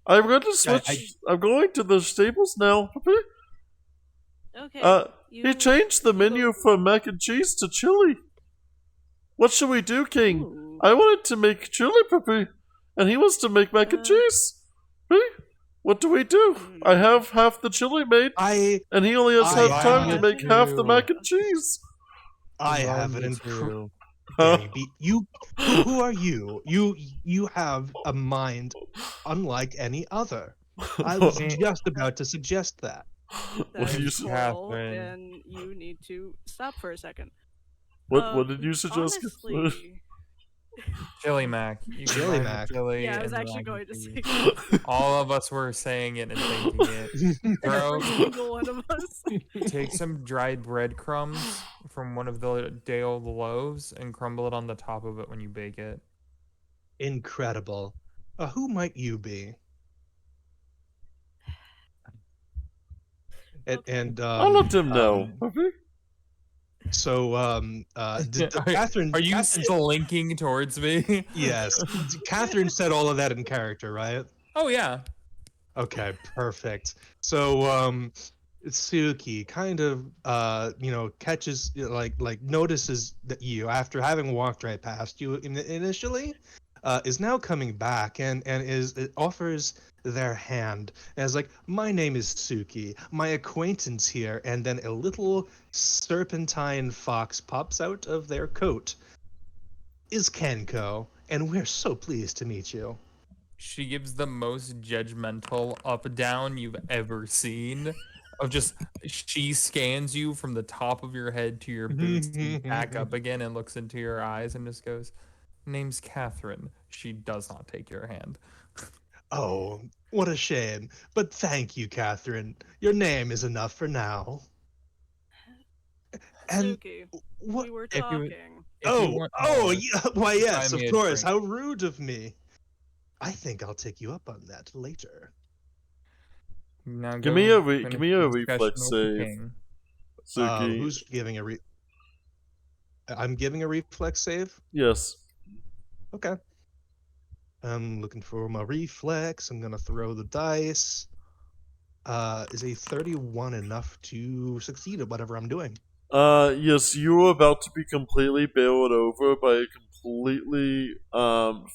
Speaker 1: I'm going to switch. I'm going to the stables now.
Speaker 3: Okay.
Speaker 1: He changed the menu from mac and cheese to chili. What should we do, King?
Speaker 3: Ooh.
Speaker 1: I wanted to make chili, Puppy, and he wants to make mac and cheese. What do we do? I have half the chili made, and he only has half time to make half the mac and cheese.
Speaker 5: I have it in. Danny, who are you? You have a mind unlike any other. I was just about to suggest that.
Speaker 1: What
Speaker 3: That
Speaker 1: did you
Speaker 3: is
Speaker 1: su-
Speaker 3: cool,
Speaker 6: Catherine.
Speaker 3: and you need to stop for a second.
Speaker 1: what did you suggest?
Speaker 3: Honestly,
Speaker 6: Chili Mac. You
Speaker 5: Chili
Speaker 6: combine the
Speaker 5: Mac.
Speaker 6: chili
Speaker 3: yeah, I was
Speaker 6: and the
Speaker 3: actually
Speaker 6: mac and
Speaker 3: going to say
Speaker 6: cheese. All of us were saying it and thinking it. Throw,
Speaker 3: every single one of us.
Speaker 6: take some dried breadcrumbs from one of the day-old loaves and crumble it on the top of it when you bake it.
Speaker 5: Incredible. Who might you be? And,
Speaker 3: Okay.
Speaker 5: and
Speaker 1: I'll let him know.
Speaker 5: so Catherine.
Speaker 6: Are you
Speaker 5: Catherine,
Speaker 6: slinking towards me?
Speaker 5: yes, Catherine said all of that in character, right?
Speaker 6: Oh yeah.
Speaker 5: Okay, perfect. So Suki kind of catches like notices that you, after having walked right past you initially, is now coming back and it offers their hand as like, my name is Suki, my acquaintance here, and then a little serpentine fox pops out of their coat. Is Kenko, and we're so pleased to meet you.
Speaker 6: She gives the most judgmental up down you've ever seen. Of just, she scans you from the top of your head to your boots and back up again and looks into your eyes and just goes, "Name's Catherine." She does not take your hand.
Speaker 5: Oh, what a shame. But thank you, Catherine. Your name is enough for now. And
Speaker 3: Suki,
Speaker 5: what?
Speaker 3: we were
Speaker 6: If you
Speaker 3: talking.
Speaker 6: if you want more,
Speaker 5: Yeah. Why,
Speaker 6: buy
Speaker 5: yes, of
Speaker 6: me a
Speaker 5: course.
Speaker 6: drink.
Speaker 5: How rude of me. I think I'll take you up on that later.
Speaker 6: Now
Speaker 1: Give me a
Speaker 6: go
Speaker 1: give
Speaker 6: finish
Speaker 1: me
Speaker 6: the
Speaker 1: a
Speaker 6: discussion
Speaker 1: reflex
Speaker 6: with the
Speaker 1: save,
Speaker 6: king.
Speaker 1: Suki.
Speaker 5: Who's giving I'm giving a reflex save?
Speaker 1: Yes.
Speaker 5: Okay. I'm looking for my reflex. I'm gonna throw the dice. Is a 31 enough to succeed at whatever I'm doing?
Speaker 1: Yes, you were about to be completely bailed over by a completely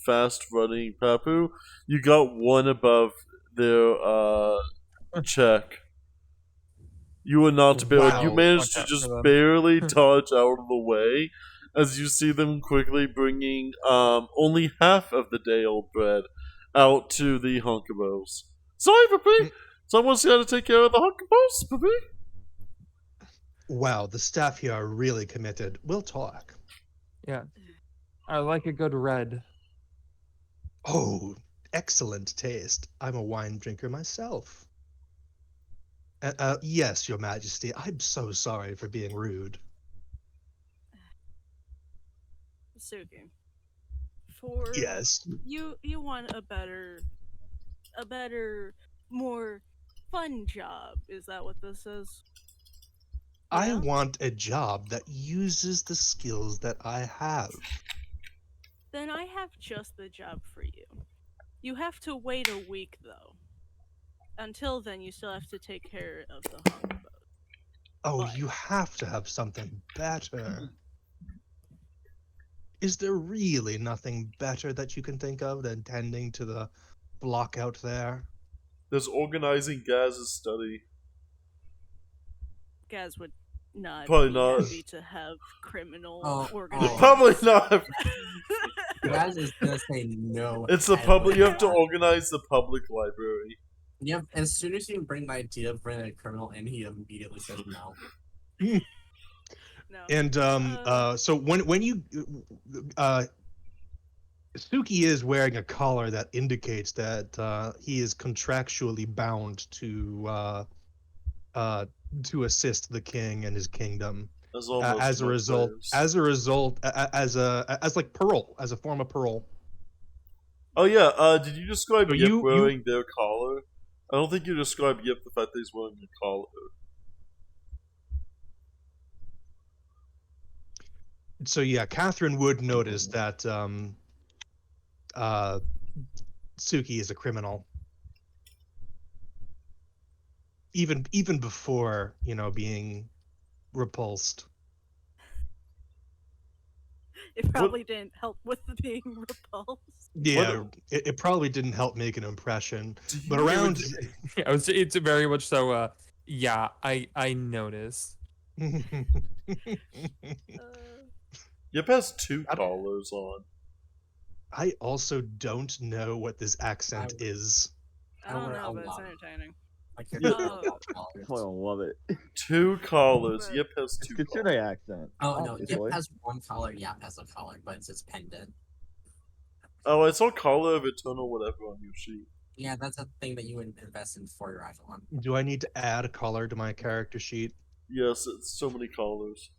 Speaker 1: fast running Papu. You got one above their check. You were not bailed. You
Speaker 5: Wow.
Speaker 1: managed
Speaker 6: Watch
Speaker 1: to
Speaker 6: out for
Speaker 1: just
Speaker 6: them.
Speaker 1: barely dodge out of the way as you see them quickly bringing only half of the day old bread out to the Hunkabos. Sorry, Papi! Someone got to take care of the Hunkabos, Papi!
Speaker 5: Wow, the staff here are really committed. We'll talk.
Speaker 6: Yeah, I like a good red.
Speaker 5: Oh, excellent taste. I'm a wine drinker myself. Yes, Your Majesty. I'm so sorry for being rude.
Speaker 3: Suki, for
Speaker 5: Yes.
Speaker 3: you want a better, more fun job. Is that what this is?
Speaker 5: I
Speaker 3: Yeah?
Speaker 5: want a job that uses the skills that I have.
Speaker 3: Then I have just the job for you. You have to wait a week though. Until then, you still have to take care of the Hunkabos.
Speaker 5: Oh,
Speaker 3: But
Speaker 5: you have to have something better. Is there really nothing better that you can think of than tending to the flock out there?
Speaker 1: There's organizing Gaz's study.
Speaker 3: Gaz would not
Speaker 1: Probably
Speaker 3: be
Speaker 1: not.
Speaker 3: happy to have criminal
Speaker 4: Oh,
Speaker 3: organization.
Speaker 1: Probably not.
Speaker 4: Guys is gonna say no.
Speaker 1: It's the
Speaker 4: heavily
Speaker 1: public. You have to
Speaker 4: on-
Speaker 1: organize the public library.
Speaker 4: Yep. As soon as you bring my idea of bringing a criminal in, he immediately says no.
Speaker 3: No.
Speaker 5: And so when you Suki is wearing a collar that indicates that he is contractually bound to assist the king and his kingdom.
Speaker 1: As almost
Speaker 5: As a
Speaker 1: most
Speaker 5: result,
Speaker 1: players.
Speaker 5: as like Pearl, as a form of Pearl.
Speaker 1: Oh yeah. Did you describe
Speaker 5: So
Speaker 1: Yip wearing their collar? I don't think you described Yip the fact that he's wearing a collar.
Speaker 5: So yeah, Catherine would notice that Suki is a criminal. Even before, being repulsed.
Speaker 3: It probably didn't help with the being repulsed.
Speaker 5: Yeah, it probably didn't help make an impression. But
Speaker 1: you
Speaker 5: around
Speaker 6: Yeah, it's very much so. Yeah, I noticed.
Speaker 3: Uh,
Speaker 1: Yep has two
Speaker 5: I-
Speaker 1: collars on.
Speaker 5: I also don't know what this accent
Speaker 4: I-
Speaker 5: is.
Speaker 3: I
Speaker 4: I
Speaker 3: don't
Speaker 4: wear
Speaker 3: know,
Speaker 4: a
Speaker 3: but it's
Speaker 4: lot.
Speaker 3: entertaining.
Speaker 4: I care
Speaker 1: Yeah.
Speaker 4: about all
Speaker 2: I
Speaker 4: colors.
Speaker 2: love it.
Speaker 1: Two collars.
Speaker 3: But-
Speaker 1: Yep has
Speaker 2: It's
Speaker 1: two
Speaker 2: Kitsune
Speaker 1: collars.
Speaker 2: accent.
Speaker 4: Oh no, Yip
Speaker 2: obviously.
Speaker 4: has one collar, Yap has a collar, but it's its pendant.
Speaker 1: Oh, I saw collar of eternal whatever on your sheet.
Speaker 4: Yeah, that's a thing that you would invest in for your Eidolon.
Speaker 5: Do I need to add a color to my character sheet?
Speaker 1: Yes, it's so many collars.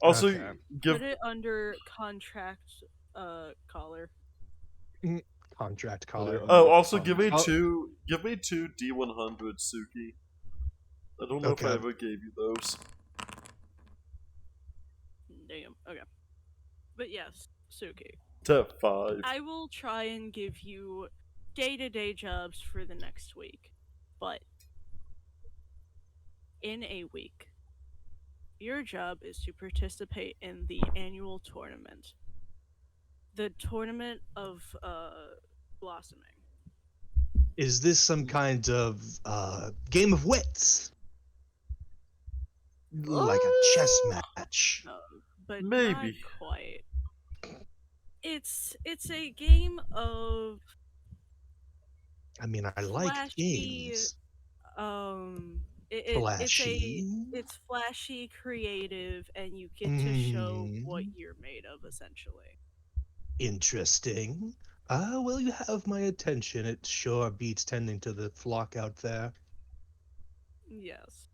Speaker 1: Also,
Speaker 5: Okay.
Speaker 1: give
Speaker 3: Put it under contract collar.
Speaker 5: Contract
Speaker 2: Put it
Speaker 5: color.
Speaker 2: under
Speaker 1: also give me
Speaker 2: contract.
Speaker 1: two D100 Suki. I don't know if I
Speaker 5: Okay.
Speaker 1: ever gave you those.
Speaker 3: Damn. Okay. But yes, Suki.
Speaker 1: Step 5.
Speaker 3: I will try and give you day-to-day jobs for the next week. But in a week, your job is to participate in the annual tournament. The tournament of blossoming.
Speaker 5: Is this some kind of game of wits? Like a chess match?
Speaker 3: But
Speaker 1: Maybe.
Speaker 3: not quite. It's a game of
Speaker 5: I mean, I like
Speaker 3: flashy,
Speaker 5: games. Flashy.
Speaker 3: It's flashy, creative, and you get to show what you're made of, essentially.
Speaker 5: Interesting. Well, you have my attention. It sure beats tending to the flock out there.
Speaker 3: Yes.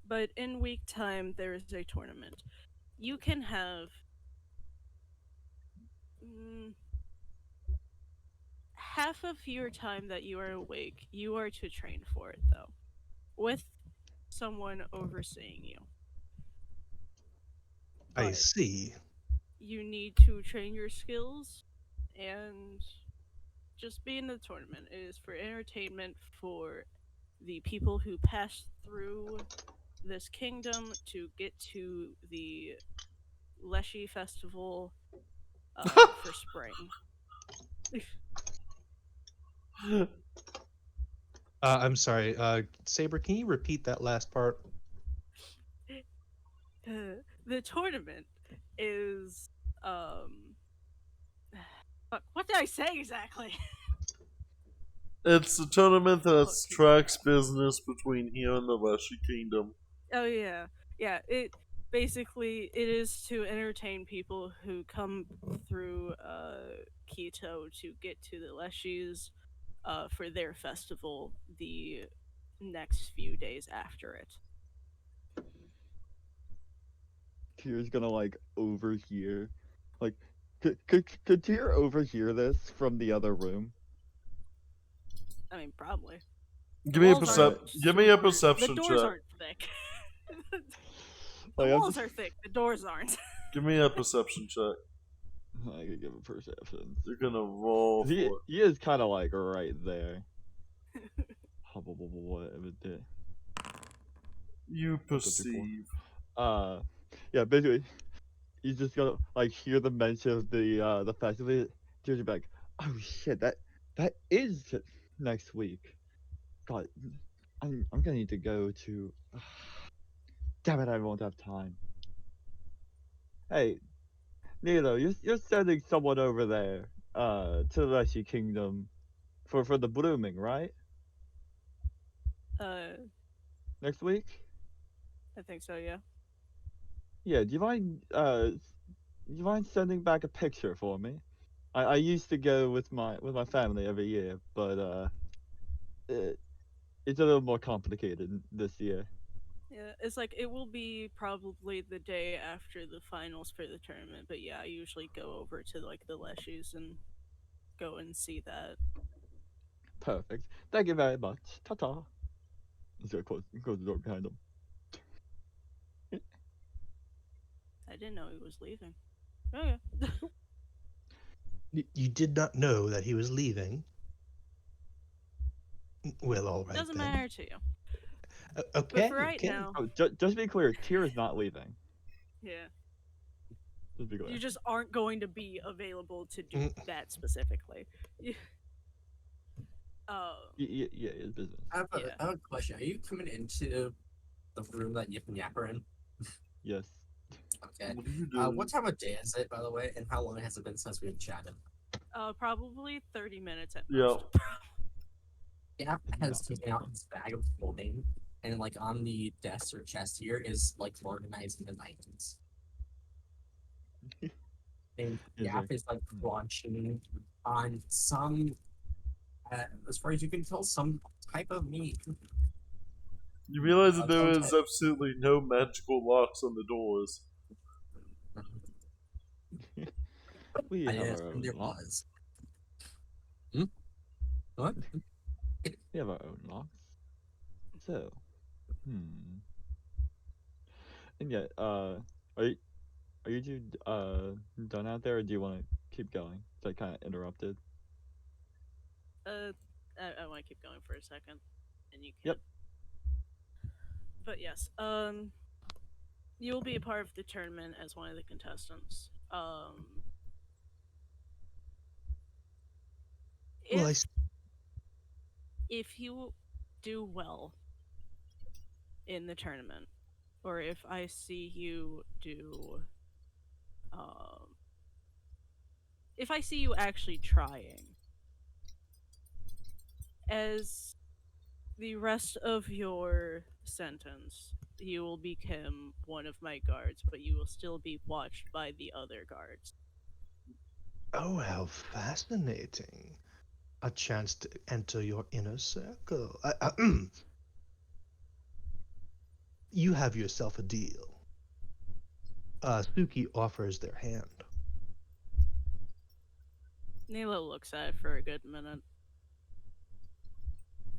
Speaker 3: But in week time, there is a tournament. You can have half of your time that you are awake, you are to train for it, though, with someone overseeing you.
Speaker 5: I
Speaker 3: But
Speaker 5: see.
Speaker 3: you need to train your skills and just be in the tournament. It is for entertainment for the people who pass through this kingdom to get to the Leshy Festival for spring.
Speaker 5: I'm sorry. Saber, can you repeat that last part?
Speaker 3: The tournament is fuck, what did I say exactly?
Speaker 1: It's a tournament that tracks business between here and the Leshy Kingdom.
Speaker 3: Oh yeah. Yeah, it basically it is to entertain people who come through Quito to get to the Leshies for their festival the next few days after it.
Speaker 2: Tyr's gonna like overhear, like, could Tyr overhear this from the other room?
Speaker 3: I mean, probably.
Speaker 1: Give me a
Speaker 3: walls aren't
Speaker 1: Give me a
Speaker 3: super-
Speaker 1: perception
Speaker 3: The doors
Speaker 1: check.
Speaker 3: aren't thick. The
Speaker 2: Like, I'm
Speaker 3: walls
Speaker 2: just-
Speaker 3: are thick. The doors aren't.
Speaker 1: Give me a perception check.
Speaker 2: I could give a perception.
Speaker 1: You're gonna roll for
Speaker 2: He
Speaker 1: it.
Speaker 2: he is kind of like right there. Whatever it did.
Speaker 1: You perceive.
Speaker 2: Yeah, basically, he's just gonna like hear the mention of the festival. Tyr's gonna be like, oh shit, that is next week. God, I'm gonna need to go to. Damn it, I won't have time. Hey, Nilo, you're sending someone over there, to the Leshy Kingdom, for the blooming, right? Next week?
Speaker 3: I think so. Yeah.
Speaker 2: Yeah. Do you mind sending back a picture for me? I used to go with my family every year, but it's a little more complicated this year.
Speaker 3: Yeah, it's like it will be probably the day after the finals for the tournament, but yeah, I usually go over to like the Leshies and go and see that.
Speaker 2: Perfect. Thank you very much. Ta-ta. He's gonna close the door behind him.
Speaker 3: I didn't know he was leaving. Oh yeah.
Speaker 5: You did not know that he was leaving. Well, all right
Speaker 3: Doesn't
Speaker 5: then.
Speaker 3: matter to you.
Speaker 5: Okay.
Speaker 3: But for right
Speaker 5: okay.
Speaker 3: now,
Speaker 2: Oh, just to be clear, Tyr is not leaving.
Speaker 3: yeah,
Speaker 2: Just to be clear.
Speaker 3: you just aren't going to be available to do
Speaker 5: Mm.
Speaker 3: that specifically. Yeah.
Speaker 2: Yeah, it's business.
Speaker 4: I have
Speaker 3: Yeah.
Speaker 4: a question. Are you coming into the room that Yip and Yap are in?
Speaker 2: Yes.
Speaker 4: Okay.
Speaker 1: What are you doing?
Speaker 4: What time of day is it, by the way, and how long has it been since we've chatted?
Speaker 3: Probably 30 minutes at
Speaker 1: Yeah.
Speaker 3: most.
Speaker 4: Gap
Speaker 2: Not
Speaker 4: has taken out his bag of clothing, and like on the desk or chest here is like organizing the items. And
Speaker 2: Is
Speaker 4: Gap
Speaker 2: there?
Speaker 4: is like crunching on some, as far as you can tell, some type of meat.
Speaker 1: You realize that
Speaker 4: Of
Speaker 1: there
Speaker 4: some
Speaker 1: is
Speaker 4: type.
Speaker 1: absolutely no magical locks on the doors.
Speaker 2: We
Speaker 4: I
Speaker 2: have
Speaker 4: didn't
Speaker 2: our
Speaker 4: assume
Speaker 2: own
Speaker 4: there
Speaker 2: lock.
Speaker 4: was. What?
Speaker 2: We have our own locks. So, hmm. And yeah, are you two done out there, or do you want to keep going? So I kind of interrupted.
Speaker 3: I want to keep going for a second, and you can.
Speaker 2: Yep.
Speaker 3: But yes, you will be a part of the tournament as one of the contestants.
Speaker 5: Well,
Speaker 3: If if you do well in the tournament, or if I see you do, um, if I see you actually trying, as the rest of your sentence, you will become one of my guards, but you will still be watched by the other guards.
Speaker 5: oh, how fascinating. A chance to enter your inner circle. You have yourself a deal. Suki offers their hand.
Speaker 3: Nilo looks at it for a good minute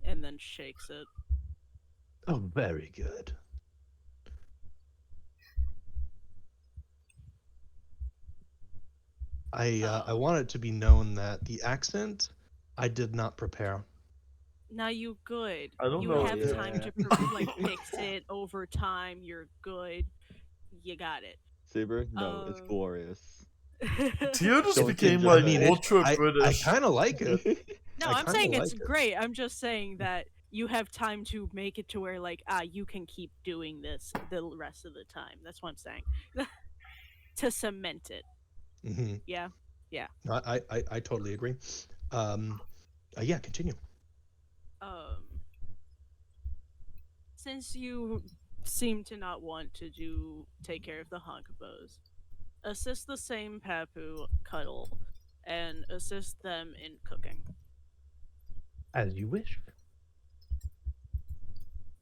Speaker 3: and then shakes it.
Speaker 5: Oh, very good. I want it to be known that the accent I did not prepare.
Speaker 3: Now you good.
Speaker 1: I don't
Speaker 3: You
Speaker 1: know.
Speaker 3: have
Speaker 2: yeah.
Speaker 3: time to like fix it over time. You're good. You got it.
Speaker 2: Saber? No, it's
Speaker 3: Um,
Speaker 2: glorious.
Speaker 1: Tio just
Speaker 2: Don't
Speaker 1: became
Speaker 2: change your
Speaker 5: I
Speaker 1: like
Speaker 5: mean,
Speaker 2: mind.
Speaker 1: ultra
Speaker 5: I
Speaker 1: British.
Speaker 5: kind of like it.
Speaker 3: No,
Speaker 5: I
Speaker 3: I'm
Speaker 5: kinda
Speaker 3: saying
Speaker 5: like
Speaker 3: it's
Speaker 5: it.
Speaker 3: great. I'm just saying that you have time to make it to where like you can keep doing this the rest of the time. That's what I'm saying. To cement it.
Speaker 5: Hmm.
Speaker 3: Yeah. Yeah.
Speaker 5: I totally agree. Yeah, continue.
Speaker 3: Since you seem to not want to take care of the honkabos, assist the same Papu cuddle and assist them in cooking.
Speaker 5: As you wish.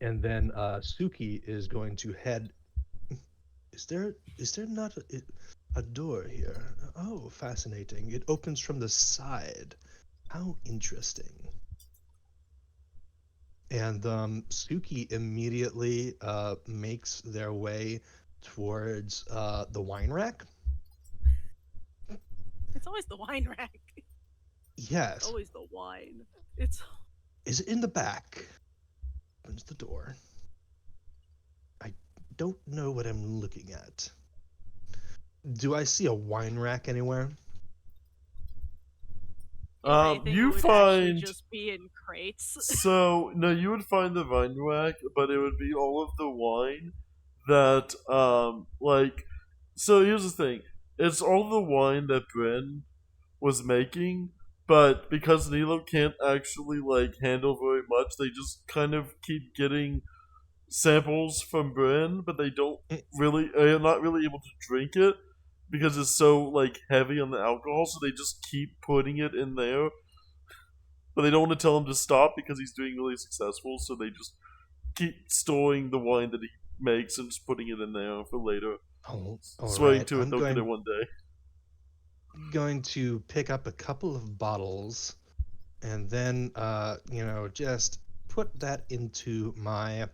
Speaker 5: And then Suki is going to head. Is there not a door here? Oh, fascinating. It opens from the side. How interesting. And Suki immediately makes their way towards the wine rack.
Speaker 3: It's always the wine rack.
Speaker 5: Yes.
Speaker 3: Always the wine. It's
Speaker 5: Is it in the back? Opens the door. I don't know what I'm looking at. Do I see a wine rack anywhere?
Speaker 3: if anything,
Speaker 1: You
Speaker 3: it would actually
Speaker 1: find
Speaker 3: just be in crates.
Speaker 1: so no, you would find the vine rack, but it would be all of the wine that like. So here's the thing: it's all the wine that Bryn was making, but because Nilo can't actually like handle very much, they just kind of keep getting samples from Bryn, but they don't really, are not really able to drink it because it's so like heavy on the alcohol. So they just keep putting it in there, but they don't want to tell him to stop because he's doing really successful. So they just keep storing the wine that he makes and just putting it in there for later.
Speaker 5: Oh, all
Speaker 1: Swearing
Speaker 5: right.
Speaker 1: to it,
Speaker 5: I'm
Speaker 1: they'll get it one day.
Speaker 5: going to pick up a couple of bottles and then just put that into my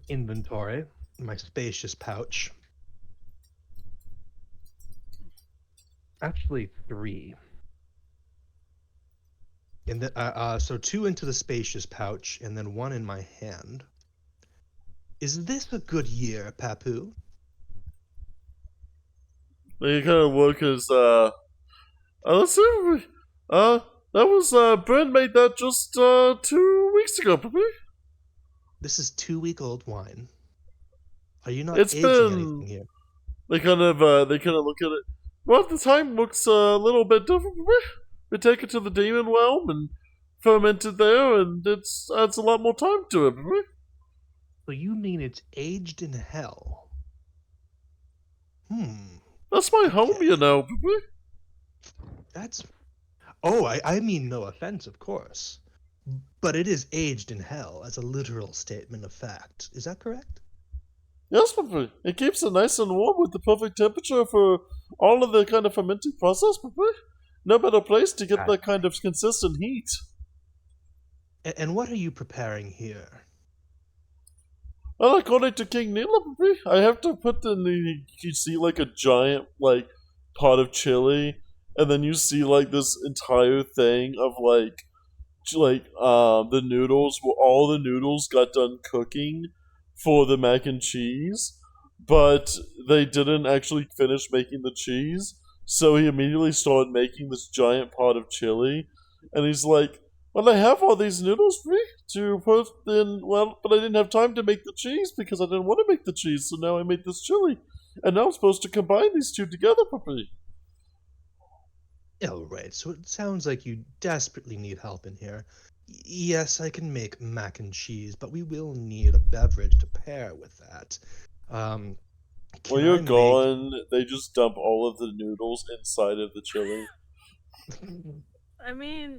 Speaker 5: inventory, my spacious pouch. Actually, 3. And then so 2 into the spacious pouch and then 1 in my hand. Is this a good year, Papu?
Speaker 1: They kind of look as let's see. That was Brent made that just 2 weeks ago, puppy.
Speaker 5: This is 2-week-old wine. Are you not
Speaker 1: It's
Speaker 5: aging
Speaker 1: been.
Speaker 5: anything here?
Speaker 1: They kind of look at it. Well, the time looks a little bit different. We take it to the demon realm and ferment it there, and it adds a lot more time to it.
Speaker 5: So you mean it's aged in hell?
Speaker 1: That's my home,
Speaker 5: Okay.
Speaker 1: you know.
Speaker 5: That's. Oh, I mean no offense, of course. But it is aged in hell as a literal statement of fact. Is that correct?
Speaker 1: Yes, Papa. It keeps it nice and warm with the perfect temperature for all of the kind of fermenting process, Papa. No better place to get that kind of consistent heat.
Speaker 5: And what are you preparing here?
Speaker 1: Well, according to King Nila, Papa, I have to put in the. You see, like, a giant, like, pot of chili, and then you see, like, this entire thing of, like, the noodles, where all the noodles got done cooking for the mac and cheese, but they didn't actually finish making the cheese, so he immediately started making this giant pot of chili, and he's like, well, I have all these noodles free to put in, well, but I didn't have time to make the cheese because I didn't want to make the cheese, so now I made this chili, and now I'm supposed to combine these two together properly.
Speaker 5: All right, so it sounds like you desperately need help in here. Yes, I can make mac and cheese, but we will need a beverage to pair with that.
Speaker 1: When
Speaker 5: Can
Speaker 1: you're
Speaker 5: I make-
Speaker 1: gone, they just dump all of the noodles inside of the chili.
Speaker 3: I mean,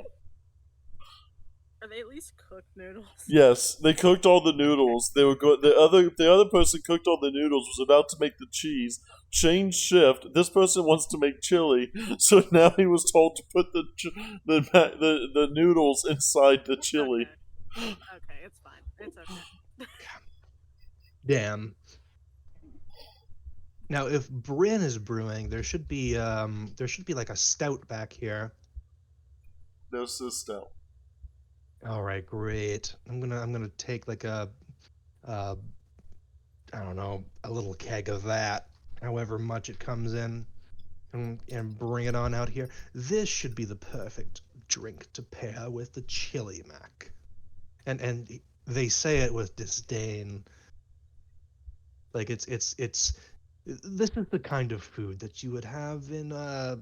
Speaker 3: are they at least cooked noodles?
Speaker 1: Yes, they cooked all the noodles. They were good. The other person cooked all the noodles. Was about to make the cheese. Changed shift. This person wants to make chili, so now he was told to put the noodles inside the chili.
Speaker 3: Okay, it's fine. It's okay.
Speaker 5: Damn. Now, if Bryn is brewing, there should be like a stout back here.
Speaker 1: No sister.
Speaker 5: All right, great. I'm gonna take like a, I don't know, a little keg of that, however much it comes in, and bring it on out here. This should be the perfect drink to pair with the chili mac. And they say it with disdain. Like it's this is the kind of food that you would have in a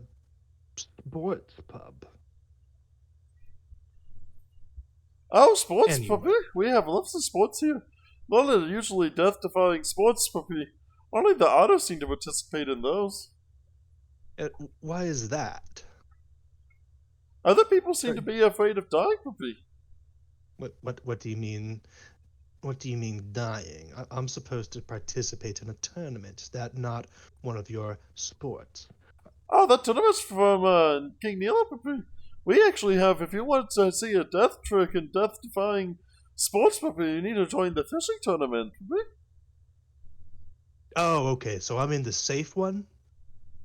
Speaker 5: sports pub.
Speaker 1: Oh, sports
Speaker 5: Anyway.
Speaker 1: puppy! We have lots of sports here. Not are usually death-defying sports puppy. Only the otters seem to participate in those.
Speaker 5: Why is that?
Speaker 1: Other people seem to be afraid of dying, puppy.
Speaker 5: What do you mean? What do you mean dying? I'm supposed to participate in a tournament. Is that not one of your sports?
Speaker 1: Oh, that tournament's from King Neela, puppy. We actually have, if you want to see a death trick and death-defying sports puppy, you need to join the fishing tournament, puppy.
Speaker 5: Oh, okay. So I'm in the safe one.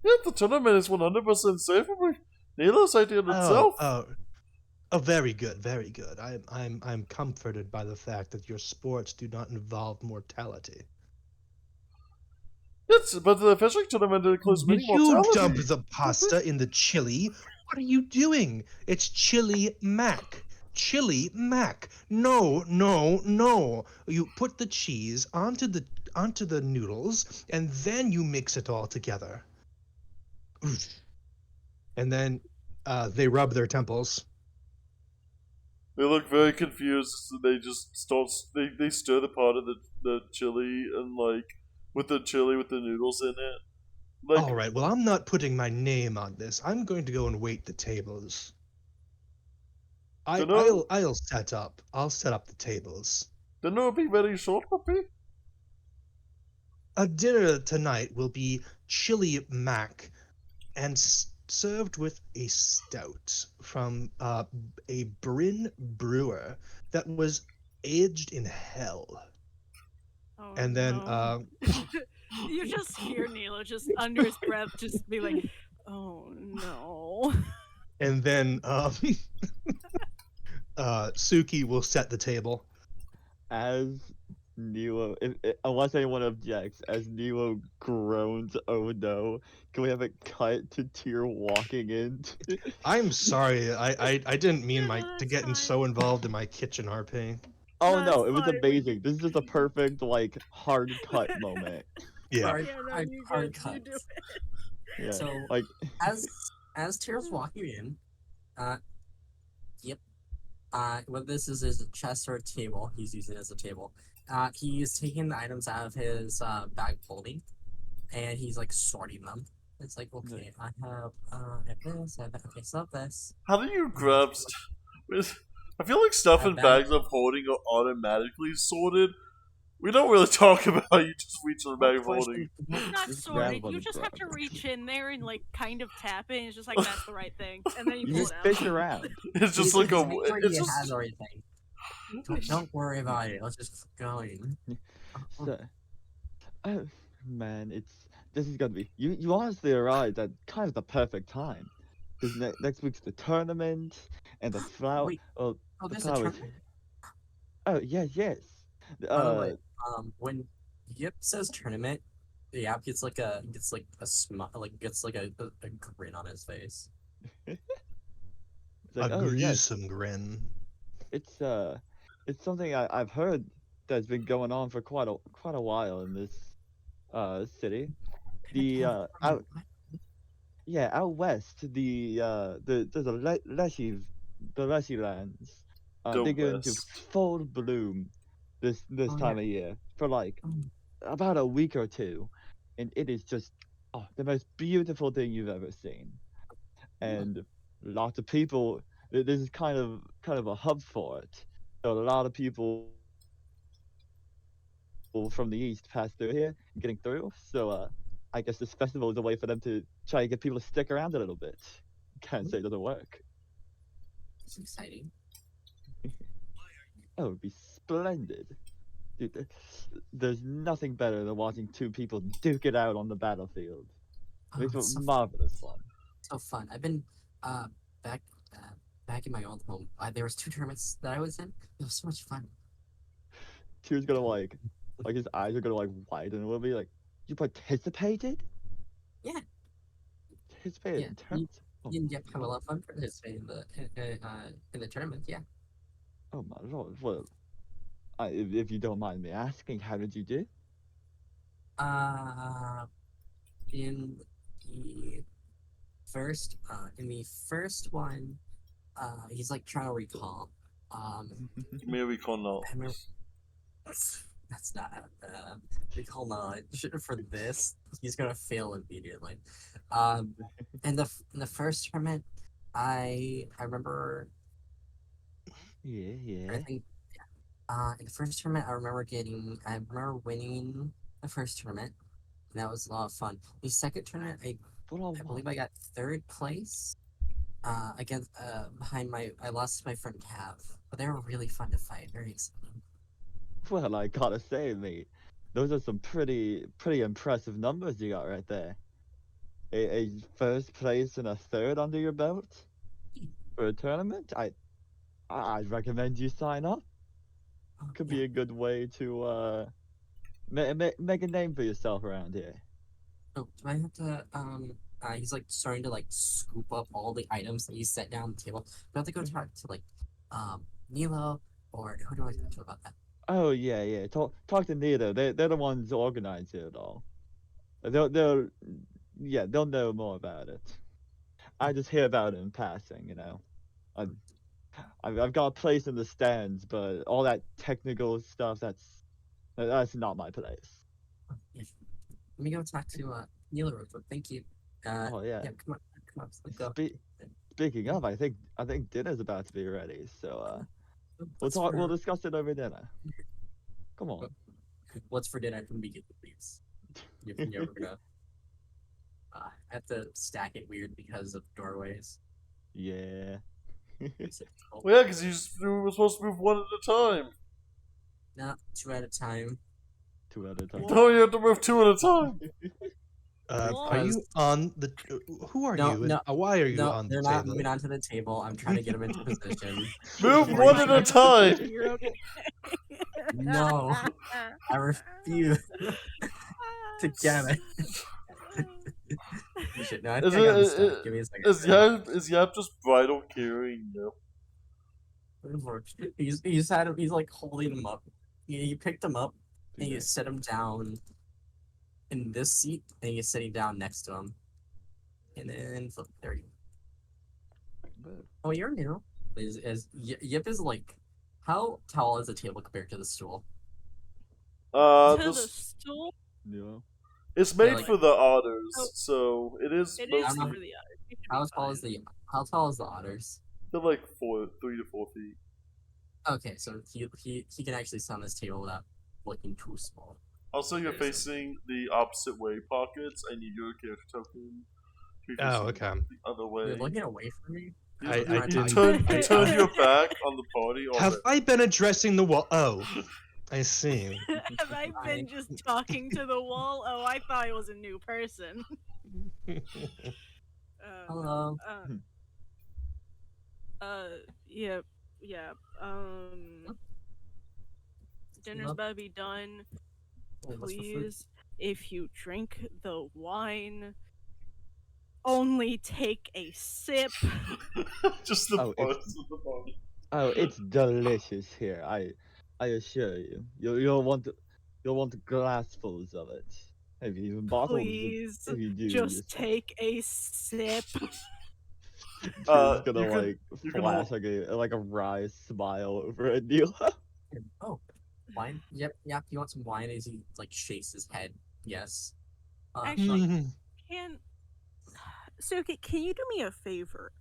Speaker 1: Yeah, the tournament is 100% safe, puppy. Neela's idea in itself.
Speaker 5: Oh, very good, very good. I'm comforted by the fact that your sports do not involve mortality.
Speaker 1: Yes, but the fishing tournament includes
Speaker 5: Did
Speaker 1: many
Speaker 5: you
Speaker 1: mortality.
Speaker 5: dump the pasta in the chili? What are you doing? It's chili mac. Chili mac. No, no, no. You put the cheese onto the noodles, and then you mix it all together. And then they rub their temples.
Speaker 1: They look very confused, so they just start. They stir the pot of the chili and with the chili with the noodles in it.
Speaker 5: All right. Well, I'm not putting my name on this. I'm going to go and wait the tables. I'll set up. I'll set up the tables.
Speaker 1: Then it'll be very short, puppy.
Speaker 5: A dinner tonight will be chili mac, and served with a stout from a Bryn brewer that was aged in hell.
Speaker 3: Oh,
Speaker 5: And then
Speaker 3: no. You just hear Nilo just under his breath just be like, "Oh no."
Speaker 5: and then Suki will set the table.
Speaker 2: As Nilo, unless anyone objects, as Nilo groans, "Oh no!" Can we have it cut to Tyr walking in?
Speaker 5: I'm sorry, I didn't mean
Speaker 3: No,
Speaker 5: to
Speaker 3: that's
Speaker 5: get
Speaker 3: fine.
Speaker 5: so involved in my kitchen RP.
Speaker 2: Oh
Speaker 3: No,
Speaker 2: no,
Speaker 3: it's
Speaker 2: it was
Speaker 3: fine, we
Speaker 2: amazing. This is just a perfect like hard cut moment.
Speaker 5: Yeah.
Speaker 4: Hard,
Speaker 3: Yeah, no,
Speaker 4: hard,
Speaker 3: you
Speaker 4: hard
Speaker 3: good. You do
Speaker 4: cuts.
Speaker 3: it.
Speaker 2: Yeah,
Speaker 4: So
Speaker 2: like
Speaker 4: as Tyr's walking in, uh, yep. What this is a chest or a table. He's using it as a table. He's taking the items out of his bag of holding, and he's like sorting them. It's like, okay, I have this, I have that. Okay, so this.
Speaker 1: How do you grab I feel like stuff
Speaker 4: I
Speaker 1: in
Speaker 4: bet-
Speaker 1: bags of holding are automatically sorted. We don't really talk about you just reach in the bag of holding.
Speaker 3: It's not
Speaker 2: Just
Speaker 3: sorted.
Speaker 2: grab
Speaker 3: You
Speaker 2: one
Speaker 3: just have to
Speaker 2: grab.
Speaker 3: reach in there and like kind of tap it. And it's just like that's the right thing, and then you
Speaker 2: you
Speaker 3: pull
Speaker 2: just
Speaker 3: it out.
Speaker 2: fish around.
Speaker 1: It's just
Speaker 4: He's
Speaker 1: like a.
Speaker 4: making sure
Speaker 1: It's
Speaker 4: he
Speaker 1: just.
Speaker 4: has everything. Don't worry about it. Let's just keep going.
Speaker 2: So, oh man, this is gonna be you honestly arrived at kind of the perfect time. Because next week's the tournament and the flower.
Speaker 4: Wait,
Speaker 2: Oh,
Speaker 4: oh,
Speaker 2: the
Speaker 4: there's a
Speaker 2: flowers.
Speaker 4: tournament?
Speaker 2: Oh yes.
Speaker 4: By the way, when Yip says tournament, the app gets like a grin on his face.
Speaker 2: It's
Speaker 5: A
Speaker 2: like, oh yes,
Speaker 5: gruesome grin.
Speaker 2: it's something I've heard that's been going on for quite a while in this city. The out yeah out west there's a the Leshy lands.
Speaker 1: The
Speaker 2: They go into
Speaker 1: West.
Speaker 2: full bloom this
Speaker 4: Oh,
Speaker 2: time
Speaker 4: yeah.
Speaker 2: of year for like
Speaker 4: Mm.
Speaker 2: about a week or two, and it is just the most beautiful thing you've ever seen. And lots of people. This is kind of a hub for it. So a lot of people from the east pass through here, getting through. So I guess this festival is a way for them to try to get people to stick around a little bit. Can't say it doesn't work.
Speaker 4: It's exciting.
Speaker 2: Oh, it'd be splendid. Dude, there's nothing better than watching two people duke it out on the battlefield.
Speaker 4: Oh,
Speaker 2: Makes it
Speaker 4: it's so
Speaker 2: marvelous fun.
Speaker 4: so fun. I've been back back in my old home. There was 2 tournaments that I was in. It was so much fun.
Speaker 2: Tier's gonna like his eyes are gonna like widen a little bit. Like, you participated?
Speaker 4: Yeah.
Speaker 2: Participated
Speaker 4: Yeah,
Speaker 2: in terms? Oh,
Speaker 4: You have a lot of fun participating in the tournament. Yeah.
Speaker 2: oh my lord! Well, if you don't mind me asking, how did you do?
Speaker 4: Uh, in the in the first one, he's like trying to recall.
Speaker 1: Give me a recon now.
Speaker 4: I remember that's not recall knowledge for this. He's gonna fail immediately. In the first tournament, I remember.
Speaker 2: Yeah.
Speaker 4: I think in the first tournament, I remember winning the first tournament, and that was a lot of fun. The second tournament, I believe I got 3rd place. Against I lost to my friend Cav, but they were really fun to fight. Very exciting.
Speaker 2: Well, I gotta say, mate, those are some pretty impressive numbers you got right there. A first place and a 3rd under your belt for a tournament. I'd recommend you sign up.
Speaker 4: Oh,
Speaker 2: Could
Speaker 4: yeah.
Speaker 2: be a good way to make a name for yourself around here.
Speaker 4: Oh, do I have to he's like starting to like scoop up all the items that you set down on the table. Do I have to go talk to like Nilo, or who do I talk to about that?
Speaker 2: Oh yeah. Talk to Nito. They're the ones organizing it all. They'll know more about it. I just hear about it in passing, you know. I've got a place in the stands, but all that technical stuff that's not my place.
Speaker 4: Yeah. Let me go talk to Nilo real quick. Thank you.
Speaker 2: Oh yeah.
Speaker 4: Come on, let's go.
Speaker 2: Speaking of, I think dinner's about to be ready, so
Speaker 4: What's
Speaker 2: we'll
Speaker 4: for,
Speaker 2: discuss it over dinner. Come on.
Speaker 4: what's for dinner immediately, please? You're gonna have to stack it weird because of doorways.
Speaker 2: Yeah.
Speaker 1: Well, yeah, because you were supposed to move one at a time.
Speaker 4: No, 2 at a time.
Speaker 2: 2 at a time.
Speaker 1: No, you have to move 2 at a time.
Speaker 5: Are you on the? Who are
Speaker 4: No,
Speaker 5: you?
Speaker 4: no,
Speaker 5: And why are you
Speaker 4: No,
Speaker 5: on the
Speaker 4: they're
Speaker 5: table?
Speaker 4: not moving onto the table. I'm trying to get them into position.
Speaker 1: Move one at a time.
Speaker 3: You're okay.
Speaker 4: No, I refuse to get it. Shit, no, I think I got this stuff. Give me a second.
Speaker 1: Is Yap just bridal carrying? No.
Speaker 4: He's had him. He's like holding him up. You picked him up and you set him down in this seat, and you're sitting down next to him. And then flip. There you go. Oh, you're new. Yip is like, how tall is the table compared to the stool?
Speaker 3: To the
Speaker 1: This
Speaker 3: stool.
Speaker 2: Yeah.
Speaker 1: it's made
Speaker 4: like-
Speaker 1: for the otters,
Speaker 3: Oh.
Speaker 1: so it is.
Speaker 3: It
Speaker 1: mostly,
Speaker 3: is
Speaker 4: I'm
Speaker 3: for
Speaker 4: not-
Speaker 3: the others. You should
Speaker 4: How
Speaker 3: be
Speaker 4: tall is
Speaker 3: fine.
Speaker 4: the otters?
Speaker 1: They're like 3 to 4 feet.
Speaker 4: Okay, so he can actually sit on this table without looking too small.
Speaker 1: Also, you're
Speaker 4: Okay, so-
Speaker 1: facing the opposite way pockets. I need your character token. to be
Speaker 5: Oh,
Speaker 1: facing
Speaker 5: okay.
Speaker 1: The other way.
Speaker 4: You're looking away from me.
Speaker 1: You,
Speaker 5: I
Speaker 1: you, you
Speaker 5: didn't-
Speaker 1: you turned your back on the party
Speaker 5: Have
Speaker 1: already.
Speaker 5: I been addressing the wall? Oh, I see.
Speaker 3: Have I been just talking to the wall? Oh, I thought it was a new person.
Speaker 4: Hello.
Speaker 3: Yeah, yeah. Dinner's about to be done.
Speaker 4: Oh, what's for food?
Speaker 3: Please, if you drink the wine, only take a sip.
Speaker 1: Just the
Speaker 2: Oh,
Speaker 1: parts of the body.
Speaker 2: Oh, it's delicious here. I assure you. You'll want glassfuls of it. Maybe even bottles.
Speaker 3: Please,
Speaker 2: if you do,
Speaker 3: just take a sip.
Speaker 2: Drew's
Speaker 1: You
Speaker 2: gonna
Speaker 1: can-
Speaker 2: like
Speaker 1: you can
Speaker 2: flash
Speaker 1: hold-
Speaker 2: like a wry smile over at Neil.
Speaker 4: Oh, wine. Yep. You want some wine? As he like shakes his head. Yes.
Speaker 3: Actually, Suki, can you do me a favor?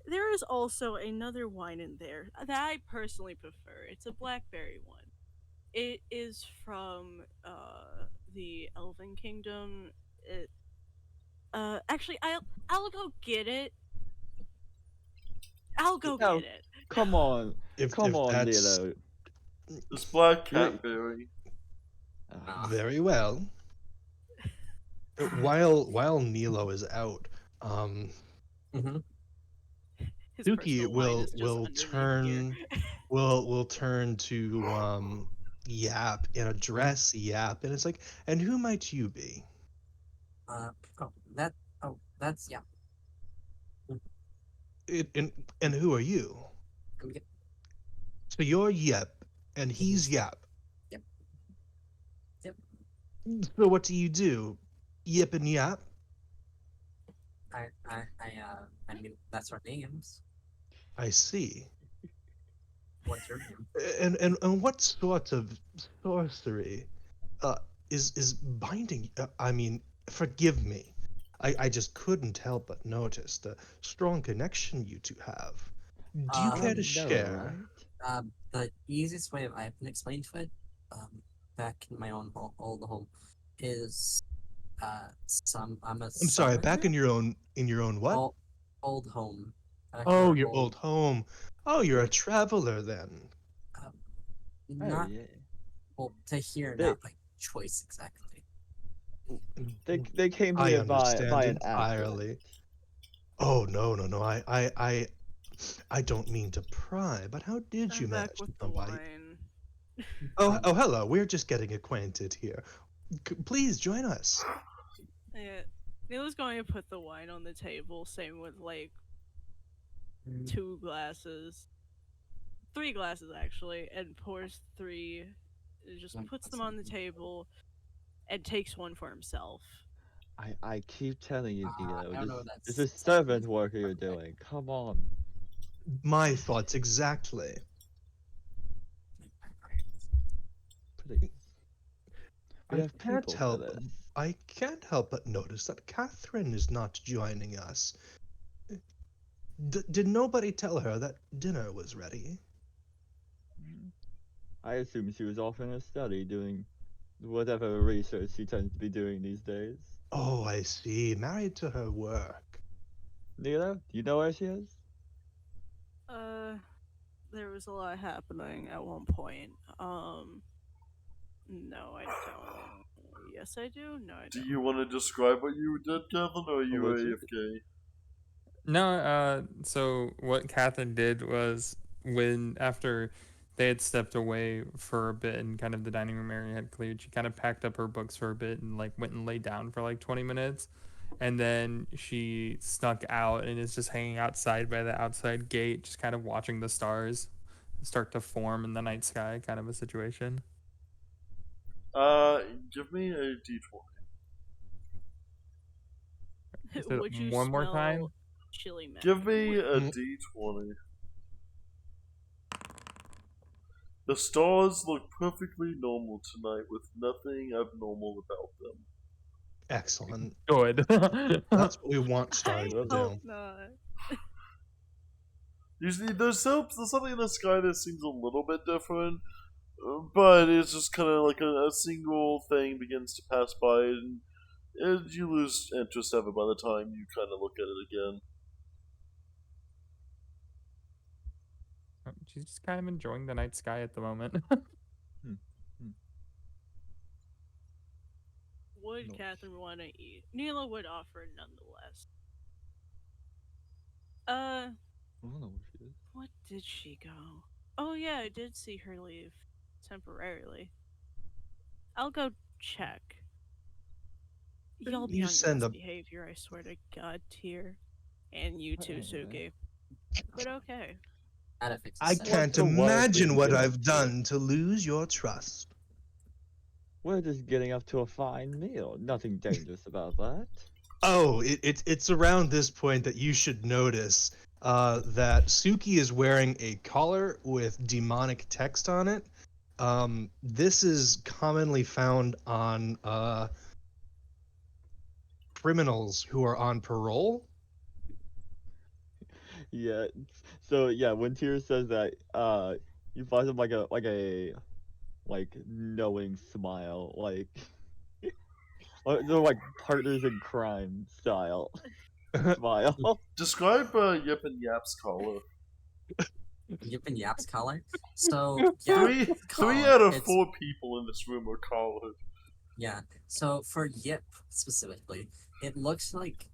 Speaker 3: There is also another wine in there that I personally prefer. It's a blackberry one. It is from the Elven Kingdom. Actually, I'll go get it. I'll go
Speaker 2: No.
Speaker 3: get it.
Speaker 2: Come on,
Speaker 5: if that's
Speaker 2: Lilo.
Speaker 1: This black
Speaker 2: You're-
Speaker 1: catberry.
Speaker 2: Ah,
Speaker 5: very well. While Nilo is out,
Speaker 4: Mm-hmm.
Speaker 3: His
Speaker 5: Suki
Speaker 3: personal wine
Speaker 5: will
Speaker 3: is just
Speaker 5: will
Speaker 3: underneath
Speaker 5: turn
Speaker 3: here.
Speaker 5: will turn to Yap and address Yap, and it's like, and who might you be?
Speaker 4: That's yeah.
Speaker 5: And who are you?
Speaker 4: Come get.
Speaker 5: So you're Yep, and he's Yap.
Speaker 4: Yep. Yep.
Speaker 5: So what do you do? Yip and Yap?
Speaker 4: I mean, that's our names.
Speaker 5: I see.
Speaker 4: What's your name?
Speaker 5: And what sort of sorcery is binding? I mean, forgive me. I just couldn't help but notice the strong connection you two have. Do you care to
Speaker 2: no,
Speaker 5: share?
Speaker 2: right?
Speaker 4: The easiest way I can explain to it, back in my own old home, is I'm
Speaker 5: I'm sorry, back in your own what?
Speaker 4: old home. Back in
Speaker 5: Oh,
Speaker 4: our
Speaker 5: your old home. Oh, you're a traveler then.
Speaker 4: Not
Speaker 2: Oh, yeah.
Speaker 4: well to hear,
Speaker 2: They-
Speaker 4: not by choice exactly.
Speaker 2: They came
Speaker 5: I
Speaker 2: here by
Speaker 5: understand
Speaker 2: an
Speaker 5: entirely. Oh no. I don't mean to pry, but how did you
Speaker 3: I'm
Speaker 5: manage
Speaker 3: back
Speaker 5: to
Speaker 3: with the
Speaker 5: come by?
Speaker 3: wine.
Speaker 5: Oh, hello. We're just getting acquainted here. Please join us.
Speaker 3: Yeah, Neil's going to put the wine on the table. Same with like
Speaker 4: Mm.
Speaker 3: 2 glasses, 3 glasses actually, and pours 3. Just
Speaker 4: One
Speaker 3: puts
Speaker 4: glass
Speaker 3: them on the
Speaker 4: of-
Speaker 3: table, and takes one for himself.
Speaker 2: I keep telling you,
Speaker 4: I don't know
Speaker 2: Nilo.
Speaker 4: if
Speaker 2: This
Speaker 4: that's-
Speaker 2: is servant work you're doing. Come on.
Speaker 5: My thoughts exactly.
Speaker 2: Please. We
Speaker 5: I
Speaker 2: have
Speaker 5: can't
Speaker 2: people for
Speaker 5: help.
Speaker 2: this.
Speaker 5: I can't help but notice that Catherine is not joining us. Did nobody tell her that dinner was ready?
Speaker 2: I assume she was off in a study doing whatever research she tends to be doing these days.
Speaker 5: Oh, I see. Married to her work.
Speaker 2: Nilo, do you know where she is?
Speaker 3: There was a lot happening at one point. No, I don't. Yes, I do. No, I
Speaker 1: Do
Speaker 3: don't.
Speaker 1: you want to describe what you did, Kevin, or are you
Speaker 2: would you?
Speaker 1: AFK?
Speaker 6: No, so what Catherine did was after they had stepped away for a bit and kind of the dining room area had cleared, she kind of packed up her books for a bit and like went and laid down for like 20 minutes. And then she snuck out and is just hanging outside by the outside gate, just kind of watching the stars start to form in the night sky, kind of a situation.
Speaker 1: Give me a d20.
Speaker 6: Is it
Speaker 3: Would you
Speaker 6: one more time?
Speaker 3: smell chili mac?
Speaker 1: Give me a
Speaker 5: Mm.
Speaker 1: d20. The stars look perfectly normal tonight with nothing abnormal about them.
Speaker 5: Excellent.
Speaker 6: Good.
Speaker 5: That's what we want stars
Speaker 3: I
Speaker 5: to
Speaker 3: hope
Speaker 5: do.
Speaker 3: not.
Speaker 1: Usually there's something in the sky that seems a little bit different, but it's just kind of like a single thing begins to pass by, and you lose interest of it by the time you kind of look at it again.
Speaker 6: She's just kind of enjoying the night sky at the moment.
Speaker 3: Would
Speaker 2: No.
Speaker 3: Catherine want to eat? Neela would offer nonetheless.
Speaker 2: I don't know where she is.
Speaker 3: What did she go? Oh yeah, I did see her leave temporarily. I'll go check. Y'all be
Speaker 5: You
Speaker 3: on your
Speaker 5: send
Speaker 3: best
Speaker 5: a
Speaker 3: behavior, I swear to God, Tyr. And you too,
Speaker 2: Anyway.
Speaker 3: Suki. But okay.
Speaker 4: Gotta fix the
Speaker 5: I
Speaker 4: setting.
Speaker 5: can't
Speaker 2: So what if we
Speaker 5: imagine what
Speaker 2: get up
Speaker 5: I've
Speaker 2: to-
Speaker 5: done to lose your trust.
Speaker 2: We're just getting up to a fine meal. Nothing dangerous about that.
Speaker 5: Oh, it's around this point that you should notice that Suki is wearing a collar with demonic text on it. This is commonly found on criminals who are on parole.
Speaker 2: Yeah. So yeah, when Tyr says that, you find him like knowing smile, like they're like partners in crime style smile.
Speaker 1: Describe Yip and Yap's collar.
Speaker 4: Yip and Yap's collar. So yeah,
Speaker 1: Three
Speaker 4: collar,
Speaker 1: out of
Speaker 4: it's-
Speaker 1: 4 people in this room are collared.
Speaker 4: Yeah. So for Yip specifically, it looks like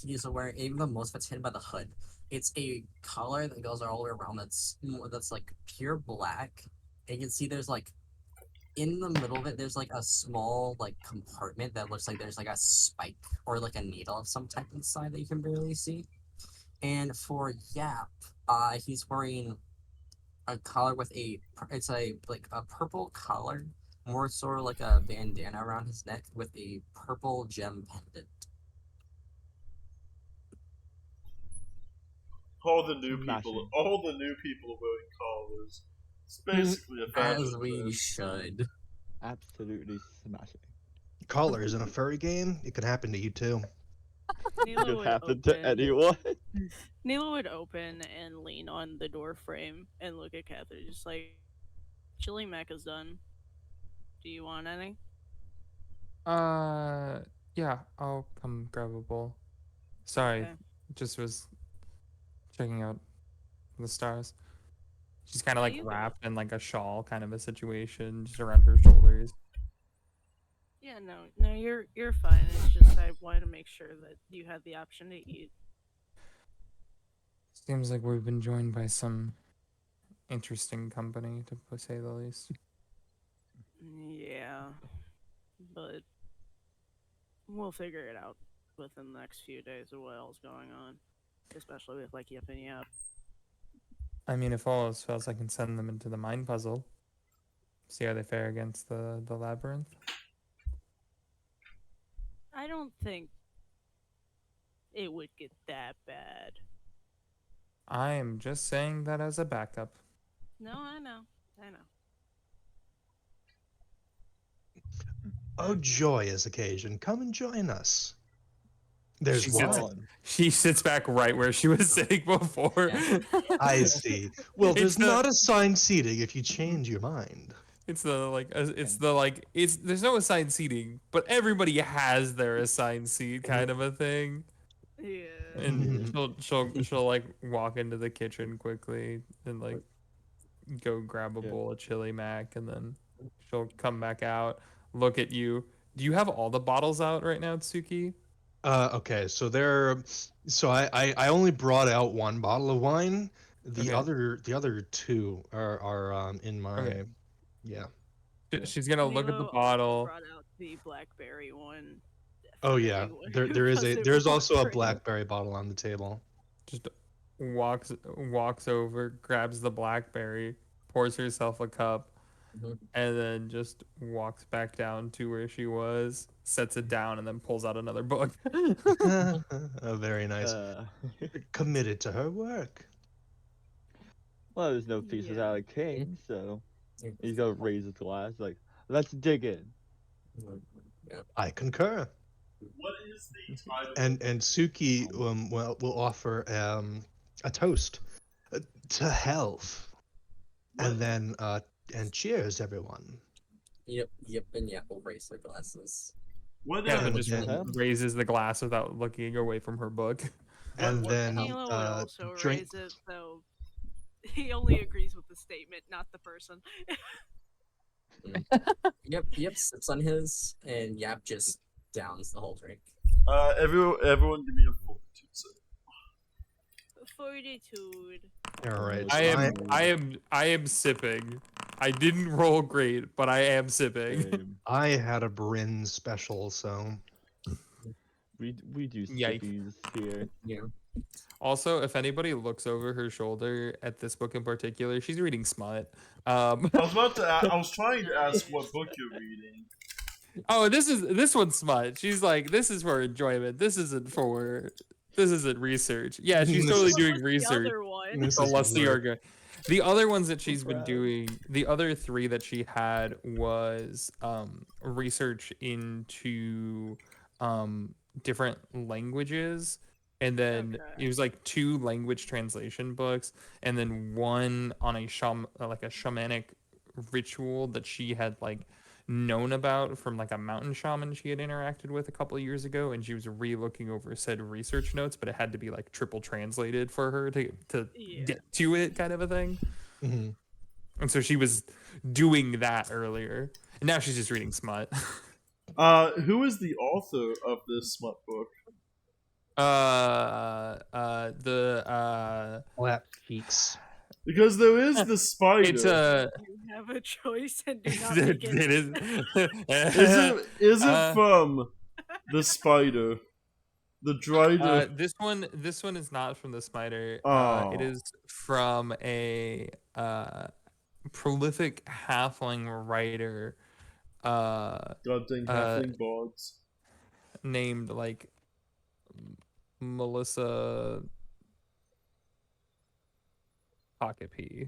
Speaker 4: he's wearing even the most of it's hidden by the hood. It's a collar that goes all the way around. That's like pure black. And you can see there's like in the middle of it, there's like a small like compartment that looks like there's like a spike or like a needle of some type inside that you can barely see. And for Yap, he's wearing a collar with it's a like a purple collar, more sort of like a bandana around his neck with a purple gem pendant.
Speaker 1: All the new
Speaker 2: Smashing.
Speaker 1: people are wearing collars. It's basically a fashion
Speaker 4: As we
Speaker 1: trend.
Speaker 4: should.
Speaker 2: Absolutely smashing.
Speaker 5: Collars in a furry game, it could happen to you too.
Speaker 3: Neela
Speaker 2: Could
Speaker 3: would
Speaker 2: happen to
Speaker 3: open.
Speaker 2: anyone.
Speaker 3: Neela would open and lean on the door frame and look at Catherine, just like, chili mac is done. Do you want any?
Speaker 6: Yeah, I'll come grab a bowl. Sorry,
Speaker 3: Okay.
Speaker 6: just was checking out the stars. She's kind of
Speaker 3: Yeah,
Speaker 6: like
Speaker 3: you can-
Speaker 6: wrapped in like a shawl kind of a situation, just around her shoulders.
Speaker 3: Yeah, no, you're fine. It's just I wanted to make sure that you had the option to eat.
Speaker 6: Seems like we've been joined by some interesting company, to say the least.
Speaker 3: Yeah, but we'll figure it out within the next few days of what else going on, especially with like Yip and Yap.
Speaker 6: I mean, if all else fails, I can send them into the mind puzzle. See how they fare against the labyrinth.
Speaker 3: I don't think it would get that bad.
Speaker 6: I am just saying that as a backup.
Speaker 3: No, I know.
Speaker 5: Oh, joyous occasion. Come and join us. There's
Speaker 6: She sits-
Speaker 5: wine.
Speaker 6: She sits back right where she was sitting before.
Speaker 4: Yeah.
Speaker 5: I see. Well,
Speaker 6: It's
Speaker 5: there's
Speaker 6: the-
Speaker 5: not assigned seating if you change your mind.
Speaker 6: It's there's no assigned seating, but everybody has their assigned seat kind of a thing.
Speaker 3: Yeah.
Speaker 6: And she'll like walk into the kitchen quickly and like go grab a
Speaker 2: Yeah.
Speaker 6: bowl of chili mac, and then she'll come back out, look at you. Do you have all the bottles out right now, Tsuki?
Speaker 5: Okay, so I only brought out one bottle of wine. The
Speaker 6: Okay.
Speaker 5: other two are in my
Speaker 6: Okay.
Speaker 5: yeah.
Speaker 6: She's gonna look at the
Speaker 3: Nilo also
Speaker 6: bottle.
Speaker 3: brought out the blackberry one.
Speaker 5: Oh yeah.
Speaker 3: definitely
Speaker 5: There's
Speaker 3: wasn't
Speaker 5: also a
Speaker 3: for him.
Speaker 5: blackberry bottle on the table.
Speaker 6: Just walks over, grabs the blackberry, pours herself a cup,
Speaker 4: Mhm.
Speaker 6: and then just walks back down to where she was, sets it down, and then pulls out another book.
Speaker 5: Very nice.
Speaker 2: Uh,
Speaker 5: Committed to her work.
Speaker 2: well, there's no pieces
Speaker 3: Yeah.
Speaker 2: out of king, so
Speaker 4: Yeah.
Speaker 2: he's gonna raise his glass like, let's dig in.
Speaker 4: Yeah.
Speaker 5: I concur.
Speaker 1: What is the title?
Speaker 5: And Suki will offer a toast to health, and then and cheers, everyone.
Speaker 4: Yep, and yeah, we'll raise their glasses.
Speaker 1: What
Speaker 6: Yeah,
Speaker 5: And
Speaker 6: but just
Speaker 5: then-
Speaker 6: raises the glass without looking away from her book.
Speaker 5: And then
Speaker 3: Nilo would also
Speaker 5: drink.
Speaker 3: raise it, though he only agrees with the statement, not the person.
Speaker 4: Yep, sips on his, and Yap just downs the whole drink.
Speaker 1: Everyone, give me a fortitude save.
Speaker 3: Fortitude.
Speaker 5: All right.
Speaker 6: I am sipping. I didn't roll great, but I am sipping.
Speaker 2: Same.
Speaker 5: I had a Bryn special, so
Speaker 2: We do
Speaker 6: Yikes.
Speaker 2: sippies here.
Speaker 4: Yeah.
Speaker 6: Also, if anybody looks over her shoulder at this book in particular, she's reading smut.
Speaker 1: I was trying to ask what book you're reading.
Speaker 6: Oh, this one's smut. She's like, this is for enjoyment. This isn't research. Yeah, she's
Speaker 5: This
Speaker 6: totally
Speaker 5: is-
Speaker 6: doing
Speaker 3: The
Speaker 6: research.
Speaker 3: other one.
Speaker 5: This
Speaker 6: So
Speaker 5: is
Speaker 6: let's see
Speaker 5: work.
Speaker 6: her go. The other ones that she's been
Speaker 2: proud.
Speaker 6: doing, the other 3 that she had was research into different languages, and then
Speaker 3: Okay.
Speaker 6: it was like 2 language translation books, and then one on a shamanic ritual that she had like known about from like a mountain shaman she had interacted with a couple of years ago, and she was re-looking over said research notes, but it had to be like triple translated for her to
Speaker 3: Yeah.
Speaker 6: get to it, kind of a thing.
Speaker 5: Mhm.
Speaker 6: And so she was doing that earlier, and now she's just reading smut.
Speaker 1: Who is the author of this smut book?
Speaker 5: Flat cheeks.
Speaker 1: Because there is the spider.
Speaker 6: It's
Speaker 3: You have a choice and do not make it.
Speaker 6: it is.
Speaker 1: Is it
Speaker 6: Uh,
Speaker 1: from the spider? The drider.
Speaker 6: This one is not from the spider. It
Speaker 1: Oh.
Speaker 6: is from a prolific halfling writer
Speaker 1: Goddamn halfling bards.
Speaker 6: named like Melissa Pocket P.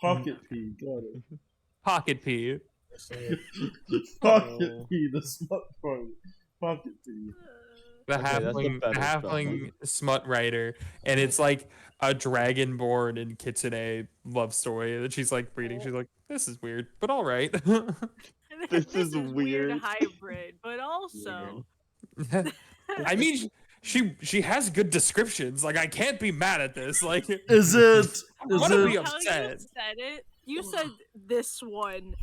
Speaker 1: Pocket P. Got it.
Speaker 6: Pocket P.
Speaker 1: Pocket
Speaker 2: Oh.
Speaker 1: P. The smut part. Pocket P.
Speaker 6: The
Speaker 2: Okay, that's a
Speaker 6: halfling,
Speaker 2: better
Speaker 6: halfling smut writer, and it's like a dragonborn in Kitsune love story that she's like reading. She's like, this is weird, but all right.
Speaker 2: This is weird.
Speaker 3: hybrid, but also
Speaker 6: I mean, she has good descriptions. Like, I can't be mad at this. Like,
Speaker 1: Is it? Is
Speaker 6: wanna be
Speaker 1: it?
Speaker 3: how
Speaker 6: upset.
Speaker 3: you said it. You said this one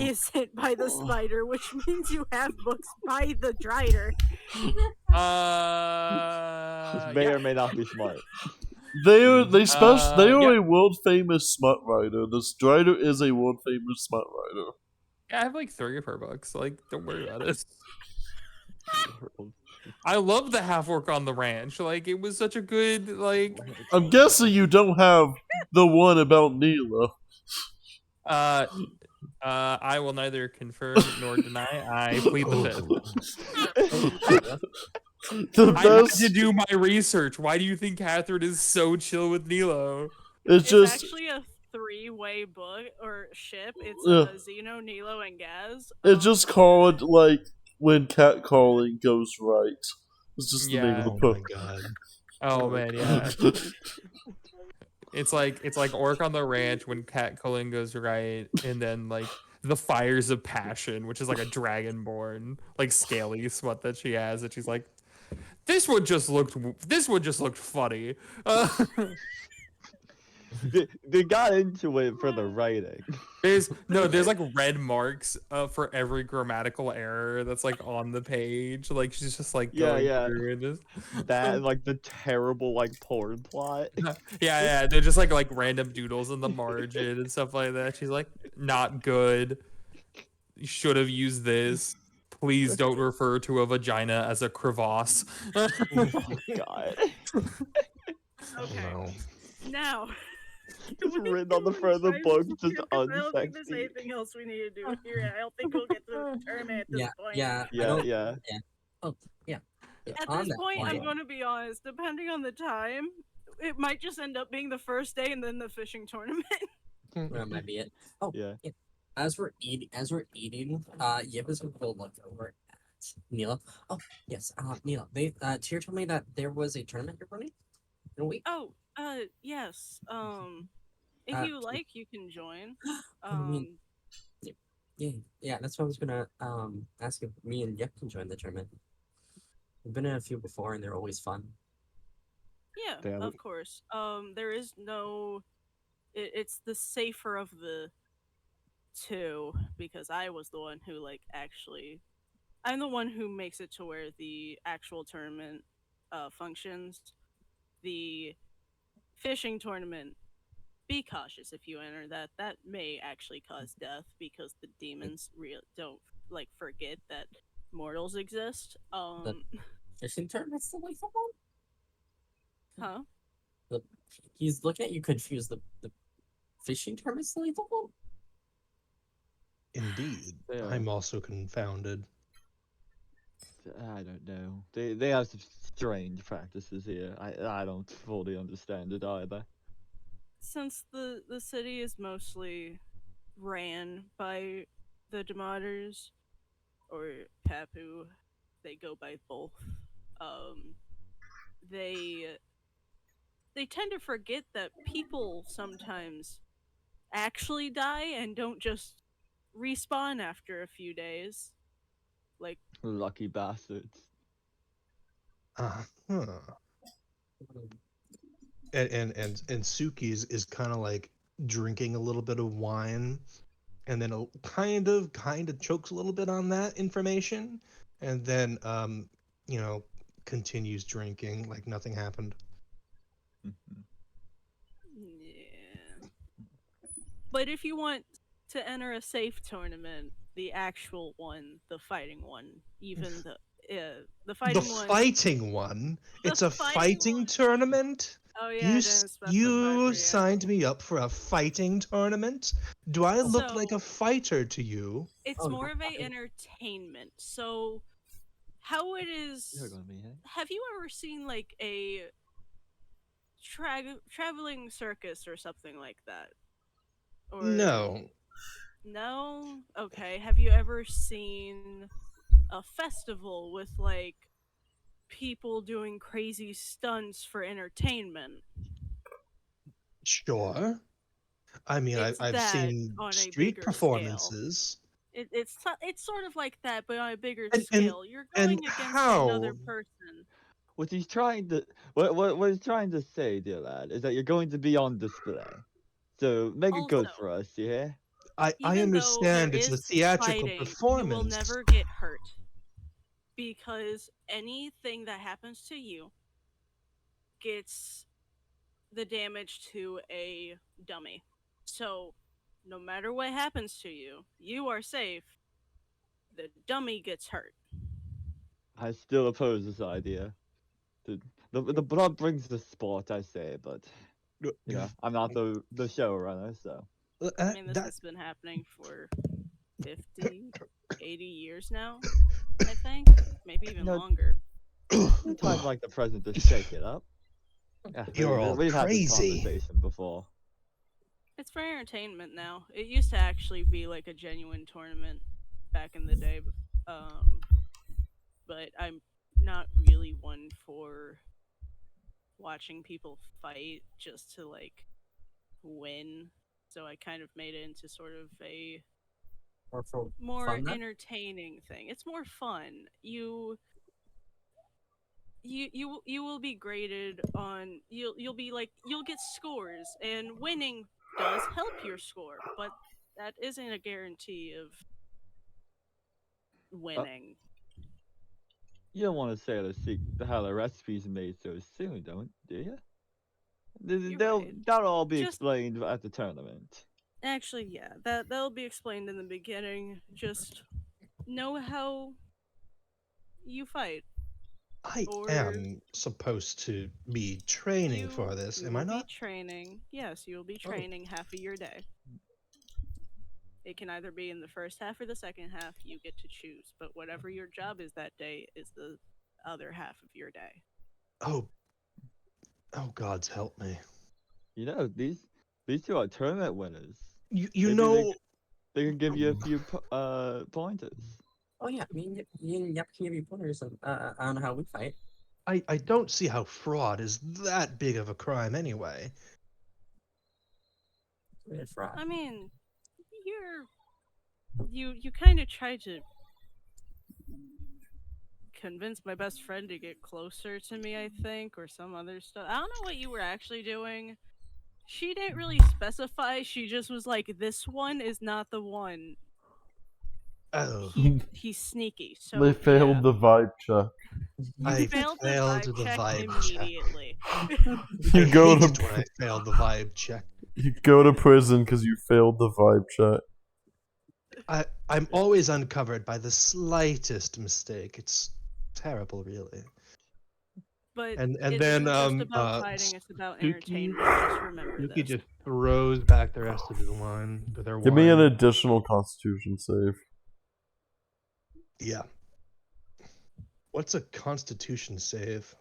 Speaker 3: isn't by the spider, which means you have books by the drider.
Speaker 2: This may
Speaker 6: yeah.
Speaker 2: or may not be smart.
Speaker 1: They are
Speaker 6: yeah.
Speaker 1: a world famous smut writer. The Strider is a world famous smut writer.
Speaker 6: Yeah, I have like 3 of her books. Like, don't worry about it. I love the half orc on the ranch. Like, it was such a good like.
Speaker 1: I'm guessing you don't have the one about Neela.
Speaker 6: I will neither confirm nor deny. I plead the fifth.
Speaker 1: The
Speaker 6: I had
Speaker 1: best.
Speaker 6: to do my research. Why do you think Catherine is so chill with Nilo?
Speaker 1: It's
Speaker 3: It's
Speaker 1: just.
Speaker 3: actually a 3-way book or ship. It's
Speaker 1: Yeah.
Speaker 3: Zeno, Nilo, and Gaz.
Speaker 1: It's just called like when catcalling goes right. It's just the name
Speaker 6: Yeah.
Speaker 1: of the
Speaker 5: Oh my
Speaker 1: book.
Speaker 5: god.
Speaker 6: Oh man, yeah. It's like Orc on the Ranch when catcalling goes right, and then like the Fires of Passion, which is like a dragonborn, like scaly smut that she has, that she's like, this one just looked funny.
Speaker 2: They got into it for the writing.
Speaker 6: There's like red marks for every grammatical error that's like on the page. Like she's just like
Speaker 2: Yeah,
Speaker 6: going
Speaker 2: yeah.
Speaker 6: through and just
Speaker 2: That and like the terrible like porn plot.
Speaker 6: yeah, they're just like random doodles in the margin and stuff like that. She's like, not good. You should have used this. Please don't refer to a vagina as a crevasse.
Speaker 2: Oh my god.
Speaker 3: Okay.
Speaker 5: No.
Speaker 3: Now,
Speaker 2: Just
Speaker 3: can we
Speaker 2: written on the
Speaker 3: go
Speaker 2: front of the
Speaker 3: and
Speaker 2: book,
Speaker 3: try
Speaker 2: just
Speaker 3: this? 'Cause I don't think there's
Speaker 2: unsexy.
Speaker 3: anything else we need to do here. I don't think we'll get to the tournament at this
Speaker 4: Yeah,
Speaker 3: point.
Speaker 4: yeah, I
Speaker 2: Yeah,
Speaker 4: don't.
Speaker 2: yeah.
Speaker 4: Yeah. Oh, yeah. Yeah,
Speaker 3: At
Speaker 4: on
Speaker 3: this
Speaker 4: that
Speaker 3: point, I'm
Speaker 4: point,
Speaker 3: going to be honest. Depending on the time, it might just end up being the first day and then the fishing tournament.
Speaker 4: that might be it. Oh,
Speaker 2: Yeah.
Speaker 4: yeah. As we're eating, Yibba's gonna go look over at Neela. Oh, yes, Neela. Tyr told me that there was a tournament you're running in a week.
Speaker 3: Oh, yes. If
Speaker 4: Uh,
Speaker 3: you like, you can join.
Speaker 4: I mean, yeah, yeah. That's what I was gonna ask if me and Yip can join the tournament. We've been in a few before, and they're always fun.
Speaker 3: Yeah,
Speaker 2: Yeah,
Speaker 3: of course. There is no. It's the safer of the two because I was the one who actually. I'm the one who makes it to where the actual tournament functions. The fishing tournament, be cautious if you enter that. That may actually cause death because the demons don't forget that mortals exist.
Speaker 4: The fishing tournament's the lethal one.
Speaker 3: Huh?
Speaker 4: The, he's looking at you confused. The fishing tournament's the lethal one.
Speaker 5: Indeed.
Speaker 2: Yeah.
Speaker 5: I'm also confounded.
Speaker 2: I don't know. They have some strange practices here. I don't fully understand it either.
Speaker 3: Since the city is mostly ran by the Demotters or Papu, they go by both. Um, they they tend to forget that people sometimes actually die and don't just respawn after a few days. Like,
Speaker 2: Lucky bastards.
Speaker 5: Huh.
Speaker 4: Um,
Speaker 5: And Suki is kind of like drinking a little bit of wine, and then kind of chokes a little bit on that information, and then you know, continues drinking like nothing happened.
Speaker 3: yeah. But if you want to enter a safe tournament, the actual one, the fighting one, even the
Speaker 5: The
Speaker 3: fighting one,
Speaker 5: fighting one.
Speaker 3: the
Speaker 5: It's a
Speaker 3: fighting
Speaker 5: fighting
Speaker 3: one.
Speaker 5: tournament.
Speaker 3: Oh yeah, I didn't specify
Speaker 5: You
Speaker 3: for you.
Speaker 5: signed me up for a fighting tournament. Do I look like
Speaker 3: So
Speaker 5: a fighter to you?
Speaker 3: it's
Speaker 4: Oh,
Speaker 3: more
Speaker 4: no,
Speaker 3: of a
Speaker 4: fucking-
Speaker 3: entertainment. So how it
Speaker 2: You're
Speaker 3: is?
Speaker 2: gonna be, hey?
Speaker 3: Have you ever seen like a traveling circus or something like that? Or
Speaker 5: No.
Speaker 3: no? Okay. Have you ever seen a festival with people doing crazy stunts for entertainment?
Speaker 5: Sure. I mean,
Speaker 3: It's
Speaker 5: I've
Speaker 3: that
Speaker 5: seen
Speaker 3: on a
Speaker 5: street
Speaker 3: bigger scale.
Speaker 5: performances.
Speaker 3: It's sort of like that, but on a bigger
Speaker 5: And
Speaker 3: scale. You're
Speaker 5: and
Speaker 3: going against another
Speaker 5: how?
Speaker 3: person.
Speaker 2: What he's trying to what he's trying to say, dear lad, is that you're going to be on display. So make it good
Speaker 3: Also,
Speaker 2: for us, you hear?
Speaker 5: I
Speaker 3: even though there
Speaker 5: understand it's a
Speaker 3: is
Speaker 5: theatrical
Speaker 3: fighting, you will
Speaker 5: performance.
Speaker 3: never get hurt because anything that happens to you gets the damage to a dummy. So, no matter what happens to you, you are safe. The dummy gets hurt.
Speaker 2: I still oppose this idea. The blood brings the sport, I say, but you know, I'm not the showrunner, so
Speaker 3: I mean, this
Speaker 5: That
Speaker 3: has been happening for 50, 80 years now, I think. Maybe even
Speaker 2: know,
Speaker 3: longer.
Speaker 2: time like the present to shake it up. Yeah,
Speaker 5: You're all
Speaker 2: we've had this
Speaker 5: crazy.
Speaker 2: conversation before.
Speaker 3: It's for entertainment now. It used to actually be like a genuine tournament back in the day. Um, but I'm not really one for watching people fight just to win. So I kind of made it into sort of a
Speaker 4: or for
Speaker 3: more
Speaker 4: fun then?
Speaker 3: entertaining thing. It's more fun. You will be graded on you'll be you'll get scores and winning does help your score, but that isn't a guarantee of winning.
Speaker 2: You don't want to say how the recipe's made so soon, don't do you?
Speaker 3: You're right.
Speaker 2: That'll all be
Speaker 3: Just
Speaker 2: explained at the tournament.
Speaker 3: actually, yeah, that'll be explained in the beginning. Just know how you fight.
Speaker 5: I
Speaker 3: Or
Speaker 5: am supposed to be training for this,
Speaker 3: you
Speaker 5: am I
Speaker 3: will be
Speaker 5: not?
Speaker 3: training. Yes, you will be
Speaker 4: Oh.
Speaker 3: training half of your day. It can either be in the first half or the second half. You get to choose, but whatever your job is that day is the other half of your day.
Speaker 5: Oh, oh, God's help me.
Speaker 2: You know, these two are tournament winners.
Speaker 5: You
Speaker 2: Maybe
Speaker 5: know,
Speaker 2: they can give you a few pointers.
Speaker 4: Oh yeah, I mean, yep, can give you pointers on how we fight.
Speaker 5: I don't see how fraud is that big of a crime anyway.
Speaker 4: It's right.
Speaker 3: I mean, you kind of tried to convince my best friend to get closer to me, I think, or some other stuff. I don't know what you were actually doing. She didn't really specify. She just was like, "This one is not the one.
Speaker 5: Oh,
Speaker 3: He's sneaky." So
Speaker 1: They failed
Speaker 3: yeah.
Speaker 1: the vibe check.
Speaker 3: You
Speaker 5: I
Speaker 3: failed the
Speaker 5: failed
Speaker 3: vibe
Speaker 5: the
Speaker 3: check
Speaker 5: vibe check.
Speaker 3: immediately.
Speaker 5: I
Speaker 1: You go
Speaker 5: hate
Speaker 1: to
Speaker 5: it when I failed the vibe check.
Speaker 1: you go to prison because you failed the vibe check.
Speaker 5: I'm always uncovered by the slightest mistake. It's terrible, really.
Speaker 3: But
Speaker 5: And
Speaker 3: it
Speaker 5: then
Speaker 3: isn't just about fighting; it's about
Speaker 5: Suki
Speaker 3: entertainment. Just remember
Speaker 5: Suki
Speaker 3: this.
Speaker 5: just throws back the rest of his wine with her
Speaker 1: Give me an
Speaker 5: wine.
Speaker 1: additional Constitution save.
Speaker 5: Yeah. What's a Constitution save?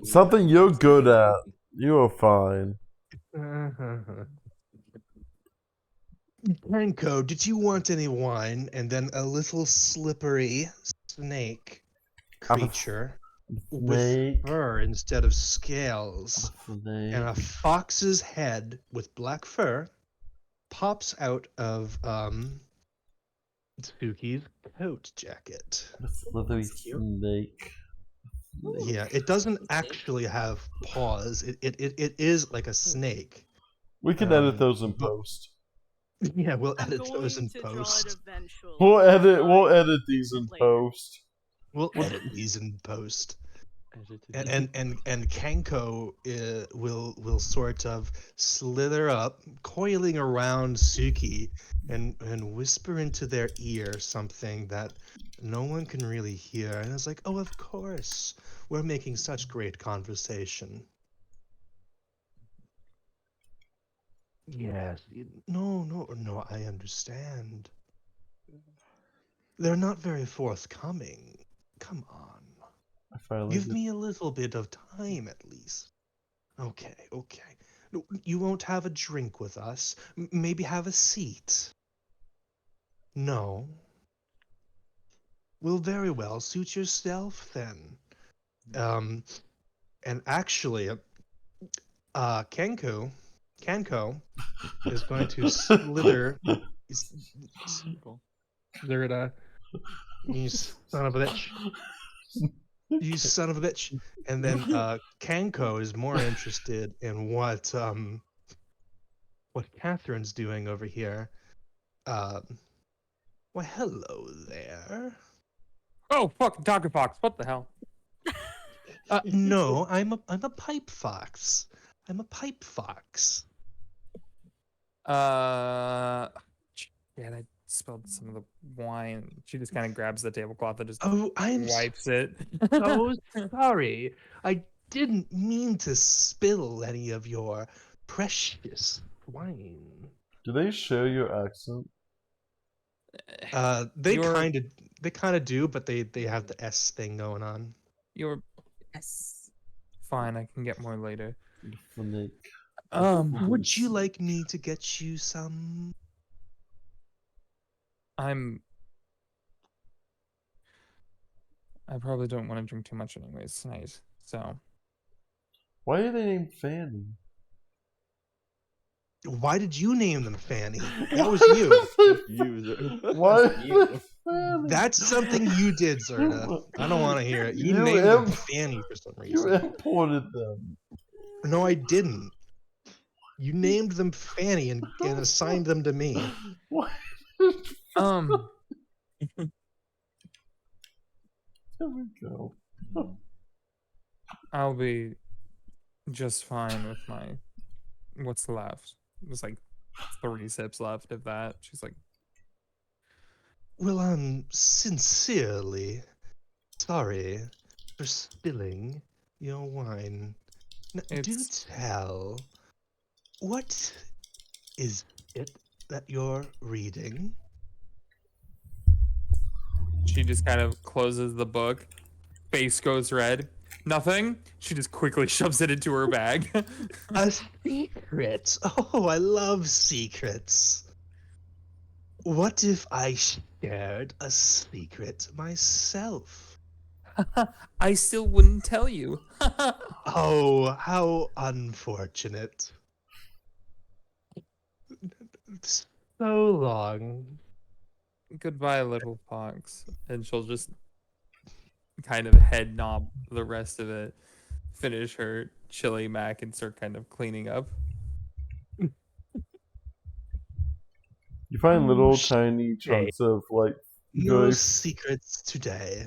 Speaker 1: Something you're good at. You are fine.
Speaker 5: Renko, did you want any wine? And then a little slippery snake
Speaker 1: I'm a
Speaker 5: creature
Speaker 1: Snake.
Speaker 5: with fur instead of scales,
Speaker 1: Snake.
Speaker 5: and a fox's head with black fur pops out of Suki's coat jacket.
Speaker 1: A slithery
Speaker 4: That's cute.
Speaker 1: snake.
Speaker 5: Yeah, it doesn't actually have paws. It is like a snake.
Speaker 1: We can edit
Speaker 5: Um,
Speaker 1: those in
Speaker 5: but-
Speaker 1: post.
Speaker 5: Yeah, we'll
Speaker 3: I'm
Speaker 5: edit
Speaker 3: going
Speaker 5: those in
Speaker 3: to draw it
Speaker 5: post.
Speaker 3: eventually.
Speaker 1: We'll
Speaker 3: Fine.
Speaker 1: edit these in
Speaker 3: Later.
Speaker 1: post.
Speaker 5: We'll edit these in post.
Speaker 2: And
Speaker 5: And Kanko will sort of slither up, coiling around Suki, and whisper into their ear something that no one can really hear. And it's like, oh, of course, we're making such great conversation. Yes, no, I understand. They're not very forthcoming. Come on.
Speaker 1: I finally
Speaker 5: Give
Speaker 1: did.
Speaker 5: me a little bit of time at least. Okay. No, you won't have a drink with us. Maybe have a seat. No. Well, very well. Suit yourself then. And actually, Kanko is going to slither. They're gonna. You son of a bitch. You son of a bitch. And then Kanko is more interested in what Catherine's doing over here. Well, hello there.
Speaker 6: Oh, fuck, Dr. Fox, what the hell?
Speaker 5: No, I'm a pipe fox. I'm a pipe fox.
Speaker 6: Yeah, I spilled some of the wine. She just kind of grabs the tablecloth and just
Speaker 5: Oh, I'm
Speaker 6: wipes it.
Speaker 5: so sorry. I didn't mean to spill any of your precious wine.
Speaker 1: Do they share your accent?
Speaker 5: They
Speaker 6: You're-
Speaker 5: kind of do, but they have the S thing going on.
Speaker 6: You're
Speaker 4: Yes.
Speaker 6: fine. I can get more later.
Speaker 1: Snake.
Speaker 5: Would you like me to get you some?
Speaker 6: I probably don't want to drink too much anyways tonight. So
Speaker 1: Why are they named Fanny?
Speaker 5: Why did you name them Fanny? That was you.
Speaker 1: Why?
Speaker 4: You.
Speaker 1: Fanny?
Speaker 5: That's something you did, Zerda. I don't want to hear it. You
Speaker 1: You
Speaker 5: named them
Speaker 1: im-
Speaker 5: Fanny for some
Speaker 1: You
Speaker 5: reason.
Speaker 1: imported them.
Speaker 5: No, I didn't. You named them Fanny and assigned them to me.
Speaker 1: Why? There we go.
Speaker 6: I'll be just fine with my what's left. There's like 3 sips left of that. She's like,
Speaker 5: Well, sincerely, sorry for spilling your wine. Do
Speaker 6: It's
Speaker 5: tell, what is it that you're reading?
Speaker 6: she just kind of closes the book, face goes red. Nothing. She just quickly shoves it into her bag.
Speaker 5: A secret. Oh, I love secrets. What if I shared a secret myself?
Speaker 6: I still wouldn't tell you.
Speaker 5: Oh, how unfortunate. So long.
Speaker 6: Goodbye, little fox. And she'll just kind of head knob the rest of it, finish her chili mac, and start kind of cleaning up.
Speaker 1: You find little
Speaker 5: sh-
Speaker 1: tiny chunks of like
Speaker 5: No
Speaker 1: very,
Speaker 5: secrets today.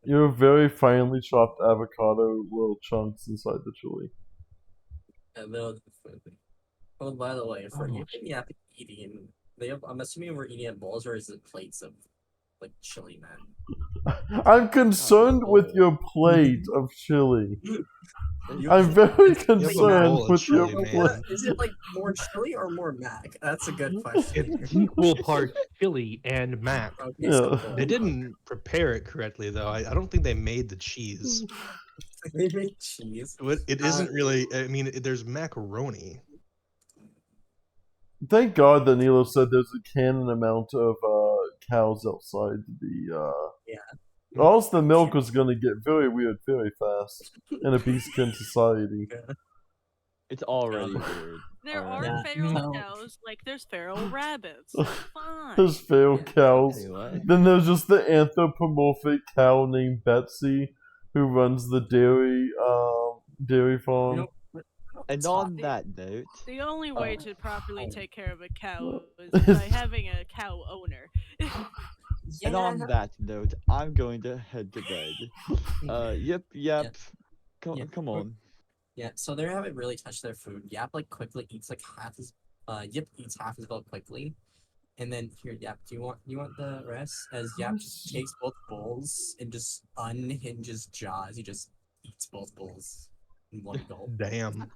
Speaker 1: very finely chopped avocado little chunks inside the chili.
Speaker 4: And then, oh, by the way, for
Speaker 1: Oh.
Speaker 4: you yap eating, I'm assuming we're eating at bowls or is it plates of like chili, man?
Speaker 1: I'm concerned with
Speaker 2: bowl.
Speaker 1: your plate of chili.
Speaker 2: You
Speaker 1: I'm
Speaker 2: can-
Speaker 1: very
Speaker 5: You have a
Speaker 1: concerned
Speaker 5: bowl of
Speaker 1: with your
Speaker 5: chili,
Speaker 1: plate.
Speaker 5: man.
Speaker 4: Is it like more chili or more mac? That's a good question.
Speaker 5: It's equal parts chili and mac.
Speaker 4: Okay,
Speaker 1: Yeah.
Speaker 4: so bowl.
Speaker 5: They didn't prepare it correctly, though. I don't think they made the cheese.
Speaker 4: They make cheese.
Speaker 5: It isn't really. I mean, there's macaroni.
Speaker 1: Thank God that Nilo said there's a canon amount of cows outside the.
Speaker 4: Yeah.
Speaker 1: Or else the milk was gonna get very weird very fast in a beastkin society.
Speaker 2: It's already weird.
Speaker 3: There are
Speaker 2: already.
Speaker 4: Yeah.
Speaker 3: feral
Speaker 4: No.
Speaker 3: cows, like there's feral rabbits. It's fine.
Speaker 1: There's feral
Speaker 4: Yeah.
Speaker 1: cows.
Speaker 2: Anyway.
Speaker 1: Then there's just the anthropomorphic cow named Betsy who runs the dairy farm.
Speaker 4: You know,
Speaker 2: And
Speaker 4: it's
Speaker 2: on
Speaker 3: The-
Speaker 2: that note,
Speaker 3: The only way
Speaker 4: Oh.
Speaker 3: to properly
Speaker 4: Oh.
Speaker 3: take care of a cow is by having a cow owner.
Speaker 2: and on that note, I'm going to head to bed. Yep.
Speaker 4: Yeah.
Speaker 2: Come on.
Speaker 4: Yeah, so they haven't really touched their food. Yap like quickly eats like half his Yip eats half his bowl quickly. And then here, Yap, do you want the rest? As Yap just takes both bowls and just unhinges jaws. He just eats both bowls in one gulp.
Speaker 5: Damn.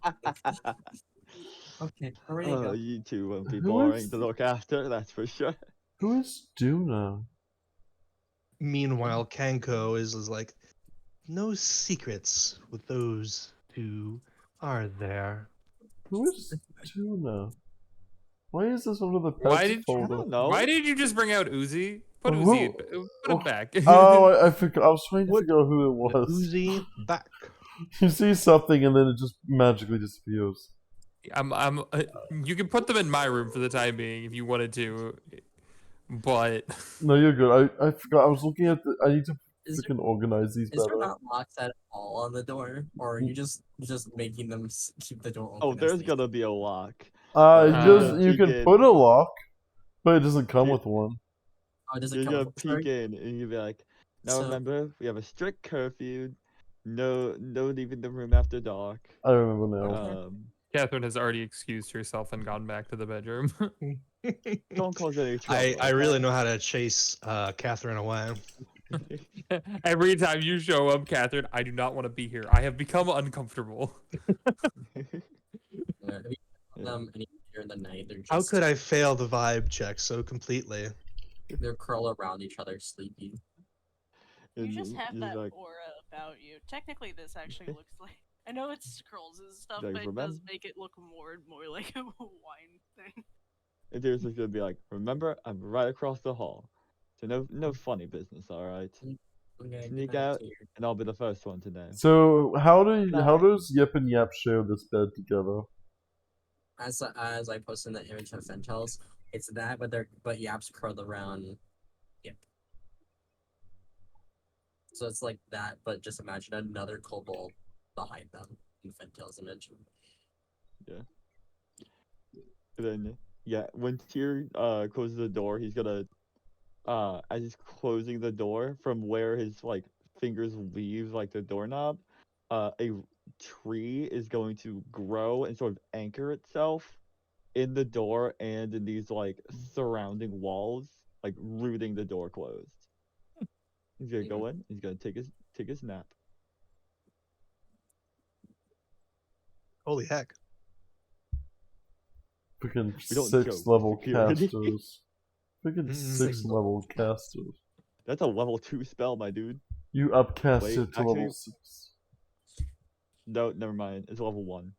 Speaker 4: Okay, ready to
Speaker 2: Oh,
Speaker 4: go.
Speaker 2: you two won't be
Speaker 1: Who
Speaker 2: boring
Speaker 1: is-
Speaker 2: to look after, that's for sure.
Speaker 1: Who is Duna?
Speaker 5: Meanwhile, Kanko is like, no secrets with those two, are there?
Speaker 1: Who is Duna? Why is this under the pets
Speaker 6: Why did you-
Speaker 2: I
Speaker 1: folder?
Speaker 2: don't know.
Speaker 6: Why did you just bring out Uzi? Put
Speaker 1: Oh,
Speaker 6: Uzi.
Speaker 1: who-
Speaker 6: Put him back.
Speaker 1: Oh, I forgot. I was trying to
Speaker 5: What-
Speaker 1: figure out who it was.
Speaker 5: Uzi back.
Speaker 1: You see something and then it just magically disappears.
Speaker 6: You can put them in my room for the time being if you wanted to, but
Speaker 1: No, you're good. I forgot. I was looking at the. I need to
Speaker 4: Is
Speaker 1: freaking organize these
Speaker 4: Is there
Speaker 1: better.
Speaker 4: not locks at all on the door, or are you just making them keep the door open?
Speaker 2: Oh,
Speaker 4: as
Speaker 2: there's
Speaker 4: they-
Speaker 2: gonna be a lock.
Speaker 1: You can
Speaker 2: Peek
Speaker 1: put
Speaker 2: in.
Speaker 1: a lock, but it doesn't come
Speaker 2: Yeah.
Speaker 1: with one.
Speaker 4: Oh, does it
Speaker 2: You're
Speaker 4: come
Speaker 2: gonna
Speaker 4: with
Speaker 2: peek
Speaker 4: sorry?
Speaker 2: in and you'll be like, now
Speaker 4: So-
Speaker 2: remember, we have a strict curfew. No leaving the room after dark.
Speaker 1: I remember now.
Speaker 4: Okay.
Speaker 6: Catherine has already excused herself and gone back to the bedroom.
Speaker 2: Don't cause any trouble.
Speaker 5: I really know how to chase Catherine away.
Speaker 6: Every time you show up, Catherine, I do not want to be here. I have become uncomfortable.
Speaker 4: Yeah, if you them any during the night, they're just
Speaker 5: How could I fail the vibe check so completely?
Speaker 4: they're curled around each other, sleepy.
Speaker 3: You
Speaker 2: And
Speaker 3: just have
Speaker 2: you're
Speaker 3: that
Speaker 2: like,
Speaker 3: aura about you. Technically, this actually looks like. I know it's scrolls and stuff,
Speaker 2: Like,
Speaker 3: but it does
Speaker 2: remem-
Speaker 3: make it look more and more like a wine thing.
Speaker 2: and there's just gonna be like, remember, I'm right across the hall. So no funny business, alright?
Speaker 4: Okay,
Speaker 2: Sneak
Speaker 4: good night
Speaker 2: out.
Speaker 4: to you.
Speaker 2: And I'll be the first one to know.
Speaker 1: So how
Speaker 2: Bye.
Speaker 1: does Yip and Yap share this bed together?
Speaker 4: As I posted in the image of Fentels, it's that, but Yap's curled around Yip. So it's like that, but just imagine another kobold behind them in Fentel's image.
Speaker 2: And then yeah, when Tyr closes the door, he's gonna as he's closing the door from where his like fingers leave like the doorknob, a tree is going to grow and sort of anchor itself in the door and in these like surrounding walls, like rooting the door closed. He's gonna go in. He's gonna take his nap.
Speaker 5: Holy heck.
Speaker 1: Freaking
Speaker 2: We don't
Speaker 1: 6
Speaker 2: joke,
Speaker 1: level
Speaker 2: security.
Speaker 1: casters. Freaking 6 level casters.
Speaker 2: That's a level 2 spell, my dude.
Speaker 1: You upcast
Speaker 2: Wait,
Speaker 1: it to level 6.
Speaker 2: No, never mind. It's level 1.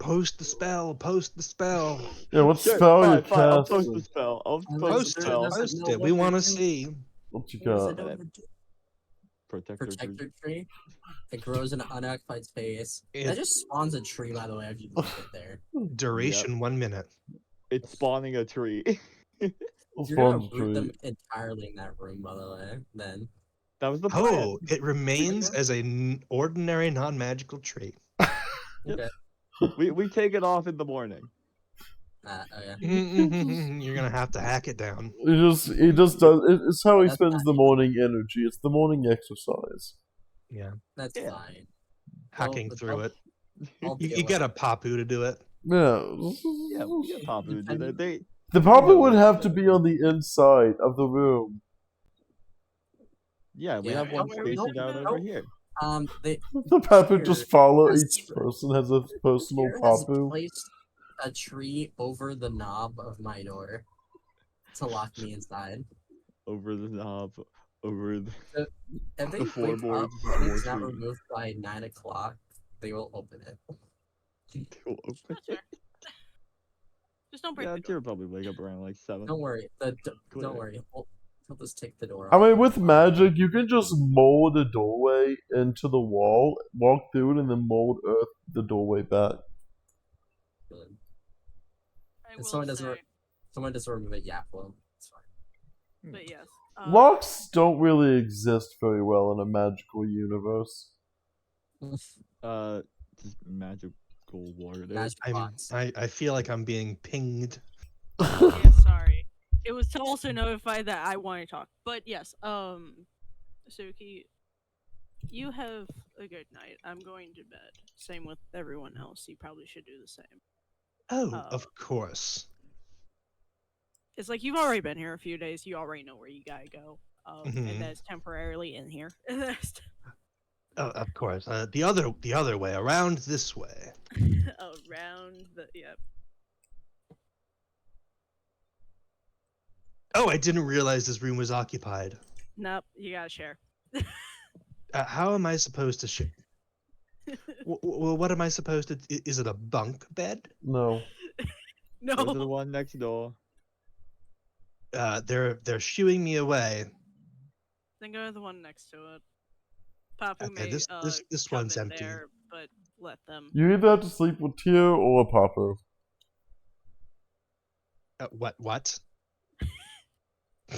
Speaker 5: Post the spell. Post the spell.
Speaker 1: Yeah, what
Speaker 2: Sure,
Speaker 1: spell you
Speaker 2: fine, I'll post
Speaker 1: casting?
Speaker 2: the spell. I'll
Speaker 4: Alright,
Speaker 2: post
Speaker 5: Post
Speaker 2: the
Speaker 5: it.
Speaker 2: spell.
Speaker 5: Post it. We want to see.
Speaker 1: What you
Speaker 4: What does
Speaker 1: got?
Speaker 4: it over do?
Speaker 2: Protector tree.
Speaker 4: Protector tree. It grows in an unoccupied space.
Speaker 5: It-
Speaker 4: That just spawns a tree, by the way, if you leave it there.
Speaker 5: Duration 1 minute.
Speaker 2: It's spawning a tree.
Speaker 1: What's
Speaker 4: You're gonna
Speaker 1: spawn
Speaker 4: root them
Speaker 1: tree?
Speaker 4: entirely in that room, by the way. Then
Speaker 2: That was the plan.
Speaker 5: Oh, it remains as an ordinary non-magical trait.
Speaker 4: okay.
Speaker 2: We take it off in the morning.
Speaker 4: Okay.
Speaker 5: You're gonna have to hack it down.
Speaker 1: He just does. It's how he
Speaker 4: That's
Speaker 1: spends
Speaker 4: fine.
Speaker 1: the morning energy. It's the morning exercise.
Speaker 5: Yeah,
Speaker 4: That's
Speaker 2: Yeah.
Speaker 4: fine.
Speaker 5: hacking
Speaker 4: Well,
Speaker 5: through it.
Speaker 4: I'll
Speaker 5: You
Speaker 4: deal with
Speaker 5: get a
Speaker 4: it.
Speaker 5: Papu to do it.
Speaker 1: Yeah.
Speaker 2: Yeah, we get Papu. They
Speaker 1: The puppet would have to be on the inside of the room.
Speaker 2: yeah, we
Speaker 4: Yeah,
Speaker 2: have one
Speaker 3: no,
Speaker 2: stationed
Speaker 3: no,
Speaker 2: out
Speaker 3: no.
Speaker 2: over here.
Speaker 4: They
Speaker 1: The puppet just
Speaker 4: Here,
Speaker 1: follow
Speaker 4: has-
Speaker 1: each person has a personal
Speaker 4: here has
Speaker 1: papu.
Speaker 4: placed a tree over the knob of my door to lock me inside.
Speaker 2: Over the knob, over the
Speaker 4: If they
Speaker 2: The
Speaker 4: wake
Speaker 2: floorboards
Speaker 4: up
Speaker 2: is
Speaker 4: and
Speaker 2: more
Speaker 4: it's not
Speaker 2: tree.
Speaker 4: removed by 9 o'clock, they will open it.
Speaker 2: Cool.
Speaker 3: That's fair. Just don't break
Speaker 2: Yeah,
Speaker 3: the door.
Speaker 2: you'll probably wake up around like 7.
Speaker 4: Don't worry.
Speaker 2: Clear.
Speaker 4: Don't worry. He'll just take the door
Speaker 1: I
Speaker 4: off.
Speaker 1: mean, with magic, you can just mold a doorway into the wall, walk through it, and then mold earth the doorway back.
Speaker 4: Good.
Speaker 3: I
Speaker 4: If
Speaker 3: will
Speaker 4: someone doesn't,
Speaker 3: say,
Speaker 4: someone doesn't remove it, yeah, well, it's fine.
Speaker 3: but yes.
Speaker 1: Locks don't really exist very well in a magical universe.
Speaker 2: Just magical water.
Speaker 4: Magic box.
Speaker 5: I feel like I'm being pinged.
Speaker 3: Yeah, sorry. It was to also notify that I want to talk. But yes, Suki, you have a good night. I'm going to bed. Same with everyone else. You probably should do the same.
Speaker 5: Oh, of course.
Speaker 3: It's like you've already been here a few days. You already know where you gotta go.
Speaker 5: Mhm.
Speaker 3: And that's temporarily in here.
Speaker 5: Oh, of course. The other way, around this way.
Speaker 3: Around the yep.
Speaker 5: Oh, I didn't realize this room was occupied.
Speaker 3: Nope, you gotta share.
Speaker 5: How am I supposed to share? Well, what am I supposed to? Is it a bunk bed?
Speaker 1: No.
Speaker 2: Go to the
Speaker 3: No.
Speaker 2: one next door.
Speaker 5: They're shooing me away.
Speaker 3: Then go to the one next to it. Papu
Speaker 5: Okay,
Speaker 3: may
Speaker 5: this
Speaker 3: come
Speaker 5: one's
Speaker 3: in
Speaker 5: empty.
Speaker 3: there, but let them.
Speaker 1: You either have to sleep with Tyr or a Papu.
Speaker 5: What?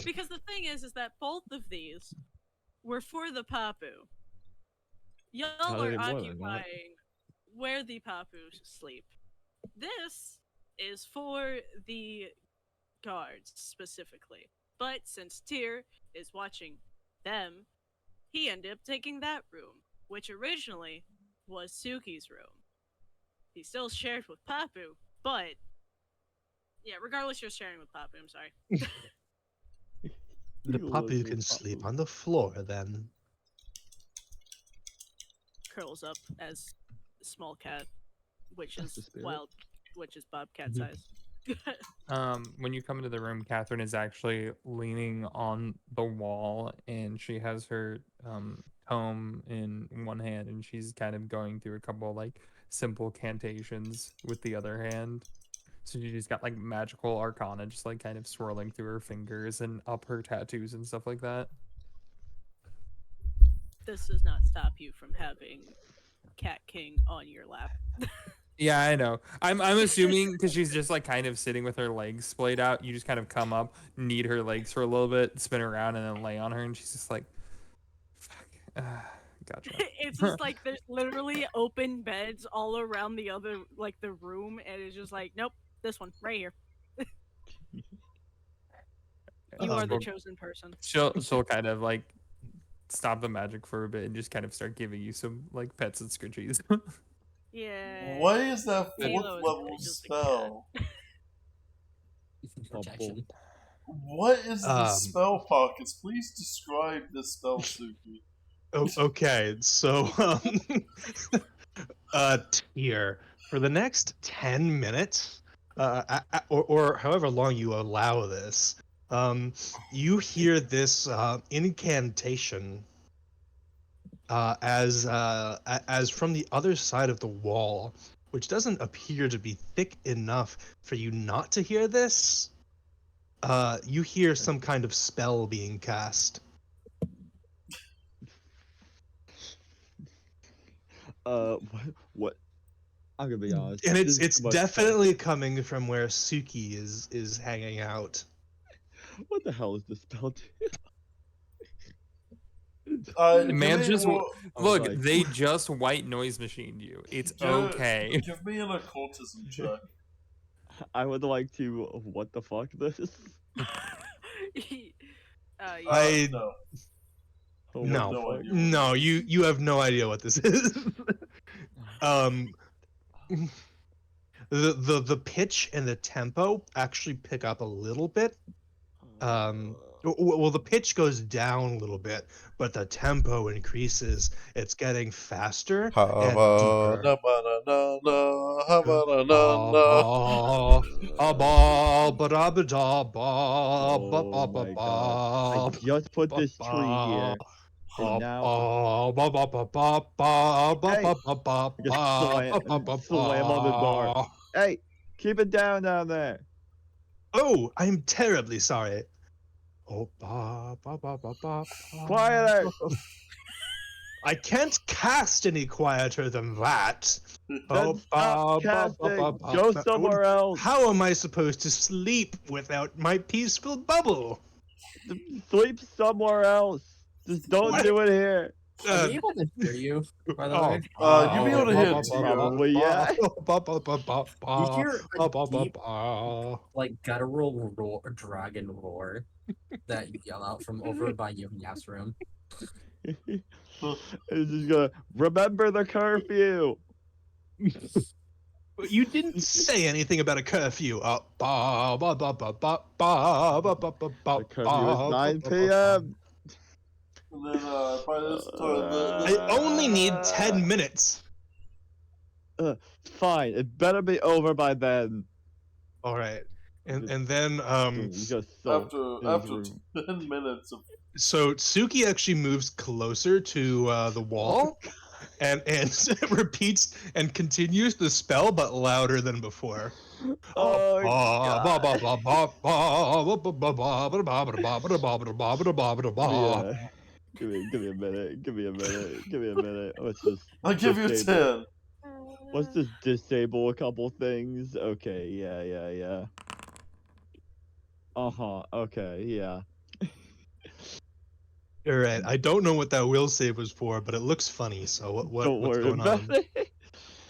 Speaker 3: Because the thing is that both of these were for the Papu. Y'all
Speaker 2: How
Speaker 3: are
Speaker 2: did it work,
Speaker 3: occupying where the Papus sleep. This is for the guards specifically. But since Tyr is watching them, he ended up taking that room, which originally was Suki's room. He still shared with Papu, but yeah, regardless, you're sharing with Papu. I'm sorry.
Speaker 5: The
Speaker 2: You
Speaker 5: puppy
Speaker 2: little
Speaker 5: can sleep
Speaker 2: Papu.
Speaker 5: on the floor then.
Speaker 3: Curls up as small cat, which
Speaker 2: That's the
Speaker 3: is
Speaker 2: spirit.
Speaker 3: wild, which is bobcat
Speaker 5: Mhm.
Speaker 3: size.
Speaker 6: When you come into the room, Catherine is actually leaning on the wall, and she has her comb in one hand, and she's kind of going through a couple like simple cantations with the other hand. So she's got like magical arcana just like kind of swirling through her fingers and up her tattoos and stuff like that.
Speaker 3: This does not stop you from having Cat King on your lap.
Speaker 6: Yeah, I know. I'm assuming because she's just like kind of sitting with her legs splayed out, you just kind of come up, knead her legs for a little bit, spin her around, and then lay on her, and she's just like, "Fuck, gotcha."
Speaker 3: It's just like there's literally open beds all around the other like the room, and it's just like, nope, this one right here. You are the
Speaker 6: She'll-
Speaker 3: chosen person.
Speaker 6: She'll kind of like stop the magic for a bit and just kind of start giving you some like pets and scritchies.
Speaker 3: Yeah.
Speaker 1: What is that
Speaker 3: Halo
Speaker 1: fourth
Speaker 3: is
Speaker 1: level
Speaker 3: just a cat.
Speaker 1: spell?
Speaker 4: Protection.
Speaker 1: What is the
Speaker 5: Um,
Speaker 1: spell pockets? Please describe this spell, Suki.
Speaker 5: Okay, so Tyr, for the next 10 minutes, or however long you allow this, you hear this incantation as from the other side of the wall, which doesn't appear to be thick enough for you not to hear this. You hear some kind of spell being cast.
Speaker 2: What? I'm gonna be honest.
Speaker 5: And
Speaker 2: this is
Speaker 5: it's
Speaker 2: too much
Speaker 5: definitely coming from where Suki is hanging out.
Speaker 2: What the hell is this spell?
Speaker 1: Give
Speaker 6: Man's
Speaker 1: me
Speaker 6: just
Speaker 1: well,
Speaker 6: look.
Speaker 2: like-
Speaker 6: They just white noise machined you. It's okay.
Speaker 1: give me an occultism check.
Speaker 2: I would like to. What the fuck? This?
Speaker 5: I
Speaker 1: No.
Speaker 2: Oh,
Speaker 1: You have
Speaker 5: no,
Speaker 1: no idea.
Speaker 5: no, you have no idea what this is. um, the pitch and the tempo actually pick up a little bit. Well, the pitch goes down a little bit, but the tempo increases. It's getting faster and deeper.
Speaker 2: Oh my god! I just put this tree here, and now slam on the door. Hey, keep it down there.
Speaker 5: Oh, I'm terribly sorry.
Speaker 2: Quieter.
Speaker 5: I can't cast any quieter than that.
Speaker 2: Then stop casting. Go somewhere else.
Speaker 5: How am I supposed to sleep without my peaceful bubble?
Speaker 2: Sleep somewhere else. Just don't do it here.
Speaker 4: Are we able to hear you, by the way?
Speaker 1: You'll be able to hear Tia.
Speaker 2: Probably, yeah.
Speaker 4: You hear a deep, like, guttural roar, dragon roar that you yell out from over by Yumyap's room.
Speaker 2: It's just gonna remember the curfew.
Speaker 5: You didn't say anything about a curfew.
Speaker 2: The curfew is 9 p.m.
Speaker 1: And then by this time,
Speaker 5: I only need 10 minutes.
Speaker 2: Fine, it better be over by then.
Speaker 5: All right. And then
Speaker 2: Just so
Speaker 1: after 10 minutes of
Speaker 5: so Suki actually moves closer to the wall and repeats and continues the spell but louder than before.
Speaker 2: Oh, God. Yeah. Give me a minute. Give me a minute. Let's just.
Speaker 1: I'll give you
Speaker 2: disable-
Speaker 1: 10.
Speaker 2: Let's just disable a couple things. Okay. Yeah. Okay. Yeah.
Speaker 5: All right. I don't know what that will save was for, but it looks funny. So
Speaker 2: Don't
Speaker 5: what's
Speaker 2: worry
Speaker 5: going
Speaker 2: about
Speaker 5: on?
Speaker 2: it.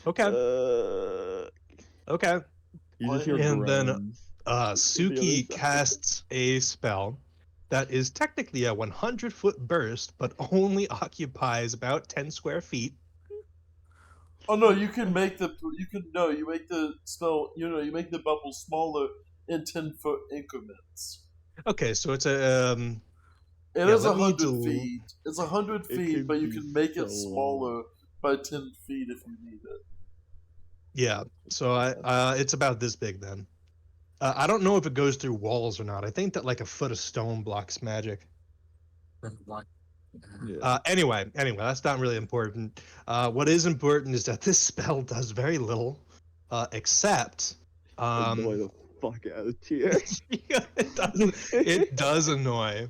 Speaker 5: Okay. Okay.
Speaker 2: You just hear
Speaker 5: And then
Speaker 2: groans.
Speaker 5: Suki
Speaker 2: side.
Speaker 5: casts a spell that is technically a 100-foot burst, but only occupies about 10 square feet.
Speaker 1: Oh no, you make the spell, you make the bubble smaller in 10-foot increments.
Speaker 5: Okay, so it's a
Speaker 1: It
Speaker 5: Yeah,
Speaker 1: is
Speaker 5: let me
Speaker 1: 100 feet. It's 100
Speaker 2: It
Speaker 1: feet,
Speaker 2: could
Speaker 1: but you
Speaker 2: be
Speaker 1: can make it
Speaker 2: so
Speaker 1: smaller by 10 feet if you need it.
Speaker 5: yeah. So it's about this big then. I don't know if it goes through walls or not. I think that like a foot of stone blocks magic.
Speaker 2: Yeah.
Speaker 5: Anyway, that's not really important. What is important is that this spell does very little, except
Speaker 2: Annoy the fuck out of Tyr.
Speaker 5: it does annoy.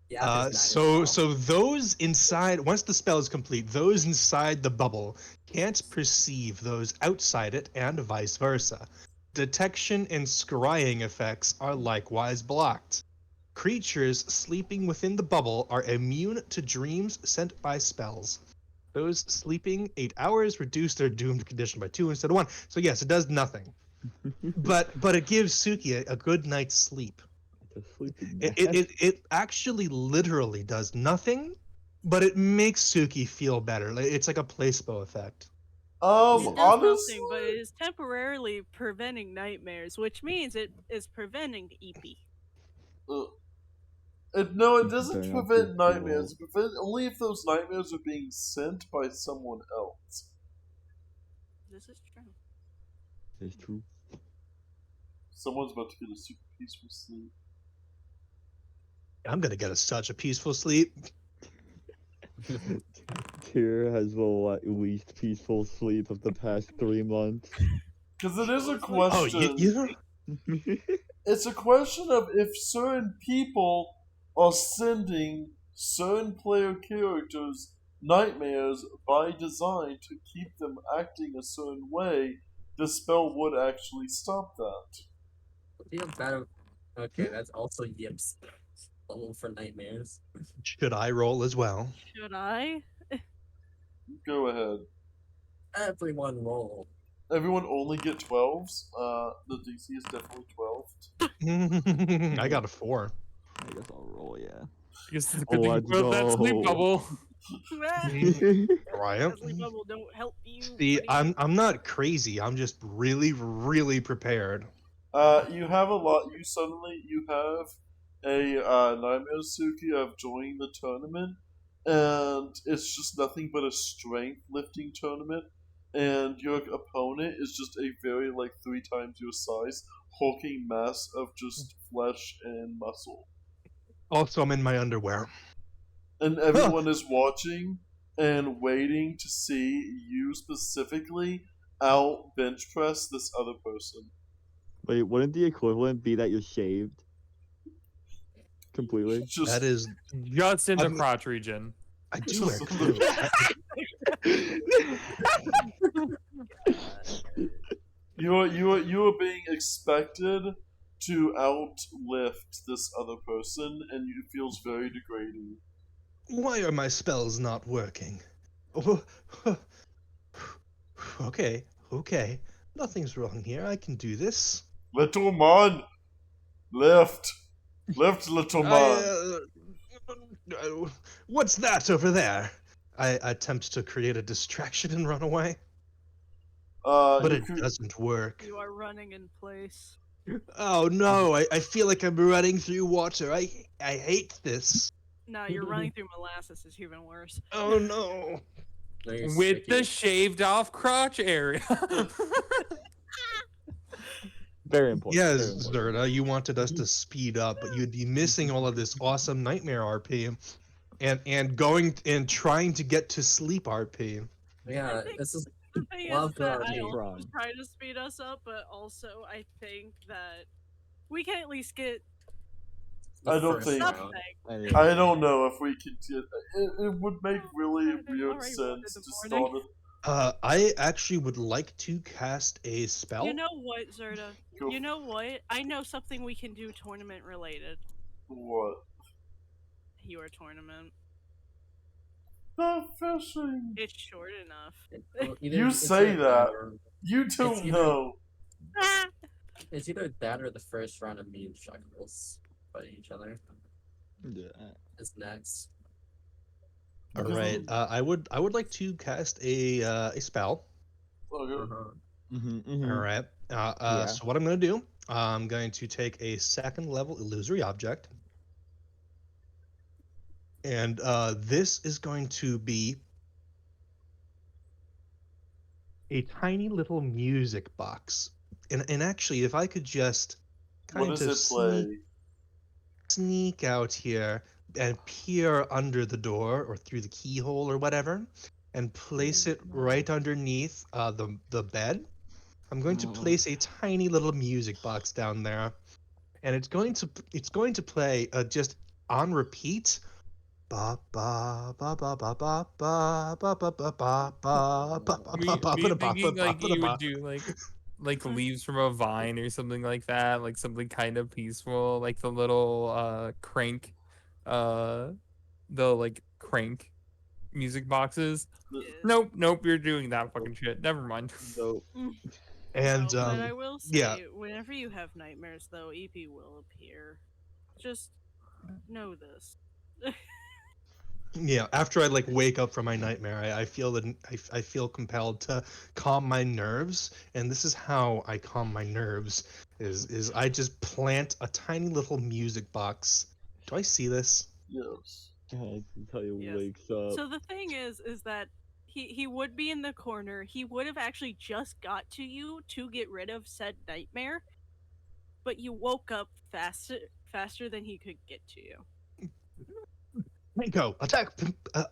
Speaker 4: Yeah,
Speaker 5: So those inside, once the spell is complete, those inside the bubble can't perceive those outside it, and vice versa. Detection and scrying effects are likewise blocked. Creatures sleeping within the bubble are immune to dreams sent by spells. Those sleeping 8 hours reduce their doomed condition by 2 instead of 1. So yes, it does nothing. But it gives Suki a good night's sleep. It actually literally does nothing, but it makes Suki feel better. It's like a placebo effect.
Speaker 3: It does
Speaker 1: honestly,
Speaker 3: nothing, but it is temporarily preventing nightmares, which means it is preventing EP.
Speaker 1: No, it
Speaker 2: Better
Speaker 1: doesn't
Speaker 2: not
Speaker 1: prevent
Speaker 2: be
Speaker 1: nightmares.
Speaker 2: cool.
Speaker 1: It prevents only if those nightmares are being sent by someone else.
Speaker 3: This is true.
Speaker 2: It's true.
Speaker 1: Someone's about to get a super peaceful sleep.
Speaker 5: I'm gonna get such a peaceful sleep.
Speaker 2: Tyr has the least peaceful sleep of the past 3 months.
Speaker 1: Because it is a
Speaker 3: It's like-
Speaker 5: Oh,
Speaker 1: question.
Speaker 5: you
Speaker 1: It's a question of if certain people are sending certain player characters nightmares by design to keep them acting a certain way, the spell would actually stop that.
Speaker 4: Be a better. Okay, that's also Yip's level for nightmares.
Speaker 5: should I roll as well?
Speaker 3: Should I?
Speaker 1: Go ahead.
Speaker 4: Everyone roll.
Speaker 1: Everyone only get 12s. The DC is definitely 12.
Speaker 5: I got a 4.
Speaker 2: I guess I'll roll, yeah.
Speaker 6: I guess it's a good thing you
Speaker 2: Let's
Speaker 6: put up that sleep
Speaker 2: go.
Speaker 6: bubble.
Speaker 5: Right.
Speaker 3: Leslie Bubble don't help you.
Speaker 5: See,
Speaker 3: buddy.
Speaker 5: I'm not crazy. I'm just really prepared.
Speaker 1: You have a lot. You have a Nightmare Suki of joining the tournament, and it's just nothing but a strength lifting tournament. And your opponent is just a very 3 times your size, hulking mass of just flesh and muscle.
Speaker 5: Also, I'm in my underwear.
Speaker 1: And everyone is watching and waiting to see you specifically out bench press this other person.
Speaker 2: Wait, wouldn't the equivalent be that you're shaved? Completely?
Speaker 1: Just
Speaker 5: That is,
Speaker 6: Just in the
Speaker 5: I'm-
Speaker 6: crotch region.
Speaker 5: I do wear
Speaker 1: Just-
Speaker 5: clothes.
Speaker 1: You are being expected to outlift this other person, and it feels very degrading.
Speaker 5: Why are my spells not working? Okay. Nothing's wrong here. I can do this.
Speaker 1: Little man, lift, little man.
Speaker 5: What's that over there? I attempt to create a distraction and run away, but
Speaker 1: You
Speaker 5: it
Speaker 1: could-
Speaker 5: doesn't work.
Speaker 3: You are running in place.
Speaker 5: Oh no, I feel like I'm running through water. I hate this.
Speaker 3: No, you're running through molasses. Is even worse.
Speaker 5: Oh no.
Speaker 4: No, you're
Speaker 6: With the
Speaker 4: sticky.
Speaker 6: shaved off crotch area.
Speaker 2: Very important.
Speaker 5: Yes,
Speaker 2: very important.
Speaker 5: Zerda, you wanted us to speed up, but you'd be missing all of this awesome nightmare RP and going and trying to get to sleep RP.
Speaker 4: Yeah,
Speaker 3: think-
Speaker 4: this is
Speaker 3: The thing
Speaker 4: Love
Speaker 3: is that
Speaker 4: that
Speaker 3: I
Speaker 4: idea.
Speaker 3: also
Speaker 2: Run.
Speaker 3: was trying to speed us up, but also I think that we can at least get
Speaker 4: the
Speaker 1: I don't
Speaker 4: first
Speaker 1: think-
Speaker 4: round.
Speaker 3: something.
Speaker 2: Anyway,
Speaker 1: I don't know if we could get. It would make really
Speaker 3: They've
Speaker 1: weird
Speaker 3: already woken
Speaker 1: sense
Speaker 3: in
Speaker 1: to
Speaker 3: the morning.
Speaker 1: start it.
Speaker 5: I actually would like to cast a spell.
Speaker 3: You know what, Zerda?
Speaker 1: Go
Speaker 3: You know what? I know something we can do tournament related.
Speaker 1: What?
Speaker 3: Your tournament.
Speaker 1: The fishing.
Speaker 3: It's short enough.
Speaker 4: Well, either-
Speaker 1: You
Speaker 4: it's
Speaker 1: say
Speaker 4: either
Speaker 1: that.
Speaker 4: or-
Speaker 1: You don't
Speaker 4: either-
Speaker 1: know.
Speaker 4: It's either that or the first round of me and Chuckles fight each other.
Speaker 2: yeah.
Speaker 4: Is next.
Speaker 5: All right. I would like to cast a spell.
Speaker 1: Okay.
Speaker 4: Uh-huh.
Speaker 5: All right.
Speaker 2: Yeah.
Speaker 5: So what I'm going to do, I'm going to take a second level illusory object, and this is going to be a tiny little music box. And actually, if I could just
Speaker 1: What
Speaker 5: kind
Speaker 1: does
Speaker 5: of
Speaker 1: it play?
Speaker 5: sneak out here and peer under the door or through the keyhole or whatever, and place it right underneath the bed. I'm going to
Speaker 2: Oh.
Speaker 5: place a tiny little music box down there, and it's going to play just on repeat. Ba ba ba ba ba ba ba ba ba ba ba ba ba ba
Speaker 6: Me
Speaker 5: ba ba
Speaker 6: thinking
Speaker 5: ba
Speaker 6: like
Speaker 5: ba
Speaker 6: you
Speaker 5: ba.
Speaker 6: would do like leaves from a vine or something like that, like something kind of peaceful, like the little crank, the like crank music boxes. Nope, you're doing that fucking shit. Never mind.
Speaker 2: So,
Speaker 5: And
Speaker 3: No, but I will say,
Speaker 5: yeah.
Speaker 3: whenever you have nightmares, though, EP will appear. Just know this.
Speaker 5: Yeah, after I like wake up from my nightmare, I feel that I feel compelled to calm my nerves, and this is how I calm my nerves is I just plant a tiny little music box. Do I see this?
Speaker 1: Yes.
Speaker 2: God, until he
Speaker 3: Yes.
Speaker 2: wakes up.
Speaker 3: So the thing is that he would be in the corner. He would have actually just got to you to get rid of said nightmare, but you woke up faster than he could get to you.
Speaker 5: Mako,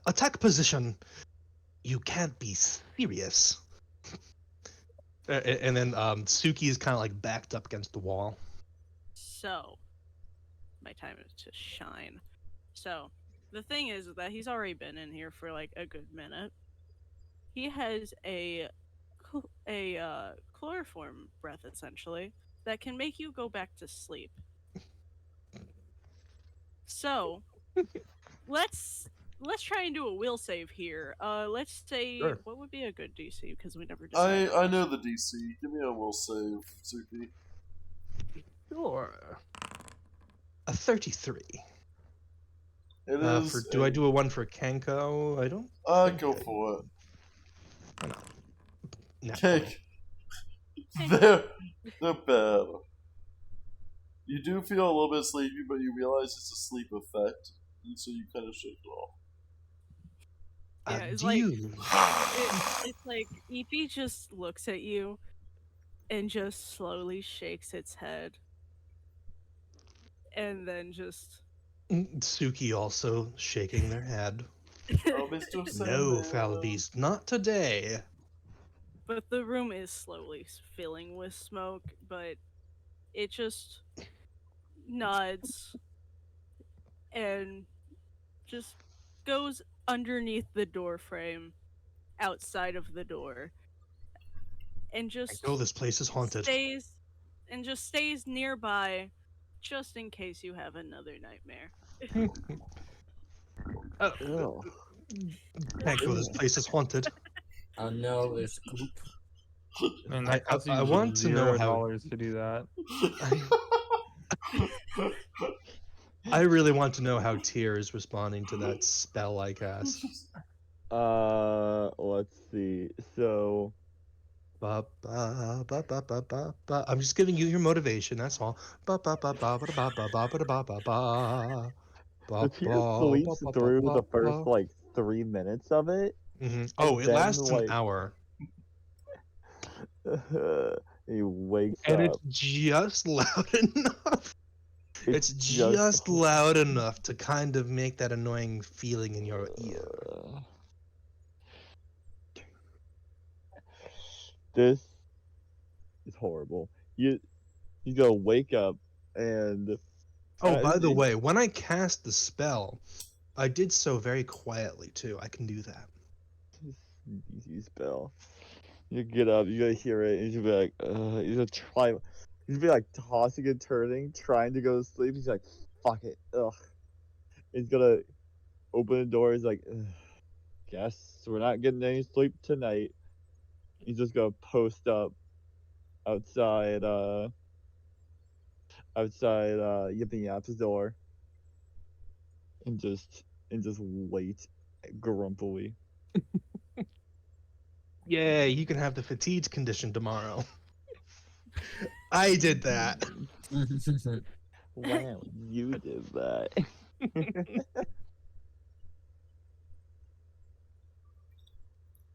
Speaker 5: attack position. You can't be serious. And then Suki is kind of like backed up against the wall.
Speaker 3: So my time is to shine. So the thing is that he's already been in here for like a good minute. He has a chloroform breath essentially that can make you go back to sleep. So let's try and do a will save here. Let's say
Speaker 5: Sure.
Speaker 3: what would be a good DC because we never decided.
Speaker 1: I know the DC. Give me a will save, Suki.
Speaker 5: Sure. A 33.
Speaker 1: It
Speaker 5: For
Speaker 1: is.
Speaker 5: do I do a one for Kenko? I don't. think
Speaker 1: Go
Speaker 5: I-
Speaker 1: for it.
Speaker 5: Why not? Nat 20.
Speaker 1: Cake. They're bad. You do feel a little bit sleepy, but you realize it's a sleep effect, and so you kind of shake it off.
Speaker 3: Yeah, it's
Speaker 5: Adieu.
Speaker 3: it's like Eepy just looks at you and just slowly shakes its head, and then just
Speaker 5: Suki also shaking their head.
Speaker 1: Oh, Mr.
Speaker 5: No,
Speaker 1: Sandman.
Speaker 5: Falbeast, not today.
Speaker 3: but the room is slowly filling with smoke, but it just nods and just goes underneath the door frame outside of the door and
Speaker 5: I know this place is haunted.
Speaker 3: stays nearby just in case you have another nightmare.
Speaker 2: Ew.
Speaker 5: Kenko, this place is haunted.
Speaker 4: Oh no, there's goop.
Speaker 6: And that costs
Speaker 5: I
Speaker 6: you
Speaker 5: want to know how.
Speaker 6: $0 to do that.
Speaker 5: I really want to know how Tyr is responding to that spell I cast.
Speaker 2: Let's see. So,
Speaker 5: Ba, ba, ba, ba, ba, ba, ba. I'm just giving you your motivation. That's all. Ba, ba, ba, ba, ba, ba, ba, ba, ba, ba, ba, ba.
Speaker 2: the
Speaker 5: Ba,
Speaker 2: tear
Speaker 5: ba, ba,
Speaker 2: sleeps
Speaker 5: ba, ba,
Speaker 2: through
Speaker 5: ba,
Speaker 2: the first
Speaker 5: ba.
Speaker 2: like 3 minutes of it,
Speaker 5: Oh,
Speaker 2: and
Speaker 5: it
Speaker 2: then
Speaker 5: lasts an
Speaker 2: like
Speaker 5: hour,
Speaker 2: he wakes
Speaker 5: and it's
Speaker 2: up.
Speaker 5: just loud enough. It's
Speaker 2: just
Speaker 5: just loud enough to kind of make that annoying feeling in your ear.
Speaker 2: This is horrible. You go wake up and
Speaker 5: Oh, by the
Speaker 2: it-
Speaker 5: way, when I cast the spell, I did so very quietly too. I can do that.
Speaker 2: easy spell. You get up, you gotta hear it, and you be like, you just try. You'd be like tossing and turning, trying to go to sleep. He's like, fuck it, ugh. He's gonna open the door. He's like, ugh, guess we're not getting any sleep tonight. He's just gonna post up outside, Yippee Yap's door, and just wait grumpily.
Speaker 5: Yeah, you can have the fatigued condition tomorrow. I did that.
Speaker 2: Wow, you did that.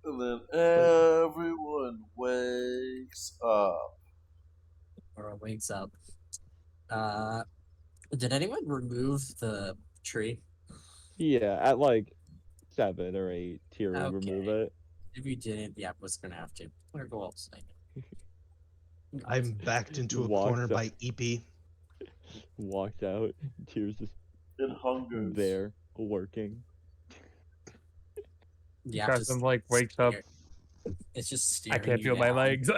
Speaker 1: And then everyone wakes up.
Speaker 4: Or wakes up. Did anyone remove the tree?
Speaker 2: Yeah, at like 7 or 8, Tyr would remove
Speaker 4: Okay.
Speaker 2: it.
Speaker 4: If you didn't, the app was gonna have to. Or go outside.
Speaker 5: I'm backed into a
Speaker 2: Walks
Speaker 5: corner
Speaker 2: up.
Speaker 5: by Eepy.
Speaker 2: Walks out. Tyr's just
Speaker 1: It hungers.
Speaker 2: there working.
Speaker 4: The app just
Speaker 6: Carson like wakes up.
Speaker 4: It's just
Speaker 6: I
Speaker 4: staring.
Speaker 6: can't
Speaker 4: you
Speaker 6: feel my
Speaker 4: down.
Speaker 6: legs.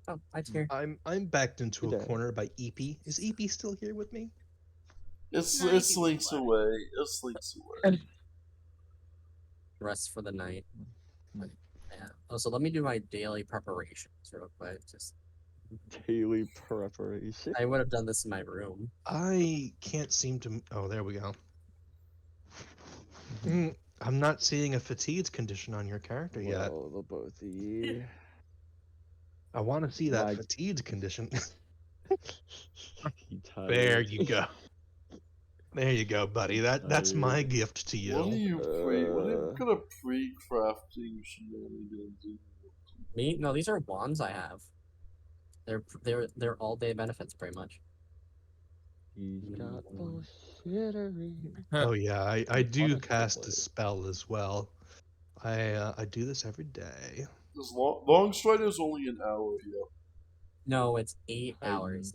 Speaker 4: Oh, I hear.
Speaker 5: I'm backed into a
Speaker 2: Good day.
Speaker 5: corner by Eepy. Is Eepy still here with me?
Speaker 3: No,
Speaker 1: it
Speaker 3: you
Speaker 1: slinks
Speaker 3: can
Speaker 1: away. It slinks away.
Speaker 4: Rest for the night. Yeah. Oh, so let me do my daily preparations real quick. Just
Speaker 2: daily preparation.
Speaker 4: I would have done this in my room.
Speaker 5: I can't seem to. Oh, there we go. I'm not seeing a fatigued condition on your character yet.
Speaker 2: Well, the both of you.
Speaker 5: I want to see that
Speaker 2: My-
Speaker 5: fatigued condition.
Speaker 2: He
Speaker 5: There
Speaker 2: tired.
Speaker 5: you go. There you go, buddy. That's my gift to
Speaker 1: What are
Speaker 5: you.
Speaker 1: you what kind of pre-crafting shenanigans?
Speaker 4: Me? No, these are wands I have. They're all day benefits pretty much.
Speaker 2: He's got bullshittery.
Speaker 5: Oh yeah, I do
Speaker 2: Honestly,
Speaker 5: cast a
Speaker 2: like-
Speaker 5: spell as well. I do this every day.
Speaker 1: This long strider is only an hour here.
Speaker 4: No, it's 8
Speaker 2: Heightened.
Speaker 4: hours.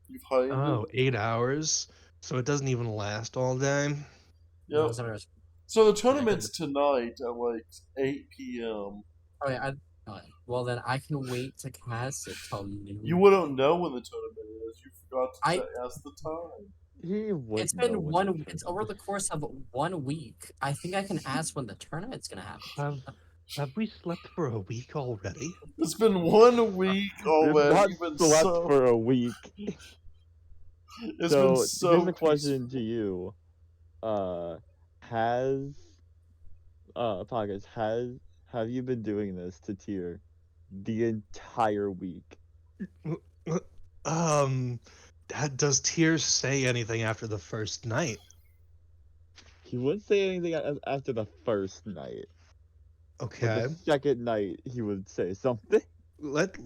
Speaker 1: You've heightened
Speaker 5: Oh,
Speaker 1: it?
Speaker 5: 8 hours. So it doesn't even last all day.
Speaker 4: No,
Speaker 1: Yep.
Speaker 4: it's not ours.
Speaker 1: So the tournament's tonight at like 8 p.m.
Speaker 4: Oh yeah. Well then I can wait to cast it till noon.
Speaker 1: You wouldn't know when the tournament is. You forgot to ask the time.
Speaker 2: He would
Speaker 4: It's been
Speaker 2: know when
Speaker 4: one.
Speaker 2: the
Speaker 4: It's over the course of 1 week. I think I can ask when the tournament's gonna happen.
Speaker 5: Have we slept for a week already?
Speaker 1: It's been 1 week
Speaker 2: We've
Speaker 1: already.
Speaker 2: not
Speaker 1: You've been
Speaker 2: slept
Speaker 1: so.
Speaker 2: for a week.
Speaker 1: It's
Speaker 2: So
Speaker 1: been so.
Speaker 2: here's a question to you. Have you been doing this to Tyr the entire week?
Speaker 5: Does Tears say anything after the first night?
Speaker 2: He wouldn't say anything after the first night.
Speaker 5: Okay.
Speaker 2: But the second night, he would say something.
Speaker 5: Let's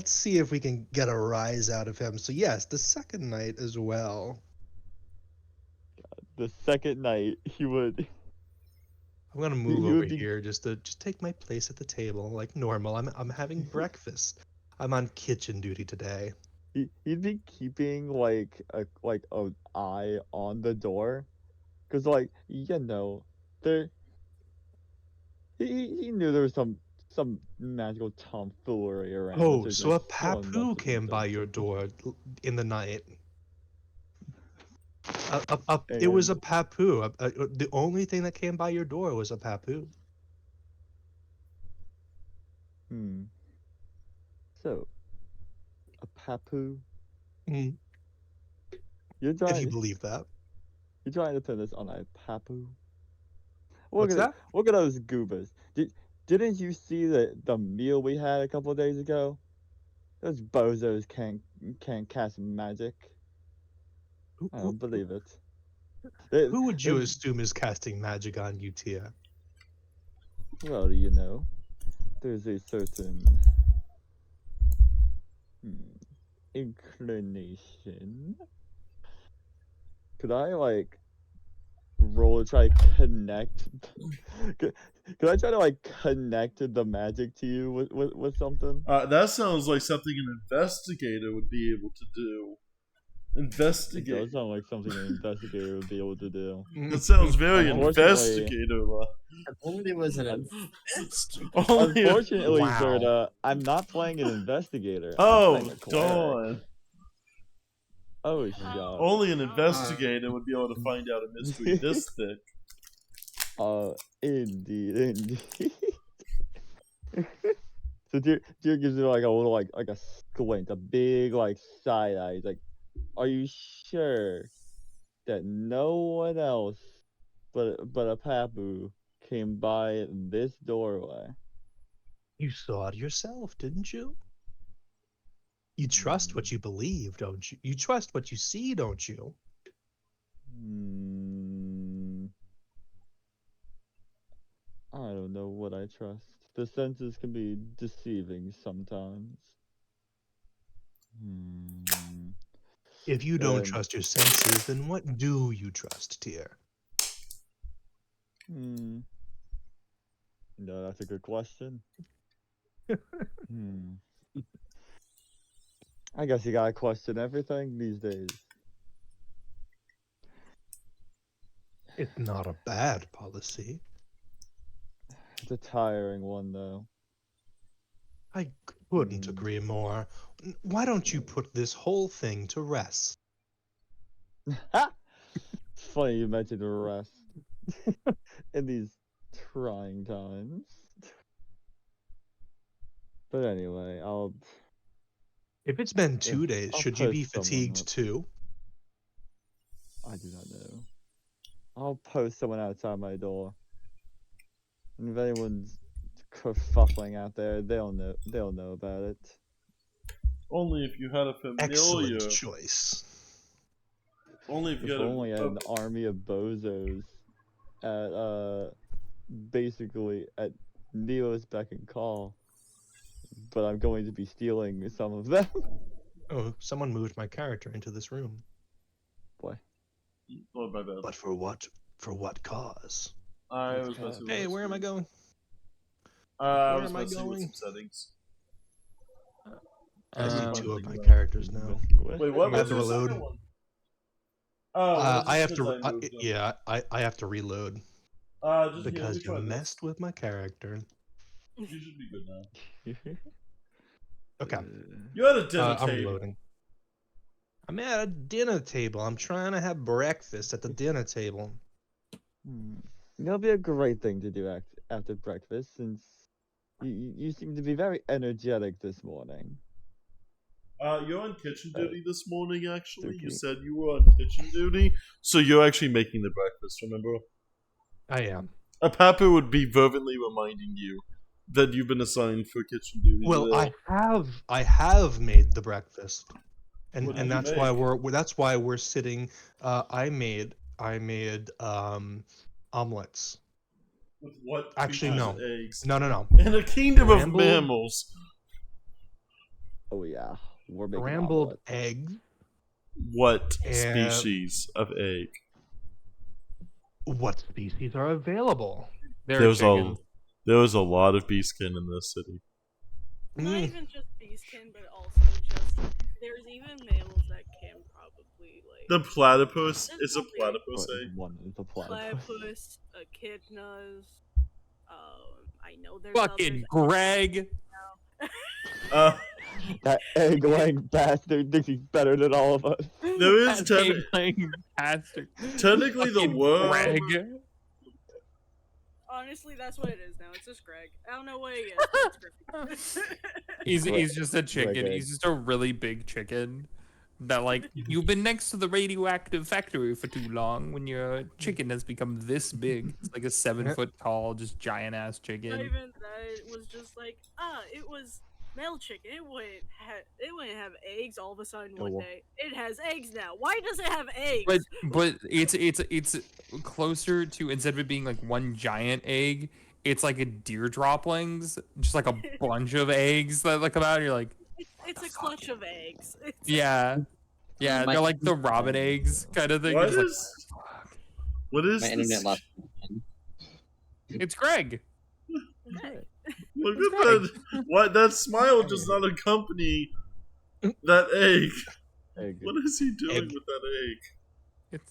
Speaker 5: see if we can get a rise out of him. So yes, the second night as well.
Speaker 2: The second night, he would.
Speaker 5: I'm gonna move
Speaker 2: he
Speaker 5: over
Speaker 2: would be-
Speaker 5: here just to take my place at the table like normal. I'm having breakfast. I'm on kitchen duty today.
Speaker 2: He'd be keeping like an eye on the door, cause like there. He knew there was some magical tomfoolery around.
Speaker 5: Oh,
Speaker 2: there's
Speaker 5: so
Speaker 2: no
Speaker 5: a
Speaker 2: one
Speaker 5: papu
Speaker 2: wants to
Speaker 5: came by
Speaker 2: do
Speaker 5: your
Speaker 2: so.
Speaker 5: door in the night. It was a
Speaker 2: And-
Speaker 5: papu. The only thing that came by your door was a papu.
Speaker 2: So, a papu.
Speaker 5: Mm,
Speaker 2: You're
Speaker 5: if you
Speaker 2: trying.
Speaker 5: believe that.
Speaker 2: You're trying to pin this on a papu.
Speaker 5: What's that?
Speaker 2: Look at those goobers. Didn't you see the meal we had a couple of days ago? Those bozos can't cast magic. I don't believe it.
Speaker 5: Who would you
Speaker 2: They're-
Speaker 5: assume is casting magic on you, Tia?
Speaker 2: Well, there's a certain inclination. Could I roll to try to connect? Could I try to connect the magic to you with something?
Speaker 1: That sounds like something an investigator would be able to do.
Speaker 2: It
Speaker 1: Investigate.
Speaker 2: does sound like something an investigator would be able to do.
Speaker 1: It sounds very
Speaker 2: Unfortunately-
Speaker 1: investigator-like.
Speaker 4: If only it was an
Speaker 2: Unfortunately,
Speaker 5: Wow.
Speaker 2: Zerda, I'm not playing an investigator. I'm
Speaker 1: Oh,
Speaker 2: playing a cleric.
Speaker 1: darn.
Speaker 2: Oh, God.
Speaker 1: Only an investigator would be able to find out a mystery this thick.
Speaker 2: Indeed. So Deer gives you a little a squint, a big side eye. He's like, "Are you sure that no one else but a papu came by this doorway?"
Speaker 5: You saw it yourself, didn't you? You trust what you believe, don't you? You trust what you see, don't you?
Speaker 2: I don't know what I trust. The senses can be deceiving sometimes.
Speaker 5: If you don't
Speaker 2: Then-
Speaker 5: trust your senses, then what do you trust, Tyr?
Speaker 2: No, that's a good question. I guess you gotta question everything these days.
Speaker 5: It's not a bad policy.
Speaker 2: It's a tiring one, though.
Speaker 5: I couldn't agree more. Why don't you put this whole thing to rest?
Speaker 2: It's funny you mentioned rest in these trying times. But anyway, I'll
Speaker 5: If it's been 2 days,
Speaker 2: I'll
Speaker 5: should you be
Speaker 2: post someone
Speaker 5: fatigued
Speaker 2: up.
Speaker 5: too?
Speaker 2: I do not know. I'll post someone outside my door. And if anyone's kerfuffling out there, they'll know about it.
Speaker 1: Only if you had a familiar.
Speaker 5: Excellent choice.
Speaker 1: Only if you
Speaker 2: If
Speaker 1: had
Speaker 2: only I had
Speaker 1: a
Speaker 2: an army of bozos at basically at Neo's beck and call. But I'm going to be stealing some of them.
Speaker 5: Oh, someone moved my character into this room.
Speaker 2: Boy.
Speaker 1: Oh, my bad.
Speaker 5: But for what? For what cause?
Speaker 1: I
Speaker 2: Let's
Speaker 1: was
Speaker 2: go.
Speaker 1: messing with
Speaker 5: Hey,
Speaker 1: my
Speaker 5: where am I
Speaker 1: screen.
Speaker 5: going?
Speaker 1: I
Speaker 5: Where
Speaker 1: was
Speaker 5: am I
Speaker 1: messing with
Speaker 5: going?
Speaker 1: some settings.
Speaker 5: I see
Speaker 6: Um,
Speaker 5: two of my
Speaker 1: Wait,
Speaker 5: characters now.
Speaker 1: Wait, what
Speaker 5: I have
Speaker 1: was
Speaker 5: to
Speaker 1: your
Speaker 5: reload.
Speaker 1: second one? Oh, well,
Speaker 5: I
Speaker 1: just
Speaker 5: have
Speaker 1: 'cause
Speaker 5: to.
Speaker 1: I moved them.
Speaker 5: Yeah, I have to reload
Speaker 1: Just here, let me
Speaker 5: because you
Speaker 1: try
Speaker 5: messed
Speaker 1: this.
Speaker 5: with my character.
Speaker 1: You should be good now.
Speaker 5: Okay,
Speaker 1: You had a dinner
Speaker 5: I'm
Speaker 1: table.
Speaker 5: reloading. I'm at a dinner table. I'm trying to have breakfast at the dinner table.
Speaker 2: That'll be a great thing to do after breakfast, since you seem to be very energetic this morning.
Speaker 1: You're on kitchen duty this morning, actually. You
Speaker 2: Suki.
Speaker 1: said you were on kitchen duty, so you're actually making the breakfast, remember?
Speaker 5: I am.
Speaker 1: A Papu would be fervently reminding you that you've been assigned for kitchen duty.
Speaker 5: Well,
Speaker 1: today.
Speaker 5: I have made the breakfast, and
Speaker 1: What did
Speaker 5: and
Speaker 1: you
Speaker 5: that's why
Speaker 1: make?
Speaker 5: that's why we're sitting. I made omelets.
Speaker 1: With what
Speaker 5: Actually,
Speaker 1: creatures
Speaker 5: no.
Speaker 1: and eggs?
Speaker 5: No.
Speaker 1: In a kingdom of
Speaker 5: Scrambled-
Speaker 1: mammals.
Speaker 2: Oh yeah, we're making
Speaker 5: Scrambled
Speaker 2: omelets.
Speaker 5: eggs.
Speaker 1: What
Speaker 5: And-
Speaker 1: species of egg?
Speaker 5: What species are available?
Speaker 1: There's a lot of bee skin in this city.
Speaker 3: Not
Speaker 5: Mm.
Speaker 3: even just beastkin, but also just there's even males that can probably like
Speaker 1: The platypus
Speaker 3: There's
Speaker 1: is a
Speaker 3: probably-
Speaker 1: platypus
Speaker 2: But
Speaker 1: egg.
Speaker 2: one is a platypus.
Speaker 3: platypus, echidnas. I know there's
Speaker 6: fucking
Speaker 3: others.
Speaker 6: Greg.
Speaker 1: Uh,
Speaker 2: That egg-laying bastard thinks he's better than all of us.
Speaker 1: there is
Speaker 6: That egg-laying bastard.
Speaker 1: technically the
Speaker 6: Fucking
Speaker 1: worm.
Speaker 6: Greg.
Speaker 3: Honestly, that's what it is now. It's just Greg. I don't know what he is. But it's Greg.
Speaker 6: He's just a chicken.
Speaker 2: Greg egg.
Speaker 6: He's just a really big chicken. That like you've been next to the radioactive factory for too long. When your chicken has become this big, it's like a 7-foot tall, just giant ass
Speaker 3: Not
Speaker 6: chicken.
Speaker 3: even that. It was just like it was male chicken. It wouldn't have eggs all of a sudden one
Speaker 2: Oh.
Speaker 3: day. It has eggs now. Why does it have eggs?
Speaker 6: But it's closer to, instead of it being like one giant egg, it's like a deer droplings, just like a bunch of eggs that like come out. And you're like,
Speaker 3: it's a clutch of eggs.
Speaker 6: yeah,
Speaker 4: My-
Speaker 6: they're like the robin eggs kind of thing. You're
Speaker 1: What
Speaker 6: just like,
Speaker 1: is? What is
Speaker 4: My
Speaker 1: this?
Speaker 4: internet lost.
Speaker 6: it's Greg.
Speaker 3: Hey.
Speaker 1: Look
Speaker 6: It's
Speaker 1: at that! What that smile does not accompany that egg.
Speaker 2: Egg.
Speaker 1: What is he doing
Speaker 5: Egg.
Speaker 1: with that egg?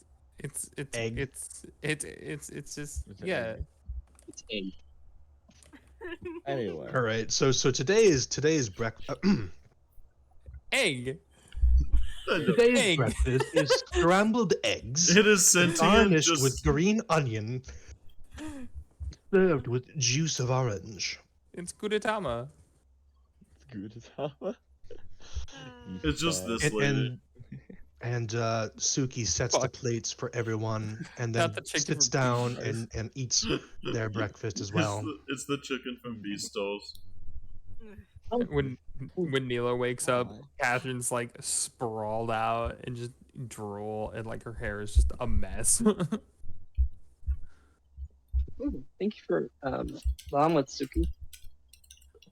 Speaker 6: It's
Speaker 5: Egg.
Speaker 6: it's just
Speaker 2: It's an
Speaker 6: yeah.
Speaker 2: egg.
Speaker 4: It's egg.
Speaker 2: Anyway,
Speaker 5: All right. So today's breakfast.
Speaker 6: Egg.
Speaker 5: Today's
Speaker 6: Egg.
Speaker 5: breakfast is scrambled eggs,
Speaker 1: It is sentient.
Speaker 5: garnished
Speaker 1: Just
Speaker 5: with green onion, served with juice of orange.
Speaker 6: It's Gudetama.
Speaker 2: it's good as hell.
Speaker 1: It's just this
Speaker 5: And
Speaker 1: lady.
Speaker 5: and Suki sets the
Speaker 6: Fuck.
Speaker 5: plates for everyone, and then
Speaker 6: Not the chicken
Speaker 5: sits
Speaker 6: from
Speaker 5: down
Speaker 6: Beastars.
Speaker 5: and eats their breakfast as well.
Speaker 1: It's the chicken from Beastos.
Speaker 6: When Nilo wakes up,
Speaker 2: God.
Speaker 6: Catherine's like sprawled out and just drool, and like her hair is just a mess.
Speaker 7: Ooh, thank you for the omelet, Suki.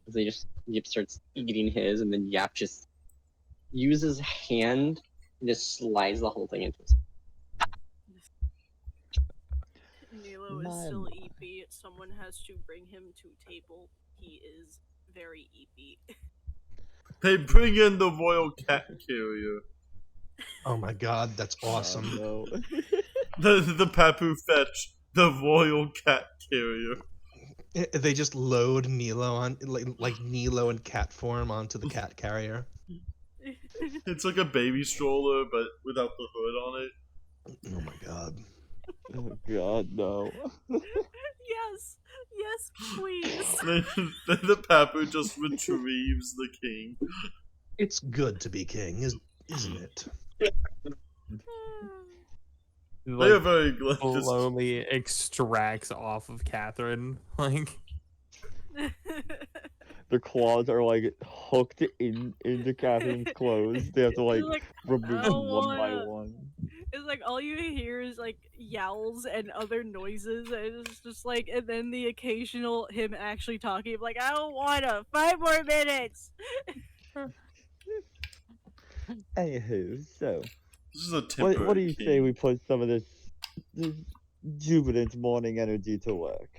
Speaker 7: They just Yip starts eating his, and then Yap just uses hand and just slides the whole thing into his.
Speaker 3: Nilo is
Speaker 2: My,
Speaker 3: still
Speaker 2: my.
Speaker 3: eepy. Someone has to bring him to table. He is very eepy.
Speaker 1: Hey, bring in the royal cat carrier.
Speaker 5: Oh my god, that's awesome.
Speaker 2: No.
Speaker 1: The Papu fetch the royal cat carrier.
Speaker 5: They just load Nilo on like Nilo in cat form onto the cat carrier.
Speaker 1: It's like a baby stroller, but without the hood on it.
Speaker 5: Oh my god.
Speaker 2: Oh god, no.
Speaker 3: Yes, yes, please.
Speaker 1: then the Papu just retrieves the king.
Speaker 5: It's good to be king, isn't it?
Speaker 1: They are
Speaker 6: Like
Speaker 1: very glad.
Speaker 6: slowly extracts off of Catherine. Like
Speaker 2: The claws are like hooked into Catherine's clothes. They have to like
Speaker 3: It's like,
Speaker 2: remove
Speaker 3: I
Speaker 2: them
Speaker 3: don't
Speaker 2: one by
Speaker 3: wanna.
Speaker 2: one.
Speaker 3: It's like all you hear is like yowls and other noises, and it's just like, and then the occasional him actually talking, like, I don't wanna. 5 more minutes.
Speaker 2: Anywho, so
Speaker 1: This is a
Speaker 2: what
Speaker 1: temporary
Speaker 2: do you
Speaker 1: king.
Speaker 2: say we put some of this jubilant morning energy to work?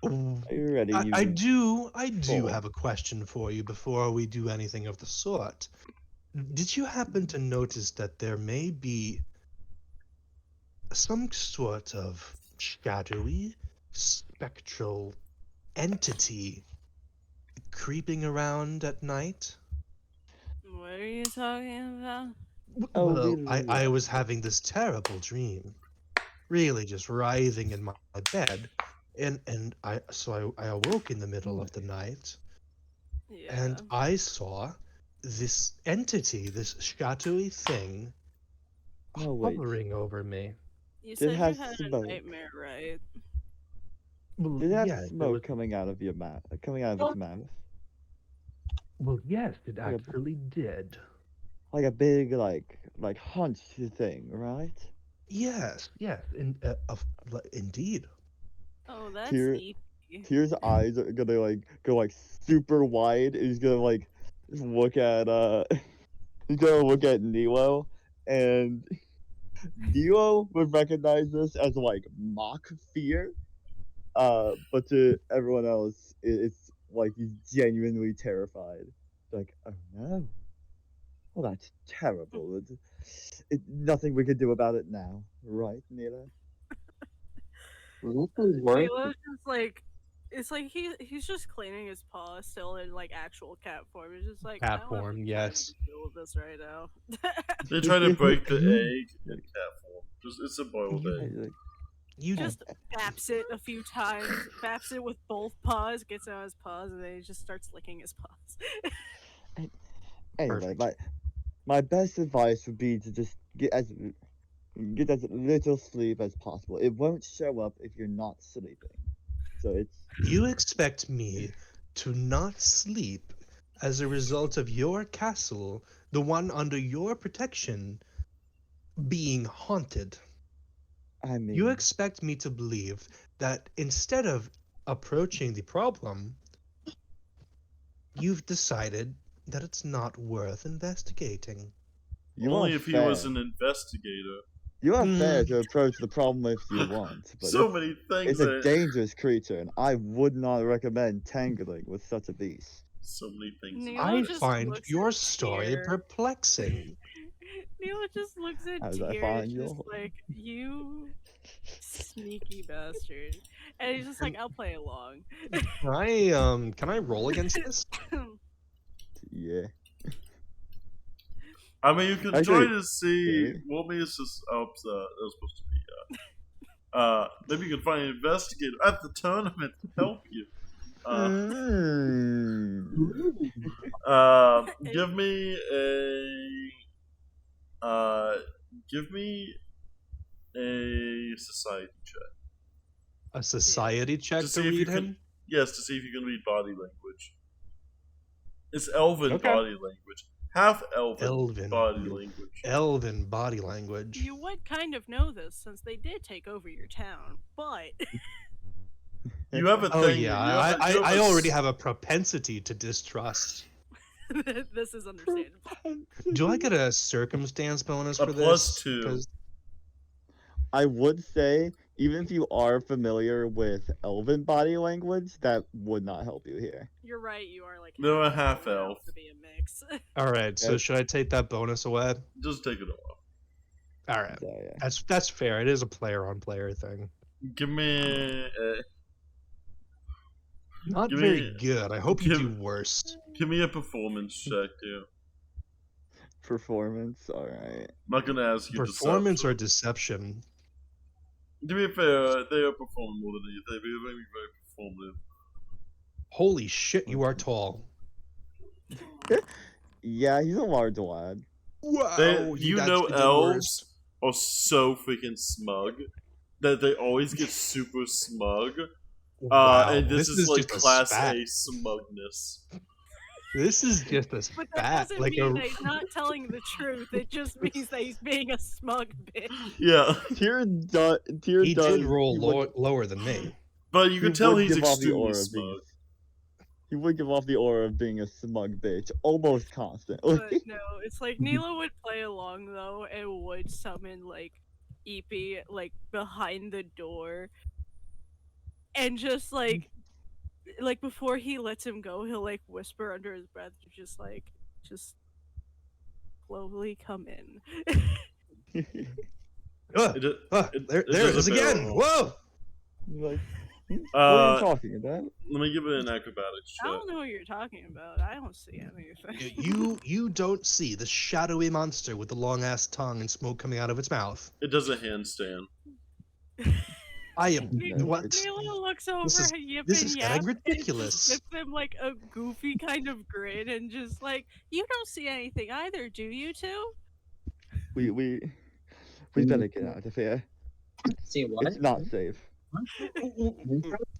Speaker 5: Ooh,
Speaker 2: Are you ready?
Speaker 5: I do
Speaker 2: Four.
Speaker 5: have a question for you before we do anything of the sort. Did you happen to notice that there may be some sort of shadowy, spectral entity creeping around at night?
Speaker 3: What are you talking about?
Speaker 2: Oh,
Speaker 5: Well, I was
Speaker 2: relax.
Speaker 5: having this terrible dream, really just writhing in my bed, and I awoke in the middle of the night,
Speaker 3: Yeah.
Speaker 5: and I saw this entity, this shadowy thing,
Speaker 2: No, wait.
Speaker 5: hovering over me.
Speaker 3: You
Speaker 2: Did it
Speaker 3: said you
Speaker 2: have
Speaker 3: had a
Speaker 2: smoke?
Speaker 3: nightmare, right?
Speaker 5: Well,
Speaker 2: Did it have
Speaker 5: yes,
Speaker 2: smoke coming out of your mouth? Coming out of its mouth?
Speaker 5: yes, it
Speaker 2: Like a
Speaker 5: actually did.
Speaker 2: like a big like hunch thing, right?
Speaker 5: Yes, indeed.
Speaker 3: Oh, that's
Speaker 2: Tear
Speaker 3: neat.
Speaker 2: Tear's eyes are gonna like go like super wide. He's gonna like just look at he's gonna look at Nilo, and Nilo would recognize this as like mock fear. But to everyone else, it's like he's genuinely terrified. Like, oh no. Well, that's terrible. Nothing we can do about it now, right, Nilo?
Speaker 7: Nothing's worth.
Speaker 3: Milo's just like, it's like he's just cleaning his paw still in like actual cat form. He's just like, I
Speaker 5: Cat
Speaker 3: don't have
Speaker 5: form,
Speaker 3: time
Speaker 5: yes.
Speaker 3: to deal with this right now.
Speaker 1: They try to break the egg in cat form. It's a boiled
Speaker 5: You-
Speaker 1: egg.
Speaker 2: He's like,
Speaker 5: You
Speaker 3: Just baps it a few times, baps it with both paws, gets it on his paws, and then he just starts licking his paws.
Speaker 2: anyway,
Speaker 5: perfect.
Speaker 2: my best advice would be to just get as little sleep as possible. It won't show up if you're not sleeping. So it's
Speaker 5: You expect me to not sleep as a result of your castle, the one under your protection, being haunted.
Speaker 2: I mean
Speaker 5: You expect me to believe that instead of approaching the problem, you've decided that it's not worth investigating.
Speaker 2: you
Speaker 1: Only
Speaker 2: are
Speaker 1: if he
Speaker 2: fair.
Speaker 1: was an investigator.
Speaker 2: You are fair
Speaker 5: Mm.
Speaker 2: to approach the problem if you want, but
Speaker 1: So many things
Speaker 2: it's a
Speaker 1: that
Speaker 2: dangerous creature, and I would not recommend tangling with such a beast.
Speaker 1: so many things.
Speaker 3: Nilo
Speaker 5: I
Speaker 3: just
Speaker 5: find
Speaker 3: looks
Speaker 5: your
Speaker 3: at
Speaker 5: story
Speaker 3: Tyr.
Speaker 5: perplexing.
Speaker 3: Nilo just looks at
Speaker 2: How did I
Speaker 3: Tyr and
Speaker 2: find
Speaker 3: is just
Speaker 2: yours?
Speaker 3: like, you sneaky bastard. And he's just like, I'll play along.
Speaker 5: Can I roll against this?
Speaker 2: Yeah.
Speaker 1: I mean, you can
Speaker 2: Actually,
Speaker 1: try to see
Speaker 2: okay.
Speaker 1: what means just that was supposed to be. Maybe you can find an investigator at the tournament to help you. Give me a society check.
Speaker 5: A society check to read him?
Speaker 1: Yes, to see if you can read body language. It's Elven
Speaker 5: Okay.
Speaker 1: body language. Half Elven,
Speaker 5: Elven.
Speaker 1: body language.
Speaker 5: Elven body language.
Speaker 3: You would kind of know this since they did take over your town, but
Speaker 1: You have a
Speaker 5: Oh
Speaker 1: thing.
Speaker 5: yeah,
Speaker 1: you have a- you
Speaker 5: I
Speaker 1: a
Speaker 5: already
Speaker 1: s-
Speaker 5: have a propensity to distrust.
Speaker 3: this is understandable.
Speaker 5: Do I get a circumstance bonus
Speaker 1: A
Speaker 5: for
Speaker 1: plus
Speaker 5: this?
Speaker 1: 2.
Speaker 5: Because
Speaker 2: I would say, even if you are familiar with Elven body language, that would not help you here.
Speaker 3: You're right, you are like
Speaker 1: They're a
Speaker 3: half
Speaker 1: half
Speaker 3: elf,
Speaker 1: elf.
Speaker 3: to be a mix.
Speaker 5: all right, so
Speaker 2: Yes.
Speaker 5: should I take that bonus away?
Speaker 1: Just take it off.
Speaker 5: All right,
Speaker 2: So, yeah.
Speaker 5: that's fair. It is a player on player thing.
Speaker 1: Give me
Speaker 5: Not
Speaker 1: Give
Speaker 5: very
Speaker 1: me-
Speaker 5: good. I hope you
Speaker 1: give-
Speaker 5: do worse.
Speaker 1: give me a performance check, too.
Speaker 2: Performance, alright.
Speaker 1: I'm not gonna ask you
Speaker 5: Performance or
Speaker 1: deception.
Speaker 5: deception?
Speaker 1: To be fair, they are performing more than anything. They're very, very performative.
Speaker 5: Holy shit, you are tall.
Speaker 2: Yeah, he's a large lad.
Speaker 5: Wow,
Speaker 1: You
Speaker 5: that's
Speaker 1: know,
Speaker 5: the worst.
Speaker 1: elves are so freaking smug that they always get super smug.
Speaker 5: Wow,
Speaker 1: And this is
Speaker 5: is
Speaker 1: like
Speaker 5: just a
Speaker 1: class
Speaker 5: spat.
Speaker 1: A smugness.
Speaker 5: This is just a
Speaker 3: But that
Speaker 5: spat.
Speaker 3: doesn't
Speaker 5: Like
Speaker 3: mean
Speaker 5: a
Speaker 3: that he's not telling the truth. It just means that he's being a smug bitch.
Speaker 1: Yeah,
Speaker 2: Tyr
Speaker 5: he
Speaker 2: does.
Speaker 5: did roll
Speaker 2: he would,
Speaker 5: lower than me.
Speaker 1: but you
Speaker 2: he
Speaker 1: can tell
Speaker 2: would
Speaker 1: he's
Speaker 2: give off the
Speaker 1: extremely
Speaker 2: aura of being.
Speaker 1: smug.
Speaker 2: He would give off the aura of being a smug bitch almost constantly.
Speaker 3: But no, it's like Neela would play along though and would summon like Eepy like behind the door and just like before he lets him go, he'll like whisper under his breath, just slowly come in.
Speaker 5: Ah,
Speaker 1: It,
Speaker 5: there
Speaker 1: it
Speaker 5: it
Speaker 1: does
Speaker 5: is
Speaker 1: a barrel
Speaker 5: again.
Speaker 1: roll.
Speaker 5: Whoa!
Speaker 2: Like, what are you
Speaker 1: Uh,
Speaker 2: talking about?
Speaker 1: let me give it an acrobatics
Speaker 3: I
Speaker 1: check.
Speaker 3: don't know what you're talking about. I don't see anything.
Speaker 5: You don't see the shadowy monster with the long ass tongue and smoke coming out of its mouth.
Speaker 1: It does a handstand.
Speaker 5: I am
Speaker 2: No,
Speaker 5: what?
Speaker 3: Neela looks over
Speaker 5: is-
Speaker 3: at Yip
Speaker 5: this
Speaker 3: and
Speaker 5: is
Speaker 3: Yap
Speaker 5: getting
Speaker 3: and
Speaker 5: ridiculous.
Speaker 3: just gives him like a goofy kind of grin and just like, you don't see anything either, do you two?
Speaker 2: We better get out of here.
Speaker 7: See what?
Speaker 2: It's not safe.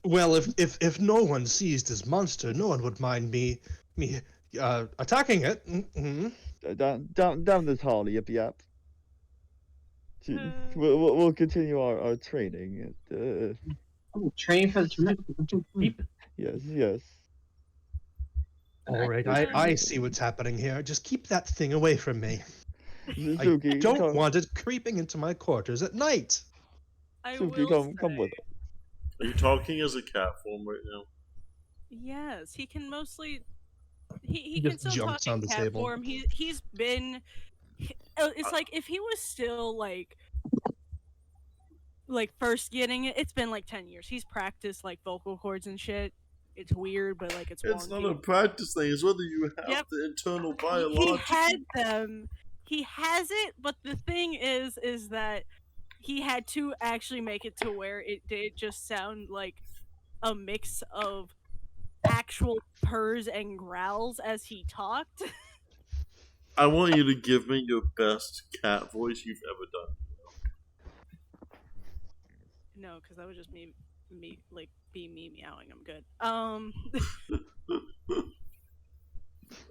Speaker 5: Well, if no one sees this monster, no one would mind me attacking it. Mm-hmm.
Speaker 2: Down this hall, yep. We'll continue our training.
Speaker 7: Oh, training for the tournament.
Speaker 2: Yes.
Speaker 5: All right, I see what's happening here. Just keep that thing away from me. I
Speaker 2: Suki,
Speaker 5: don't want it creeping into my quarters at night.
Speaker 3: I
Speaker 2: Suki,
Speaker 3: will
Speaker 2: come with us.
Speaker 1: Are you talking as a cat form right now?
Speaker 3: yes, he can mostly he
Speaker 5: He
Speaker 3: can
Speaker 5: just
Speaker 3: still talk
Speaker 5: jumps on
Speaker 3: in
Speaker 5: the
Speaker 3: cat
Speaker 5: table.
Speaker 3: form. He's been it's like if he was still like first getting it, it's been like 10 years. He's practiced like vocal cords and shit. It's weird, but like it's
Speaker 1: It's
Speaker 3: wonky.
Speaker 1: not a practice thing. It's whether you have
Speaker 3: Yep.
Speaker 1: the internal
Speaker 3: He
Speaker 1: biological.
Speaker 3: had them. He has it, but the thing is that he had to actually make it to where it did just sound like a mix of actual purrs and growls as he talked.
Speaker 1: I want you to give me your best cat voice you've ever done.
Speaker 3: No, because that would just me like be me meowing. I'm good.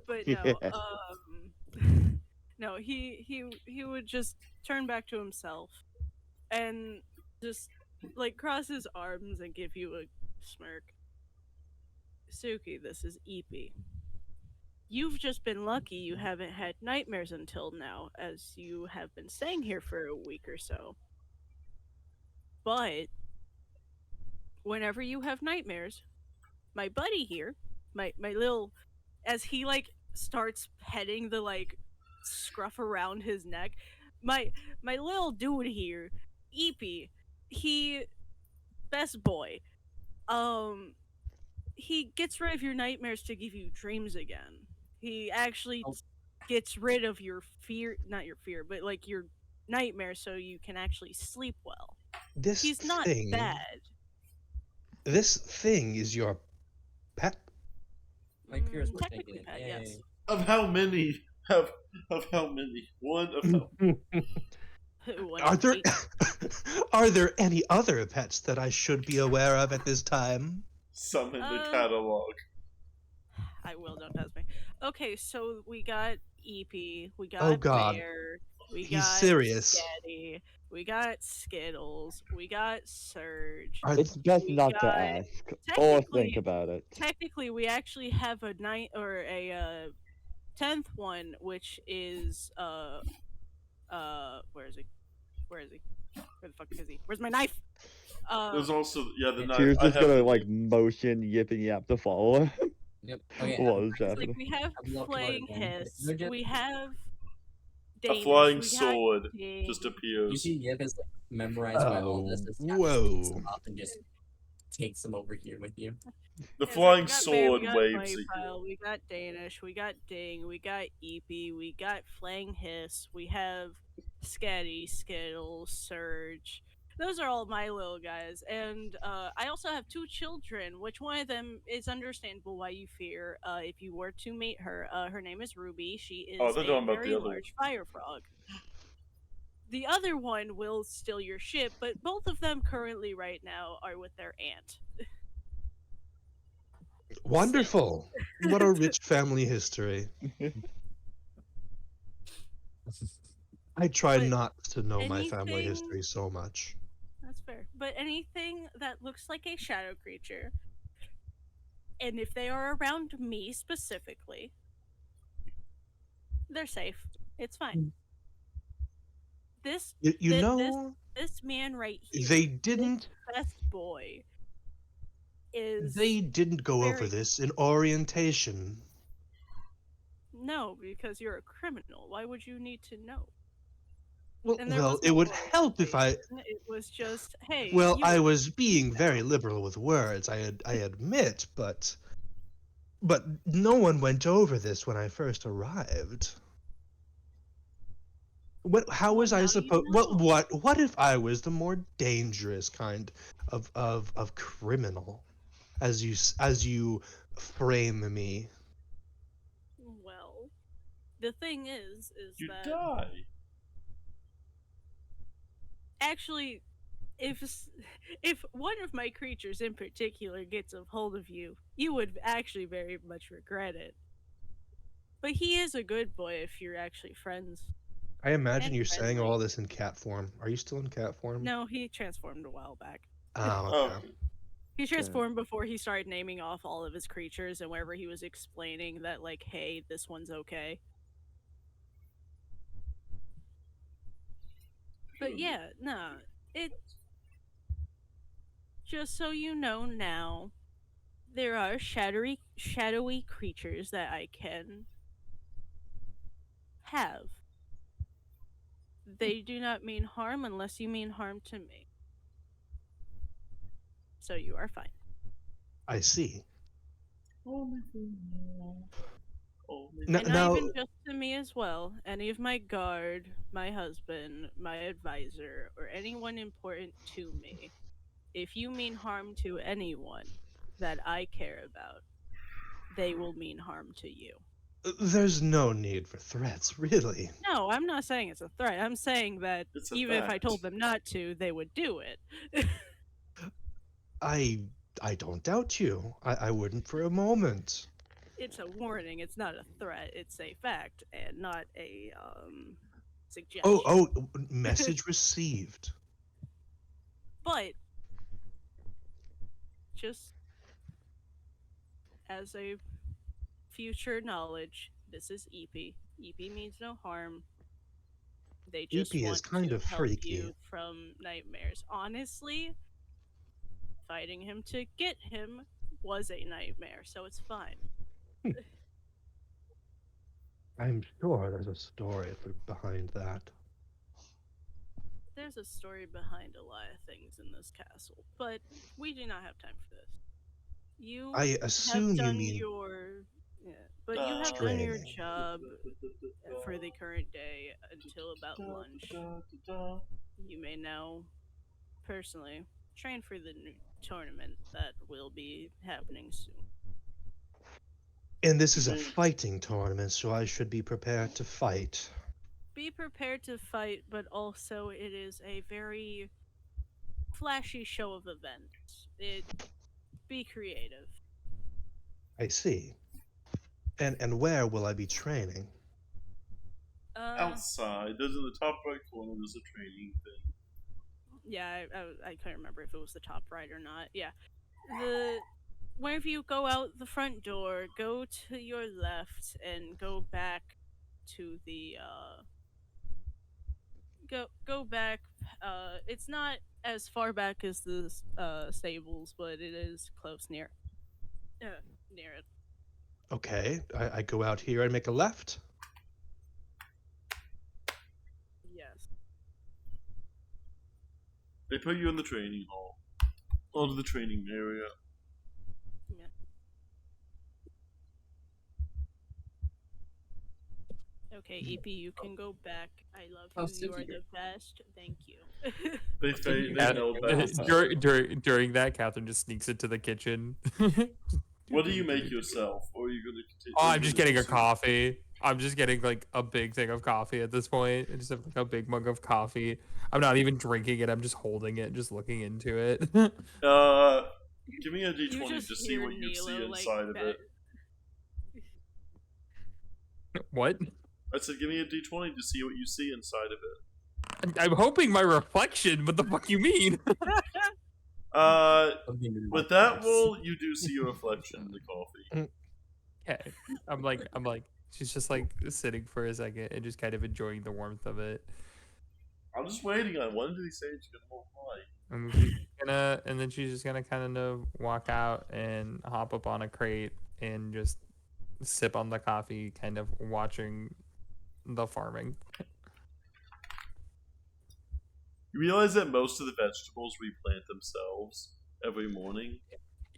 Speaker 3: But no, no, he would just turn back to himself and just like cross his arms and give you a smirk. Suki, this is Eepy. You've just been lucky you haven't had nightmares until now, as you have been staying here for a week or so. But whenever you have nightmares, my buddy here, my little, as he like starts petting the like scruff around his neck, my little dude here, Eepy, he best boy. He gets rid of your nightmares to give you dreams again. He actually gets rid of your fear, not your fear, but like your nightmares so you can actually sleep well.
Speaker 5: This
Speaker 3: He's not
Speaker 5: thing,
Speaker 3: bad.
Speaker 5: This thing is your pet.
Speaker 4: My peers were
Speaker 3: Technically
Speaker 4: thinking it.
Speaker 3: bad,
Speaker 4: Yay.
Speaker 3: yes.
Speaker 1: Of how many? Of how many? One of how
Speaker 3: One
Speaker 5: Are
Speaker 3: of
Speaker 5: there
Speaker 3: 8.
Speaker 5: are there any other pets that I should be aware of at this time?
Speaker 1: summon the catalog.
Speaker 3: I will, don't test me. Okay, so we got Eepy, we got
Speaker 5: Oh, God.
Speaker 3: Bear, we
Speaker 5: He's
Speaker 3: got
Speaker 5: serious.
Speaker 3: Sketty, we got Skittles, we got Surge.
Speaker 5: Are-
Speaker 2: It's best
Speaker 3: We
Speaker 2: not to
Speaker 3: got-
Speaker 2: ask or
Speaker 3: technically-
Speaker 2: think about it.
Speaker 3: Technically, we actually have a 10th one, which is where is he? Where is he? Where the fuck is he? Where's my knife?
Speaker 1: There's also the knife.
Speaker 2: Tyr's
Speaker 1: I
Speaker 2: just
Speaker 1: have
Speaker 2: gonna
Speaker 1: the
Speaker 2: like
Speaker 1: knife.
Speaker 2: motion Yip and Yap to follow.
Speaker 4: Yep. Okay.
Speaker 2: What is
Speaker 3: it's like
Speaker 2: happening?
Speaker 3: we have
Speaker 4: I'd love to know it
Speaker 3: Flaying
Speaker 4: again.
Speaker 3: Hiss,
Speaker 4: They're just-
Speaker 3: we have
Speaker 1: A
Speaker 3: Danish,
Speaker 1: flying
Speaker 3: we got
Speaker 1: sword
Speaker 3: Ding.
Speaker 1: just
Speaker 4: You
Speaker 1: appears.
Speaker 4: see Yip is like, memorized by all this. This cat
Speaker 5: Whoa.
Speaker 4: just picks him up and just takes him over here with you.
Speaker 1: The
Speaker 3: Yeah,
Speaker 1: flying
Speaker 3: we got Bear,
Speaker 1: sword
Speaker 3: we got
Speaker 1: waves
Speaker 3: Bunny
Speaker 1: at you.
Speaker 3: Pile, we got Danish, we got Ding, we got Eepy, we got Flaying Hiss, we have Sketty, Skittles, Surge. those are all my little guys, and I also have two children. Which one of them is understandable why you fear? If you were to meet her, her name is Ruby. She
Speaker 1: Oh,
Speaker 3: is
Speaker 1: they're
Speaker 3: a
Speaker 1: talking about
Speaker 3: very
Speaker 1: the other one.
Speaker 3: large fire frog. The other one will steal your ship, but both of them currently right now are with their aunt.
Speaker 5: Wonderful. What a rich family history. I try
Speaker 3: But
Speaker 5: not to know my family
Speaker 3: anything
Speaker 5: history so much.
Speaker 3: that's fair. But anything that looks like a shadow creature, and if they are around me specifically, they're safe. It's fine. This
Speaker 5: You
Speaker 3: th-
Speaker 5: know,
Speaker 3: this man right here,
Speaker 5: they
Speaker 3: this
Speaker 5: didn't
Speaker 3: best boy, is
Speaker 5: they didn't go over
Speaker 3: very
Speaker 5: this in orientation.
Speaker 3: no, because you're a criminal. Why would you need to know?
Speaker 5: Well,
Speaker 3: And there
Speaker 5: well,
Speaker 3: was
Speaker 5: it
Speaker 3: no
Speaker 5: would help if I.
Speaker 3: orientation. It was just, hey,
Speaker 5: Well,
Speaker 3: you
Speaker 5: I
Speaker 3: were
Speaker 5: was being very
Speaker 3: down.
Speaker 5: liberal with words. I admit, but no one went over this when I first arrived. How
Speaker 3: Well,
Speaker 5: was I
Speaker 3: now you
Speaker 5: supposed?
Speaker 3: know.
Speaker 5: What if I was the more dangerous kind of criminal, as you frame me?
Speaker 3: Well, the thing is
Speaker 1: You
Speaker 3: that
Speaker 1: die.
Speaker 3: actually, if one of my creatures in particular gets a hold of you, you would actually very much regret it. But he is a good boy if you're actually friends
Speaker 5: I imagine
Speaker 3: and
Speaker 5: you're saying
Speaker 3: friendly.
Speaker 5: all this in cat form. Are you still in cat form?
Speaker 3: No, he transformed a while back.
Speaker 5: Oh,
Speaker 1: Oh,
Speaker 5: okay.
Speaker 3: He transformed before he started naming off all of his creatures, and wherever he was explaining that, like, hey, this one's okay. But yeah, nah, it. Just so you know now, there are shadowy creatures that I can have. They do not mean harm unless you mean harm to me. So you are fine.
Speaker 5: I see.
Speaker 1: only for now. Only
Speaker 5: Now,
Speaker 3: And
Speaker 1: for
Speaker 3: not
Speaker 5: now,
Speaker 3: even just to me as well. Any of my guard, my husband, my advisor, or anyone important to me. If you mean harm to anyone that I care about, they will mean harm to you.
Speaker 5: there's no need for threats, really.
Speaker 3: No, I'm not saying it's a threat. I'm saying that
Speaker 1: It's a
Speaker 3: even if I
Speaker 1: fact.
Speaker 3: told them not to, they would do it.
Speaker 5: I I don't doubt you. I wouldn't for a moment.
Speaker 3: It's a warning. It's not a threat. It's a fact and not a
Speaker 5: Oh,
Speaker 3: suggestion.
Speaker 5: oh, message received.
Speaker 3: But just as a future knowledge, this is EP. EP means no harm. They just
Speaker 5: EP is
Speaker 3: want
Speaker 5: kind
Speaker 3: to
Speaker 5: of
Speaker 3: help
Speaker 5: freaky.
Speaker 3: you from nightmares. Honestly, fighting him to get him was a nightmare, so it's fine.
Speaker 5: I'm sure there's a story behind that.
Speaker 3: There's a story behind a lot of things in this castle, but we do not have time for this. You
Speaker 5: I
Speaker 3: have
Speaker 5: assume you
Speaker 3: done
Speaker 5: mean
Speaker 3: your but you have done your
Speaker 5: training.
Speaker 3: job for the current day until about lunch. You may now personally train for the new tournament that will be happening soon.
Speaker 5: And this is a fighting tournament, so I should be prepared to fight.
Speaker 3: Be prepared to fight, but also it is a very flashy show of events. Be creative.
Speaker 5: I see. And where will I be training?
Speaker 1: Outside, there's in the top right corner. There's a training thing.
Speaker 3: Yeah, I couldn't remember if it was the top right or not. Yeah, whenever you go out the front door, go to your left and go back to the go back. It's not as far back as the stables, but it is close near it.
Speaker 5: Okay, I go out here and make a left.
Speaker 3: Yes.
Speaker 1: They put you in the training hall, onto the training area.
Speaker 3: Yeah. Okay, EP, you can go back. I love
Speaker 7: Oh,
Speaker 3: you. You are
Speaker 7: Suki.
Speaker 3: the best. Thank you.
Speaker 1: They know best.
Speaker 6: During that, Catherine just sneaks into the kitchen.
Speaker 1: What do you make yourself, or are you gonna continue?
Speaker 6: Oh, I'm just getting a coffee. I'm just getting like a big thing of coffee at this point. I just have like a big mug of coffee. I'm not even drinking it. I'm just holding it, just looking into it.
Speaker 1: Give me a
Speaker 3: You
Speaker 1: d20
Speaker 3: just
Speaker 1: to see
Speaker 3: hear
Speaker 1: what you see
Speaker 3: Nilo, like,
Speaker 1: inside of it.
Speaker 6: What?
Speaker 1: I said, give me a d20 to see what you see inside of it.
Speaker 6: I'm hoping my reflection. What the fuck you mean?
Speaker 1: With that roll, you do see your reflection in the coffee.
Speaker 6: Okay. I'm like, she's just like sitting for a second and just kind of enjoying the warmth of it.
Speaker 1: I'm just waiting on when did he say it's gonna reply?
Speaker 6: And then she's just gonna kind of walk out and hop up on a crate and just sip on the coffee, kind of watching the farming.
Speaker 1: You realize that most of the vegetables replant themselves every morning?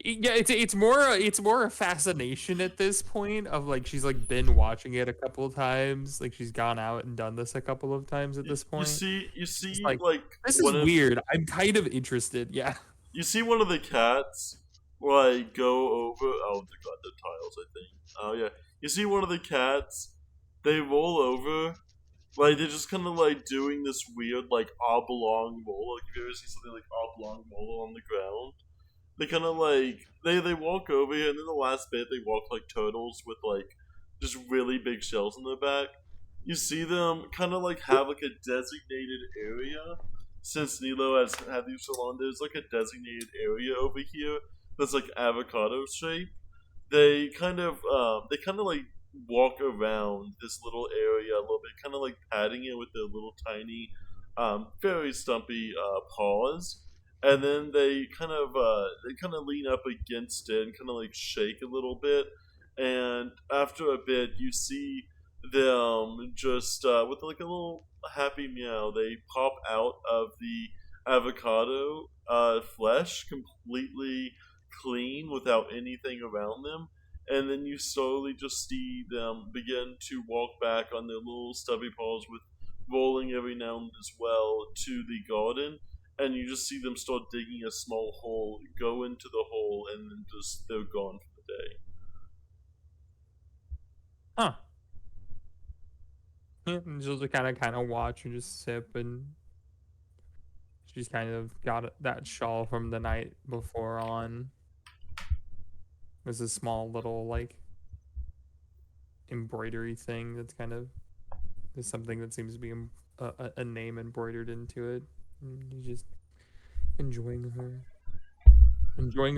Speaker 6: Yeah, it's more a fascination at this point of like she's like been watching it a couple of times, like she's gone out and done this a couple of times at this point.
Speaker 1: You see,
Speaker 6: It's like,
Speaker 1: like
Speaker 6: this is weird. I'm kind of interested. Yeah.
Speaker 1: You see one of the cats like go over. Oh, they got the tiles, I think. Oh yeah, you see one of the cats. They roll over. Like they're just kind of like doing this weird like oblong roll. Like if you ever see something like oblong roll on the ground, they kind of like they walk over here, and then the last bit they walk like turtles with like just really big shells in their back. You see them kind of like have like a designated area. Since Nilo has had these so long, there's like a designated area over here that's like avocado shaped. They kind of like walk around this little area a little bit, kind of like patting it with their little tiny, very stumpy paws, and then they kind of lean up against it and kind of like shake a little bit, and after a bit, you see them just with like a little happy meow. They pop out of the avocado flesh completely clean without anything around them, and then you slowly just see them begin to walk back on their little stubby paws with rolling every now and then as well to the garden, and you just see them start digging a small hole, go into the hole, and then just they're gone for the day.
Speaker 6: Huh. Yeah, and she'll just kind of watch and just sip, and she's kind of got that shawl from the night before on. There's a small little like embroidery thing that's kind of there's something that seems to be a name embroidered into it. And she's just enjoying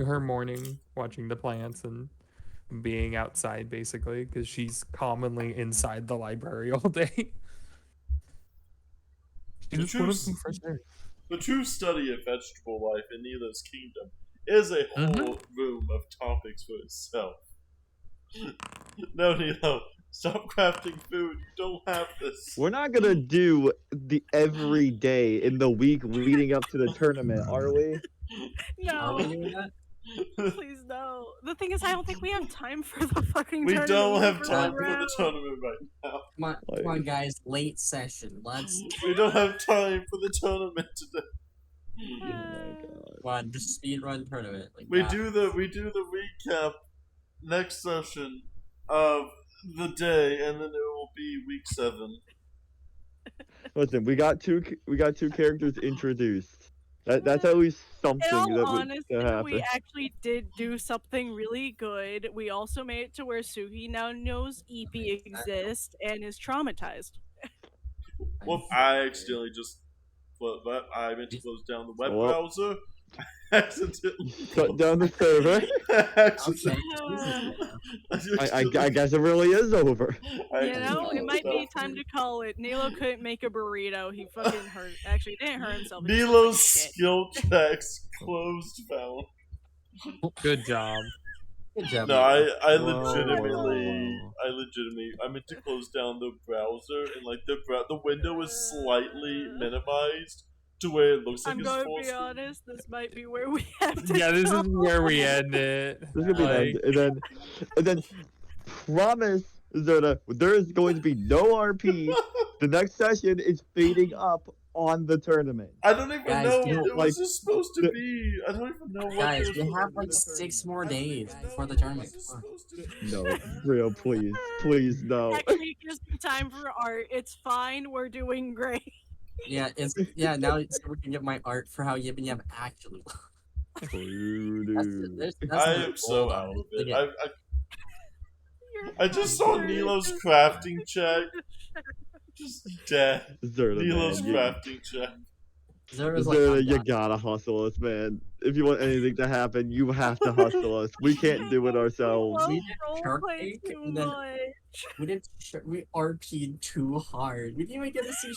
Speaker 6: her morning, watching the plants and being outside basically because she's commonly inside the library all day.
Speaker 1: The true study of vegetable life in Nilo's kingdom is a whole room of topics for itself. No, Nilo, stop crafting food. You don't have this.
Speaker 2: We're not gonna do the every day in the week leading up to the tournament, are we?
Speaker 3: No.
Speaker 7: Are we doing that?
Speaker 3: Please no. The thing is, I don't think we have time for the fucking
Speaker 1: We
Speaker 3: tournament.
Speaker 1: don't have
Speaker 3: We're
Speaker 1: time for
Speaker 3: around.
Speaker 1: the tournament right now.
Speaker 7: Come on, guys. Late session. Let's.
Speaker 1: We don't have time for the tournament today.
Speaker 2: Oh my god.
Speaker 7: Come on, just speedrun tournament. Like
Speaker 1: We
Speaker 7: that.
Speaker 1: do the recap next session of the day, and then it will be week 7.
Speaker 2: Listen, we got two characters introduced. That's at least something
Speaker 3: In all
Speaker 2: that
Speaker 3: honesty,
Speaker 2: happen.
Speaker 3: we actually did do something really good. We also made it to where Suki now knows EP exists and is traumatized.
Speaker 1: Well, I accidentally just. I meant to close down the web
Speaker 2: Well.
Speaker 1: browser. Accidentally.
Speaker 2: Shut down the server.
Speaker 1: Accidentally.
Speaker 2: I guess it really is over.
Speaker 3: You know, it might be time to call it. Nilo couldn't make a burrito. He fucking hurt. Actually, he didn't hurt himself. He just
Speaker 1: Nilo's
Speaker 3: looked like shit.
Speaker 1: skill checks closed found.
Speaker 6: Good job.
Speaker 7: Good job.
Speaker 1: No, I
Speaker 2: Whoa.
Speaker 1: legitimately, I meant to close down the browser, and like the window is slightly minimized to where it looks like
Speaker 3: I'm
Speaker 1: it's
Speaker 3: going
Speaker 1: full
Speaker 3: to be
Speaker 1: screen.
Speaker 3: honest. This might be where we have to.
Speaker 6: Yeah, this is
Speaker 3: go.
Speaker 6: where we end it.
Speaker 2: This is gonna be
Speaker 6: Like,
Speaker 2: and then promise Zerda, there is going to be no RP. The next session is fading up on the tournament.
Speaker 1: I don't even
Speaker 4: Guys,
Speaker 1: know
Speaker 4: you know,
Speaker 1: what
Speaker 2: like,
Speaker 1: was this supposed to
Speaker 2: the-
Speaker 1: be. I don't even know what
Speaker 4: Guys,
Speaker 1: it
Speaker 4: we
Speaker 1: was
Speaker 4: have
Speaker 1: supposed
Speaker 4: like
Speaker 1: to be.
Speaker 4: 6 more
Speaker 1: I don't
Speaker 4: days
Speaker 1: even
Speaker 4: before
Speaker 1: know
Speaker 4: the
Speaker 1: what
Speaker 4: tournament.
Speaker 1: this is
Speaker 4: Come on.
Speaker 1: supposed to be.
Speaker 2: No, real, please, no.
Speaker 3: Actually, it gives me time for art. It's fine. We're doing great.
Speaker 4: Yeah, now we can get my art for how Yip and Yap actually look. That's
Speaker 1: I
Speaker 4: the
Speaker 1: am
Speaker 4: goal
Speaker 1: so out
Speaker 4: on
Speaker 1: of
Speaker 4: it.
Speaker 1: it.
Speaker 4: Like,
Speaker 1: I just saw Nilo's crafting check. Just dead.
Speaker 2: Zerda,
Speaker 1: Nilo's
Speaker 2: man,
Speaker 1: crafting check.
Speaker 4: Zera's like,
Speaker 2: Zerda,
Speaker 4: I'm
Speaker 2: you
Speaker 4: done.
Speaker 2: gotta hustle us, man. If you want anything to happen, you have to hustle us. We can't do it ourselves.
Speaker 3: Well,
Speaker 4: We did shark
Speaker 3: roleplay
Speaker 4: tank,
Speaker 3: too
Speaker 4: and then
Speaker 3: much.
Speaker 4: we RP'd too hard. We didn't even get to see